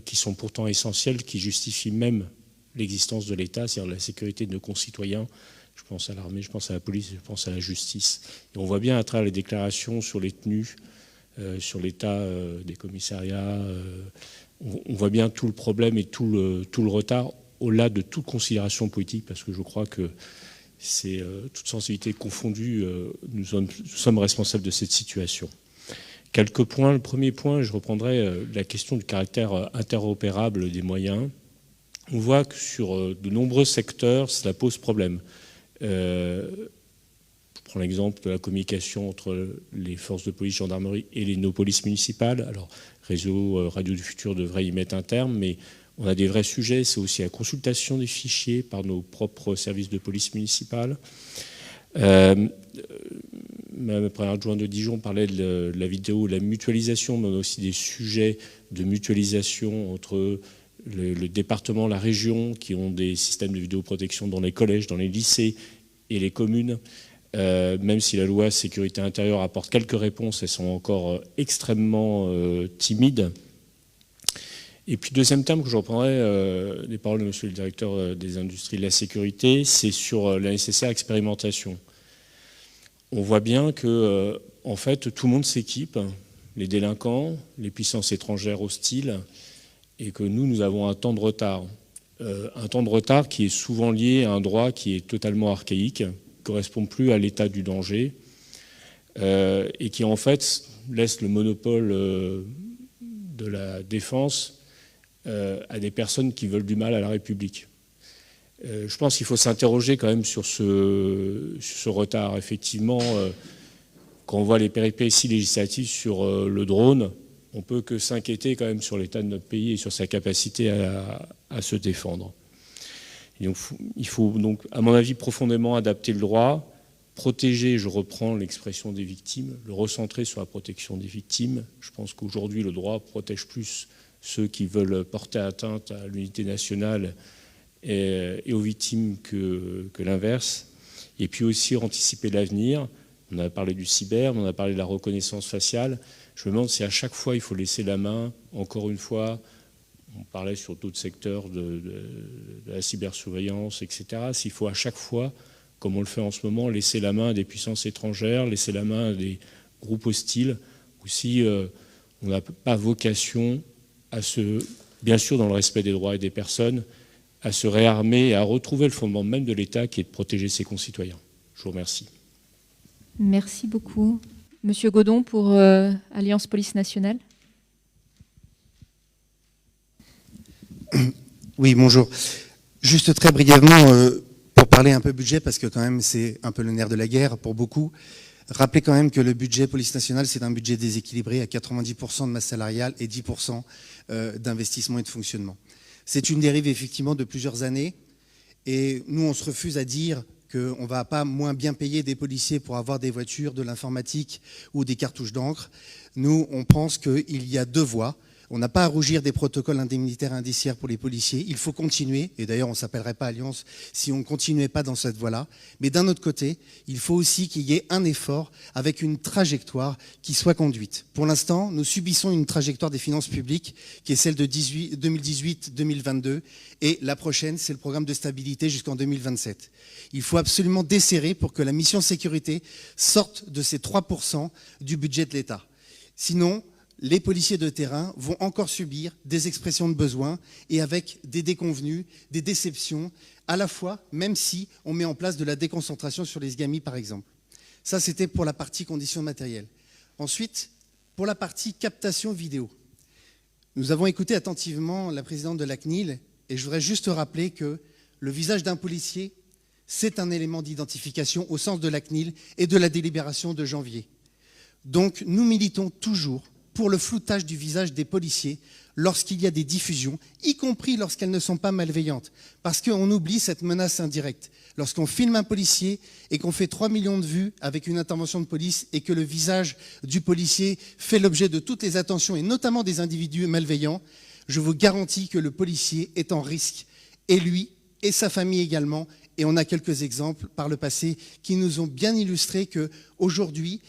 qui sont pourtant essentiels, qui justifient même l'existence de l'État, c'est-à-dire la sécurité de nos concitoyens. Je pense à l'armée, je pense à la police, je pense à la justice. Et on voit bien à travers les déclarations sur les tenues, sur l'état des commissariats, on voit bien tout le problème et tout le retard, au-delà de toute considération politique, parce que je crois que c'est toute sensibilité confondue, nous sommes responsables de cette situation. Quelques points. Le premier point, je reprendrai la question du caractère interopérable des moyens. On voit que sur de nombreux secteurs, cela pose problème. Je prends l'exemple de la communication entre les forces de police, gendarmerie et nos polices municipales. Alors, réseau Radio du Futur devrait y mettre un terme, mais on a des vrais sujets. C'est aussi la consultation des fichiers par nos propres services de police municipale. Madame la première adjointe de Dijon parlait de la vidéo, de la mutualisation, mais on a aussi des sujets de mutualisation entre le département, la région, qui ont des systèmes de vidéoprotection dans les collèges, dans les lycées et les communes. Même si la loi sécurité intérieure apporte quelques réponses, elles sont encore extrêmement timides. Et puis, deuxième terme que je reprendrai, les paroles de monsieur le directeur des industries de la sécurité, c'est sur la nécessaire expérimentation. On voit bien que, en fait, tout le monde s'équipe, les délinquants, les puissances étrangères hostiles, et que nous avons un temps de retard. Un temps de retard qui est souvent lié à un droit qui est totalement archaïque, qui ne correspond plus à l'état du danger, et qui, en fait, laisse le monopole de la défense à des personnes qui veulent du mal à la République. Je pense qu'il faut s'interroger quand même sur ce retard. Effectivement, quand on voit les péripéties législatives sur le drone, on ne peut que s'inquiéter quand même sur l'état de notre pays et sur sa capacité à se défendre. Et donc, il faut donc, à mon avis, profondément adapter le droit, protéger, je reprends l'expression des victimes, le recentrer sur la protection des victimes. Je pense qu'aujourd'hui, le droit protège plus ceux qui veulent porter atteinte à l'unité nationale et aux victimes que l'inverse. Et puis aussi anticiper l'avenir. On a parlé du cyber, on a parlé de la reconnaissance faciale. Je me demande si à chaque fois il faut laisser la main, encore une fois, on parlait sur d'autres secteurs de la cybersurveillance, etc., s'il faut à chaque fois, comme on le fait en ce moment, laisser la main à des puissances étrangères, laisser la main à des groupes hostiles, ou si on n'a pas vocation à bien sûr dans le respect des droits et des personnes, à se réarmer et à retrouver le fondement même de l'État qui est de protéger ses concitoyens. Je vous remercie. Merci beaucoup. Monsieur Godon pour Alliance Police Nationale. Oui, bonjour. Juste très brièvement, pour parler un peu budget, parce que quand même c'est un peu le nerf de la guerre pour beaucoup, rappelez quand même que le budget police nationale, c'est un budget déséquilibré à 90% de masse salariale et 10% d'investissement et de fonctionnement. C'est une dérive effectivement de plusieurs années, et nous on se refuse à dire qu'on ne va pas moins bien payer des policiers pour avoir des voitures, de l'informatique ou des cartouches d'encre. Nous, on pense qu'il y a deux voies. On n'a pas à rougir des protocoles indemnitaires indiciaires pour les policiers. Il faut continuer, et d'ailleurs on ne s'appellerait pas Alliance si on ne continuait pas dans cette voie-là. Mais d'un autre côté, il faut aussi qu'il y ait un effort avec une trajectoire qui soit conduite. Pour l'instant, nous subissons une trajectoire des finances publiques qui est celle de 2018-2022, et la prochaine, c'est le programme de stabilité jusqu'en 2027. Il faut absolument desserrer pour que la mission sécurité sorte de ces 3% du budget de l'État. Sinon, les policiers de terrain vont encore subir des expressions de besoin et avec des déconvenues, des déceptions, à la fois, même si on met en place de la déconcentration sur les SGAMI, par exemple. Ça, c'était pour la partie conditions matérielles. Ensuite, pour la partie captation vidéo. Nous avons écouté attentivement la présidente de la CNIL et je voudrais juste rappeler que le visage d'un policier, c'est un élément d'identification au sens de la CNIL et de la délibération de janvier. Donc, nous militons toujours pour le floutage du visage des policiers lorsqu'il y a des diffusions, y compris lorsqu'elles ne sont pas malveillantes. Parce qu'on oublie cette menace indirecte. Lorsqu'on filme un policier et qu'on fait 3 millions de vues avec une intervention de police et que le visage du policier fait l'objet de toutes les attentions, et notamment des individus malveillants, je vous garantis que le policier est en risque. Et lui, et sa famille également. Et on a quelques exemples par le passé qui nous ont bien illustré qu'aujourd'hui,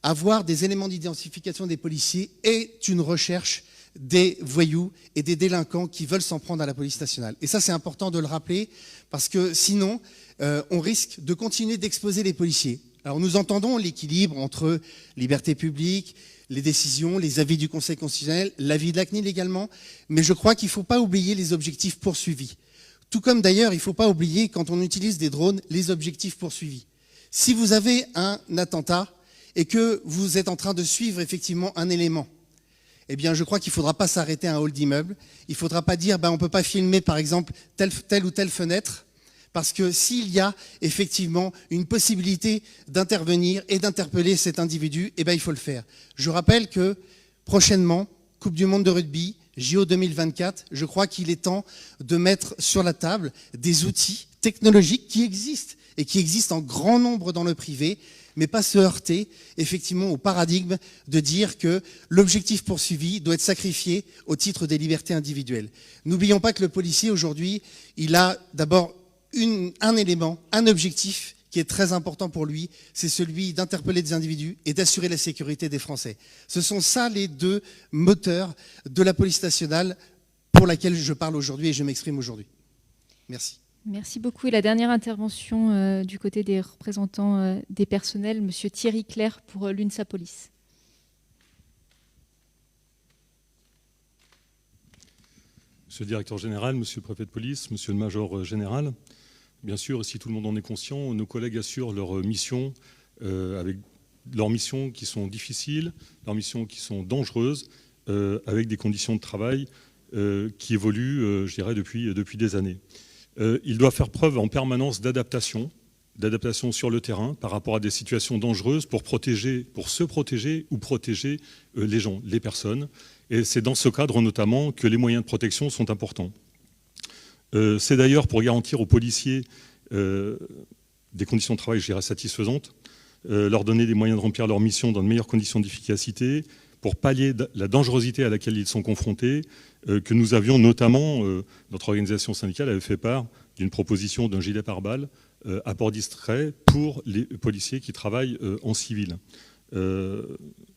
avoir des éléments d'identification des policiers est une recherche des voyous et des délinquants qui veulent s'en prendre à la police nationale. Et ça, c'est important de le rappeler, parce que sinon, on risque de continuer d'exposer les policiers. Alors nous entendons l'équilibre entre liberté publique, les décisions, les avis du Conseil constitutionnel, l'avis de la CNIL également, mais je crois qu'il ne faut pas oublier les objectifs poursuivis. Tout comme d'ailleurs, il ne faut pas oublier, quand on utilise des drones, les objectifs poursuivis. Si vous avez un attentat, et que vous êtes en train de suivre effectivement un élément, eh bien je crois qu'il ne faudra pas s'arrêter à un hall d'immeuble. Il ne faudra pas dire on ne peut pas filmer par exemple telle ou telle fenêtre, parce que s'il y a effectivement une possibilité d'intervenir et d'interpeller cet individu, eh bien il faut le faire. Je rappelle que prochainement, Coupe du monde de rugby, JO 2024, je crois qu'il est temps de mettre sur la table des outils technologiques qui existent et qui existent en grand nombre dans le privé, mais pas se heurter effectivement au paradigme de dire que l'objectif poursuivi doit être sacrifié au titre des libertés individuelles. N'oublions pas que le policier aujourd'hui, il a d'abord un élément, un objectif qui est très important pour lui, c'est celui d'interpeller des individus et d'assurer la sécurité des Français. Ce sont ça les deux moteurs de la police nationale pour laquelle je parle aujourd'hui et je m'exprime aujourd'hui. Merci. Merci beaucoup. Et la dernière intervention du côté des représentants des personnels, Monsieur Thierry Clerc pour l'UNSA Police. Monsieur le directeur général, monsieur le préfet de police, monsieur le major général, bien sûr, si tout le monde en est conscient, nos collègues assurent leur mission avec leurs missions qui sont difficiles, leurs missions qui sont dangereuses, avec des conditions de travail qui évoluent, je dirais, depuis des années. Ils doivent faire preuve en permanence d'adaptation sur le terrain par rapport à des situations dangereuses pour se protéger ou protéger les gens, les personnes. Et c'est dans ce cadre notamment que les moyens de protection sont importants. C'est d'ailleurs pour garantir aux policiers des conditions de travail, je dirais, satisfaisantes, leur donner des moyens de remplir leur mission dans de meilleures conditions d'efficacité, pour pallier la dangerosité à laquelle ils sont confrontés, que nous avions notamment, notre organisation syndicale avait fait part d'une proposition d'un gilet pare-balles à port distrait pour les policiers qui travaillent en civil.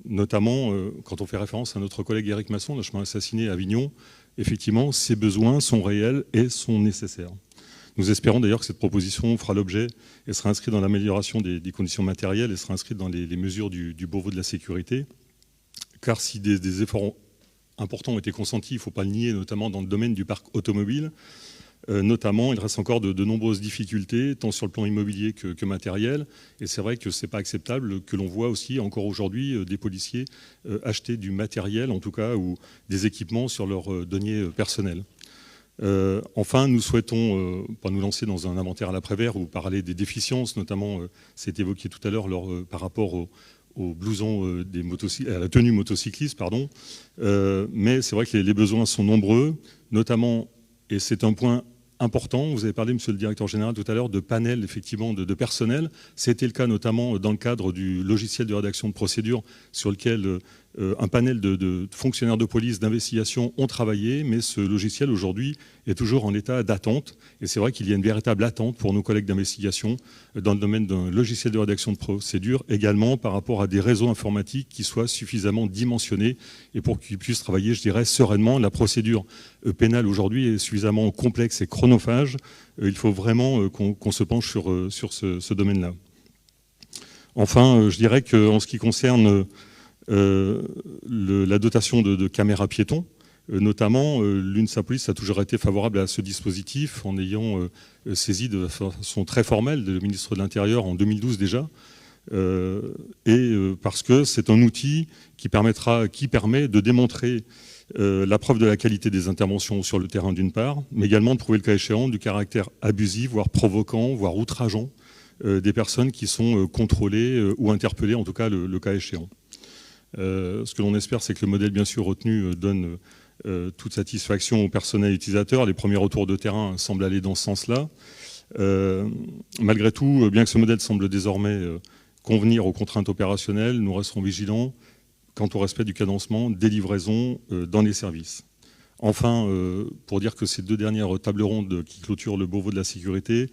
Notamment, quand on fait référence à notre collègue Éric Masson, le chemin assassiné à Avignon, effectivement, ces besoins sont réels et sont nécessaires. Nous espérons d'ailleurs que cette proposition fera l'objet et sera inscrite dans l'amélioration des conditions matérielles et sera inscrite dans les mesures du Beauvau de la sécurité. Car si des efforts importants ont été consentis, il ne faut pas le nier, notamment dans le domaine du parc automobile, notamment, il reste encore de nombreuses difficultés, tant sur le plan immobilier que matériel. Et c'est vrai que ce n'est pas acceptable que l'on voit aussi, encore aujourd'hui, des policiers acheter du matériel, en tout cas, ou des équipements sur leur denier personnel. Enfin, nous souhaitons pas nous lancer dans un inventaire à l'après-vert ou parler des déficiences, notamment, c'est évoqué tout à l'heure par rapport aux blousons à la tenue motocycliste, pardon. Mais c'est vrai que les besoins sont nombreux, notamment, et c'est un point important. Vous avez parlé, monsieur le directeur général, tout à l'heure, de panel effectivement de personnel. C'était le cas notamment dans le cadre du logiciel de rédaction de procédure sur lequel un panel de fonctionnaires de police d'investigation ont travaillé, mais ce logiciel aujourd'hui est toujours en état d'attente. Et c'est vrai qu'il y a une véritable attente pour nos collègues d'investigation dans le domaine d'un logiciel de rédaction de procédure, également par rapport à des réseaux informatiques qui soient suffisamment dimensionnés et pour qu'ils puissent travailler, je dirais, sereinement. La procédure pénale aujourd'hui est suffisamment complexe et chronophage. Il faut vraiment qu'on se penche sur ce domaine-là. Enfin, je dirais qu'en ce qui concerne la dotation de caméras piétons, notamment, l'UNSA Police a toujours été favorable à ce dispositif en ayant saisi de façon très formelle le ministre de l'Intérieur en 2012 déjà, parce que c'est un outil qui permet de démontrer la preuve de la qualité des interventions sur le terrain d'une part, mais également de prouver le cas échéant du caractère abusif, voire provoquant, voire outrageant des personnes qui sont contrôlées ou interpellées, en tout cas le cas échéant. Ce que l'on espère, c'est que le modèle bien sûr retenu donne toute satisfaction au personnel utilisateur. Les premiers retours de terrain semblent aller dans ce sens-là. Malgré tout, bien que ce modèle semble désormais convenir aux contraintes opérationnelles, nous resterons vigilants quant au respect du cadencement des livraisons dans les services. Enfin, pour dire que ces deux dernières tables rondes qui clôturent le Beauvau de la sécurité,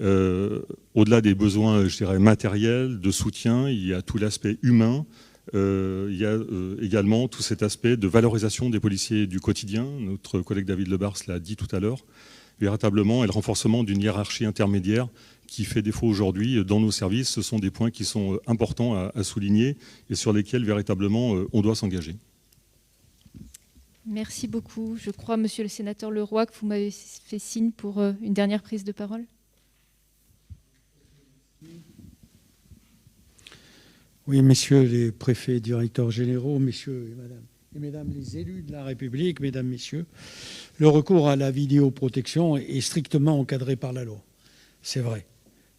au-delà des besoins, je dirais, matériels, de soutien, il y a tout l'aspect humain. Il y a également tout cet aspect de valorisation des policiers du quotidien. Notre collègue David Lebars l'a dit tout à l'heure. Véritablement, et le renforcement d'une hiérarchie intermédiaire qui fait défaut aujourd'hui dans nos services. Ce sont des points qui sont importants à souligner et sur lesquels véritablement on doit s'engager. Merci beaucoup. Je crois, monsieur le sénateur Leroy, que vous m'avez fait signe pour une dernière prise de parole. Oui, messieurs les préfets, directeurs généraux, messieurs et mesdames les élus de la République, mesdames, messieurs, le recours à la vidéoprotection est strictement encadré par la loi. C'est vrai.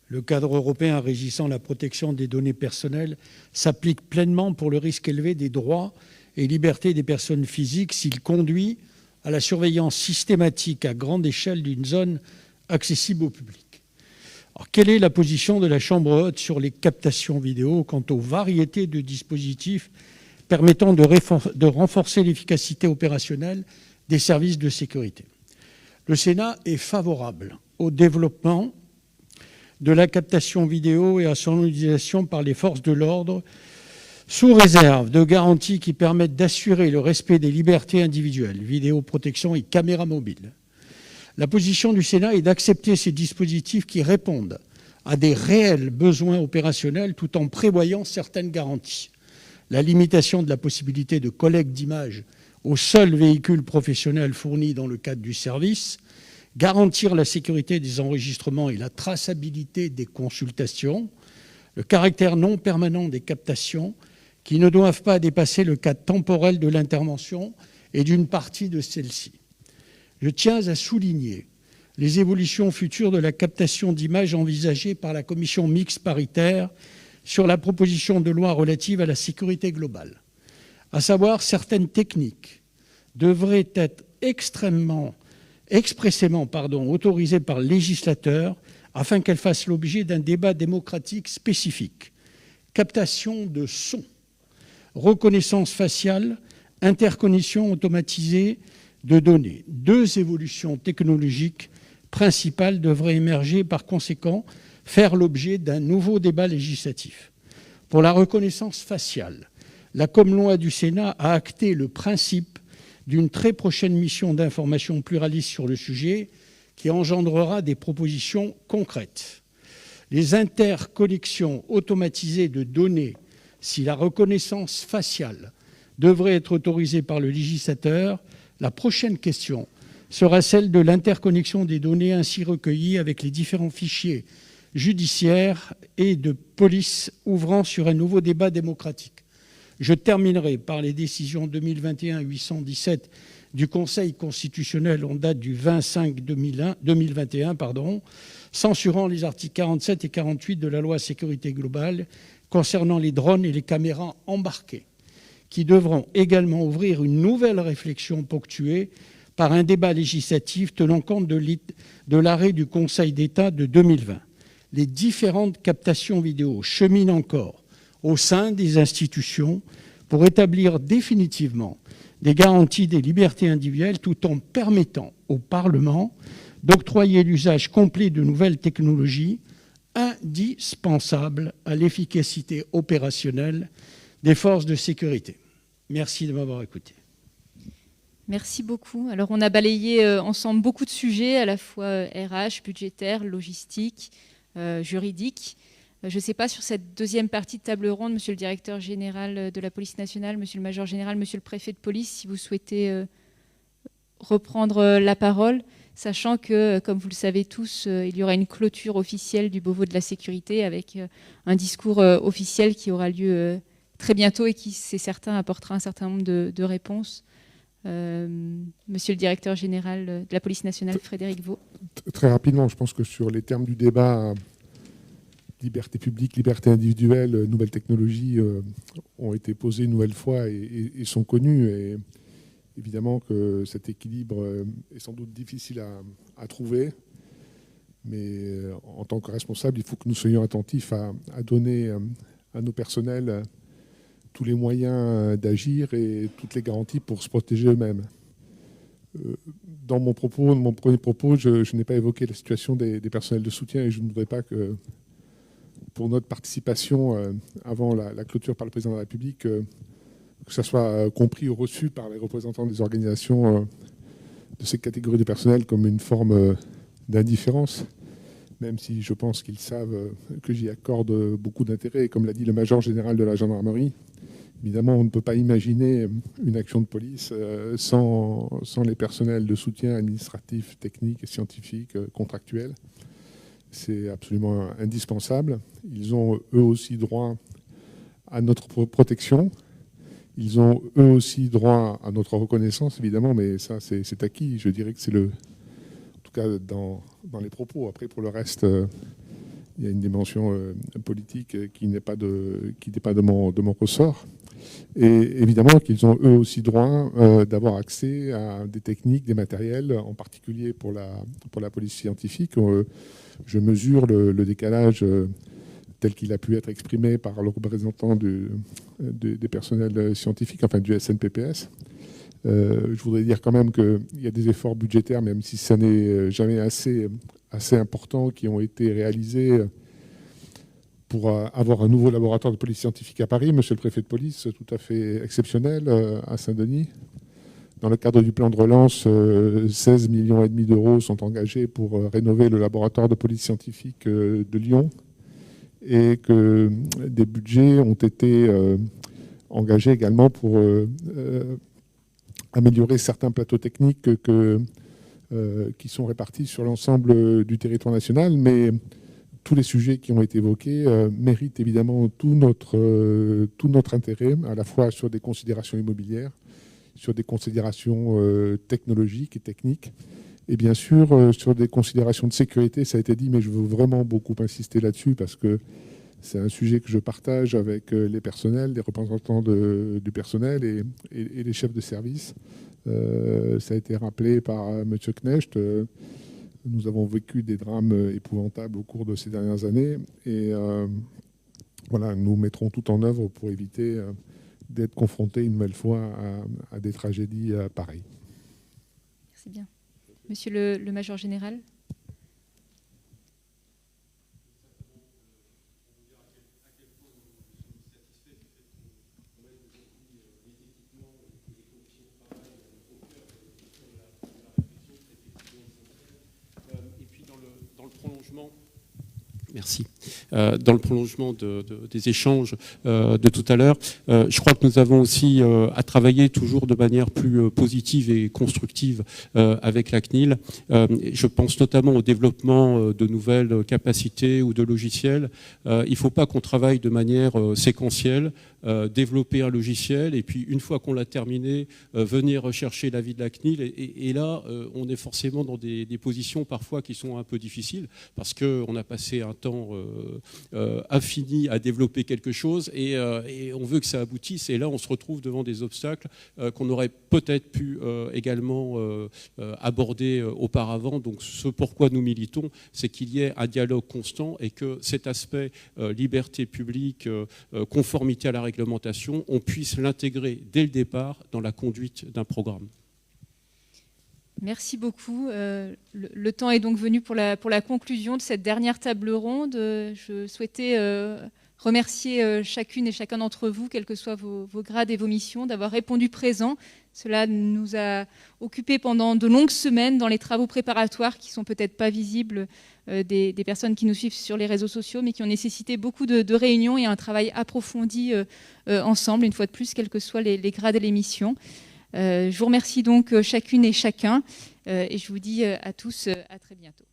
Le cadre européen régissant la protection des données personnelles s'applique pleinement pour le risque élevé des droits et libertés des personnes physiques s'il conduit à la surveillance systématique à grande échelle d'une zone accessible au public. Alors, quelle est la position de la Chambre haute sur les captations vidéo quant aux variétés de dispositifs permettant de renforcer l'efficacité opérationnelle des services de sécurité? Le Sénat est favorable au développement de la captation vidéo et à son utilisation par les forces de l'ordre sous réserve de garanties qui permettent d'assurer le respect des libertés individuelles, vidéoprotection et caméras mobiles. La position du Sénat est d'accepter ces dispositifs qui répondent à des réels besoins opérationnels tout en prévoyant certaines garanties. La limitation de la possibilité de collecte d'images aux seuls véhicules professionnels fournis dans le cadre du service, garantir la sécurité des enregistrements et la traçabilité des consultations, le caractère non permanent des captations qui ne doivent pas dépasser le cadre temporel de l'intervention et d'une partie de celle-ci. Je tiens à souligner les évolutions futures de la captation d'images envisagées par la commission mixte paritaire sur la proposition de loi relative à la sécurité globale. À savoir, certaines techniques devraient être expressément autorisées par le législateur afin qu'elles fassent l'objet d'un débat démocratique spécifique. Captation de son, reconnaissance faciale, interconnexion automatisée de données. Deux évolutions technologiques principales devraient émerger, par conséquent, faire l'objet d'un nouveau débat législatif. Pour la reconnaissance faciale, la Comloi du Sénat a acté le principe d'une très prochaine mission d'information pluraliste sur le sujet qui engendrera des propositions concrètes. Les interconnexions automatisées de données, si la reconnaissance faciale devrait être autorisée par le législateur, la prochaine question sera celle de l'interconnexion des données ainsi recueillies avec les différents fichiers judiciaires et de police, ouvrant sur un nouveau débat démocratique. Je terminerai par les décisions 2021-817 du Conseil constitutionnel en date du 20-5-2021, censurant les articles 47 et 48 de la loi sécurité globale concernant les drones et les caméras embarquées, qui devront également ouvrir une nouvelle réflexion ponctuée par un débat législatif tenant compte de l'arrêt du Conseil d'État de 2020. Les différentes captations vidéo cheminent encore au sein des institutions pour établir définitivement des garanties des libertés individuelles tout en permettant au Parlement d'octroyer l'usage complet de nouvelles technologies indispensables à l'efficacité opérationnelle des forces de sécurité. Merci de m'avoir écouté. Merci beaucoup. Alors, on a balayé ensemble beaucoup de sujets, à la fois RH, budgétaire, logistique, juridique. Je ne sais pas, sur cette deuxième partie de table ronde, monsieur le directeur général de la police nationale, monsieur le major général, monsieur le préfet de police, si vous souhaitez reprendre la parole, sachant que, comme vous le savez tous, il y aura une clôture officielle du Beauvau de la sécurité avec un discours officiel qui aura lieu très bientôt et qui, c'est certain, apportera un certain nombre de réponses. Monsieur le directeur général de la police nationale, Frédéric Vaux. Très rapidement, je pense que sur les termes du débat, liberté publique, liberté individuelle, nouvelles technologies ont été posées une nouvelle fois et sont connues. Et évidemment que cet équilibre est sans doute difficile à trouver. Mais en tant que responsable, il faut que nous soyons attentifs à donner à nos personnels tous les moyens d'agir et toutes les garanties pour se protéger eux-mêmes. Dans mon premier propos, je n'ai pas évoqué la situation des personnels de soutien et je ne voudrais pas que, pour notre participation avant la clôture par le président de la République, que ça soit compris ou reçu par les représentants des organisations de cette catégorie de personnel comme une forme d'indifférence, même si je pense qu'ils savent que j'y accorde beaucoup d'intérêt. Et comme l'a dit le major général de la gendarmerie, évidemment, on ne peut pas imaginer une action de police sans les personnels de soutien administratif, technique, scientifique, contractuel. C'est absolument indispensable. Ils ont eux aussi droit à notre protection. Ils ont eux aussi droit à notre reconnaissance, évidemment, mais ça, c'est acquis. Je dirais que c'est en tout cas dans les propos. Après, pour le reste, il y a une dimension politique qui n'est pas de mon ressort. Et évidemment qu'ils ont eux aussi droit d'avoir accès à des techniques, des matériels, en particulier pour la police scientifique. Je mesure le décalage tel qu'il a pu être exprimé par le représentant des personnels scientifiques, enfin du SNPPS. Je voudrais dire quand même qu'il y a des efforts budgétaires, même si ça n'est jamais assez importants, qui ont été réalisés pour avoir un nouveau laboratoire de police scientifique à Paris, monsieur le préfet de police, tout à fait exceptionnel, à Saint-Denis. Dans le cadre du plan de relance, 16,5 millions d'euros sont engagés pour rénover le laboratoire de police scientifique de Lyon et que des budgets ont été engagés également pour améliorer certains plateaux techniques qui sont répartis sur l'ensemble du territoire national, mais tous les sujets qui ont été évoqués méritent évidemment tout notre intérêt, à la fois sur des considérations immobilières, sur des considérations technologiques et techniques, et bien sûr sur des considérations de sécurité. Ça a été dit, mais je veux vraiment beaucoup insister là-dessus parce que c'est un sujet que je partage avec les personnels, les représentants du personnel et les chefs de service. Ça a été rappelé par M. Knecht. Nous avons vécu des drames épouvantables au cours de ces dernières années et voilà, nous mettrons tout en œuvre pour éviter d'être confrontés une nouvelle fois à des tragédies pareilles. Merci bien. Monsieur le major général. Merci. Dans le prolongement des échanges de tout à l'heure, je crois que nous avons aussi à travailler toujours de manière plus positive et constructive avec la CNIL. Je pense notamment au développement de nouvelles capacités ou de logiciels. Il ne faut pas qu'on travaille de manière séquentielle, développer un logiciel et puis une fois qu'on l'a terminé, venir rechercher l'avis de la CNIL. Et là, on est forcément dans des positions parfois qui sont un peu difficiles parce qu'on a passé un temps temps infini à développer quelque chose et on veut que ça aboutisse. Et là, on se retrouve devant des obstacles qu'on aurait peut-être pu également aborder auparavant. Donc ce pourquoi nous militons, c'est qu'il y ait un dialogue constant et que cet aspect liberté publique, conformité à la réglementation, on puisse l'intégrer dès le départ dans la conduite d'un programme. Merci beaucoup. Le temps est donc venu pour la conclusion de cette dernière table ronde. Je souhaitais remercier chacune et chacun d'entre vous, quels que soient vos grades et vos missions, d'avoir répondu présent. Cela nous a occupés pendant de longues semaines dans les travaux préparatoires qui ne sont peut-être pas visibles des personnes qui nous suivent sur les réseaux sociaux, mais qui ont nécessité beaucoup de réunions et un travail approfondi ensemble, une fois de plus, quels que soient les grades et les missions. Je vous remercie donc chacune et chacun et je vous dis à tous à très bientôt.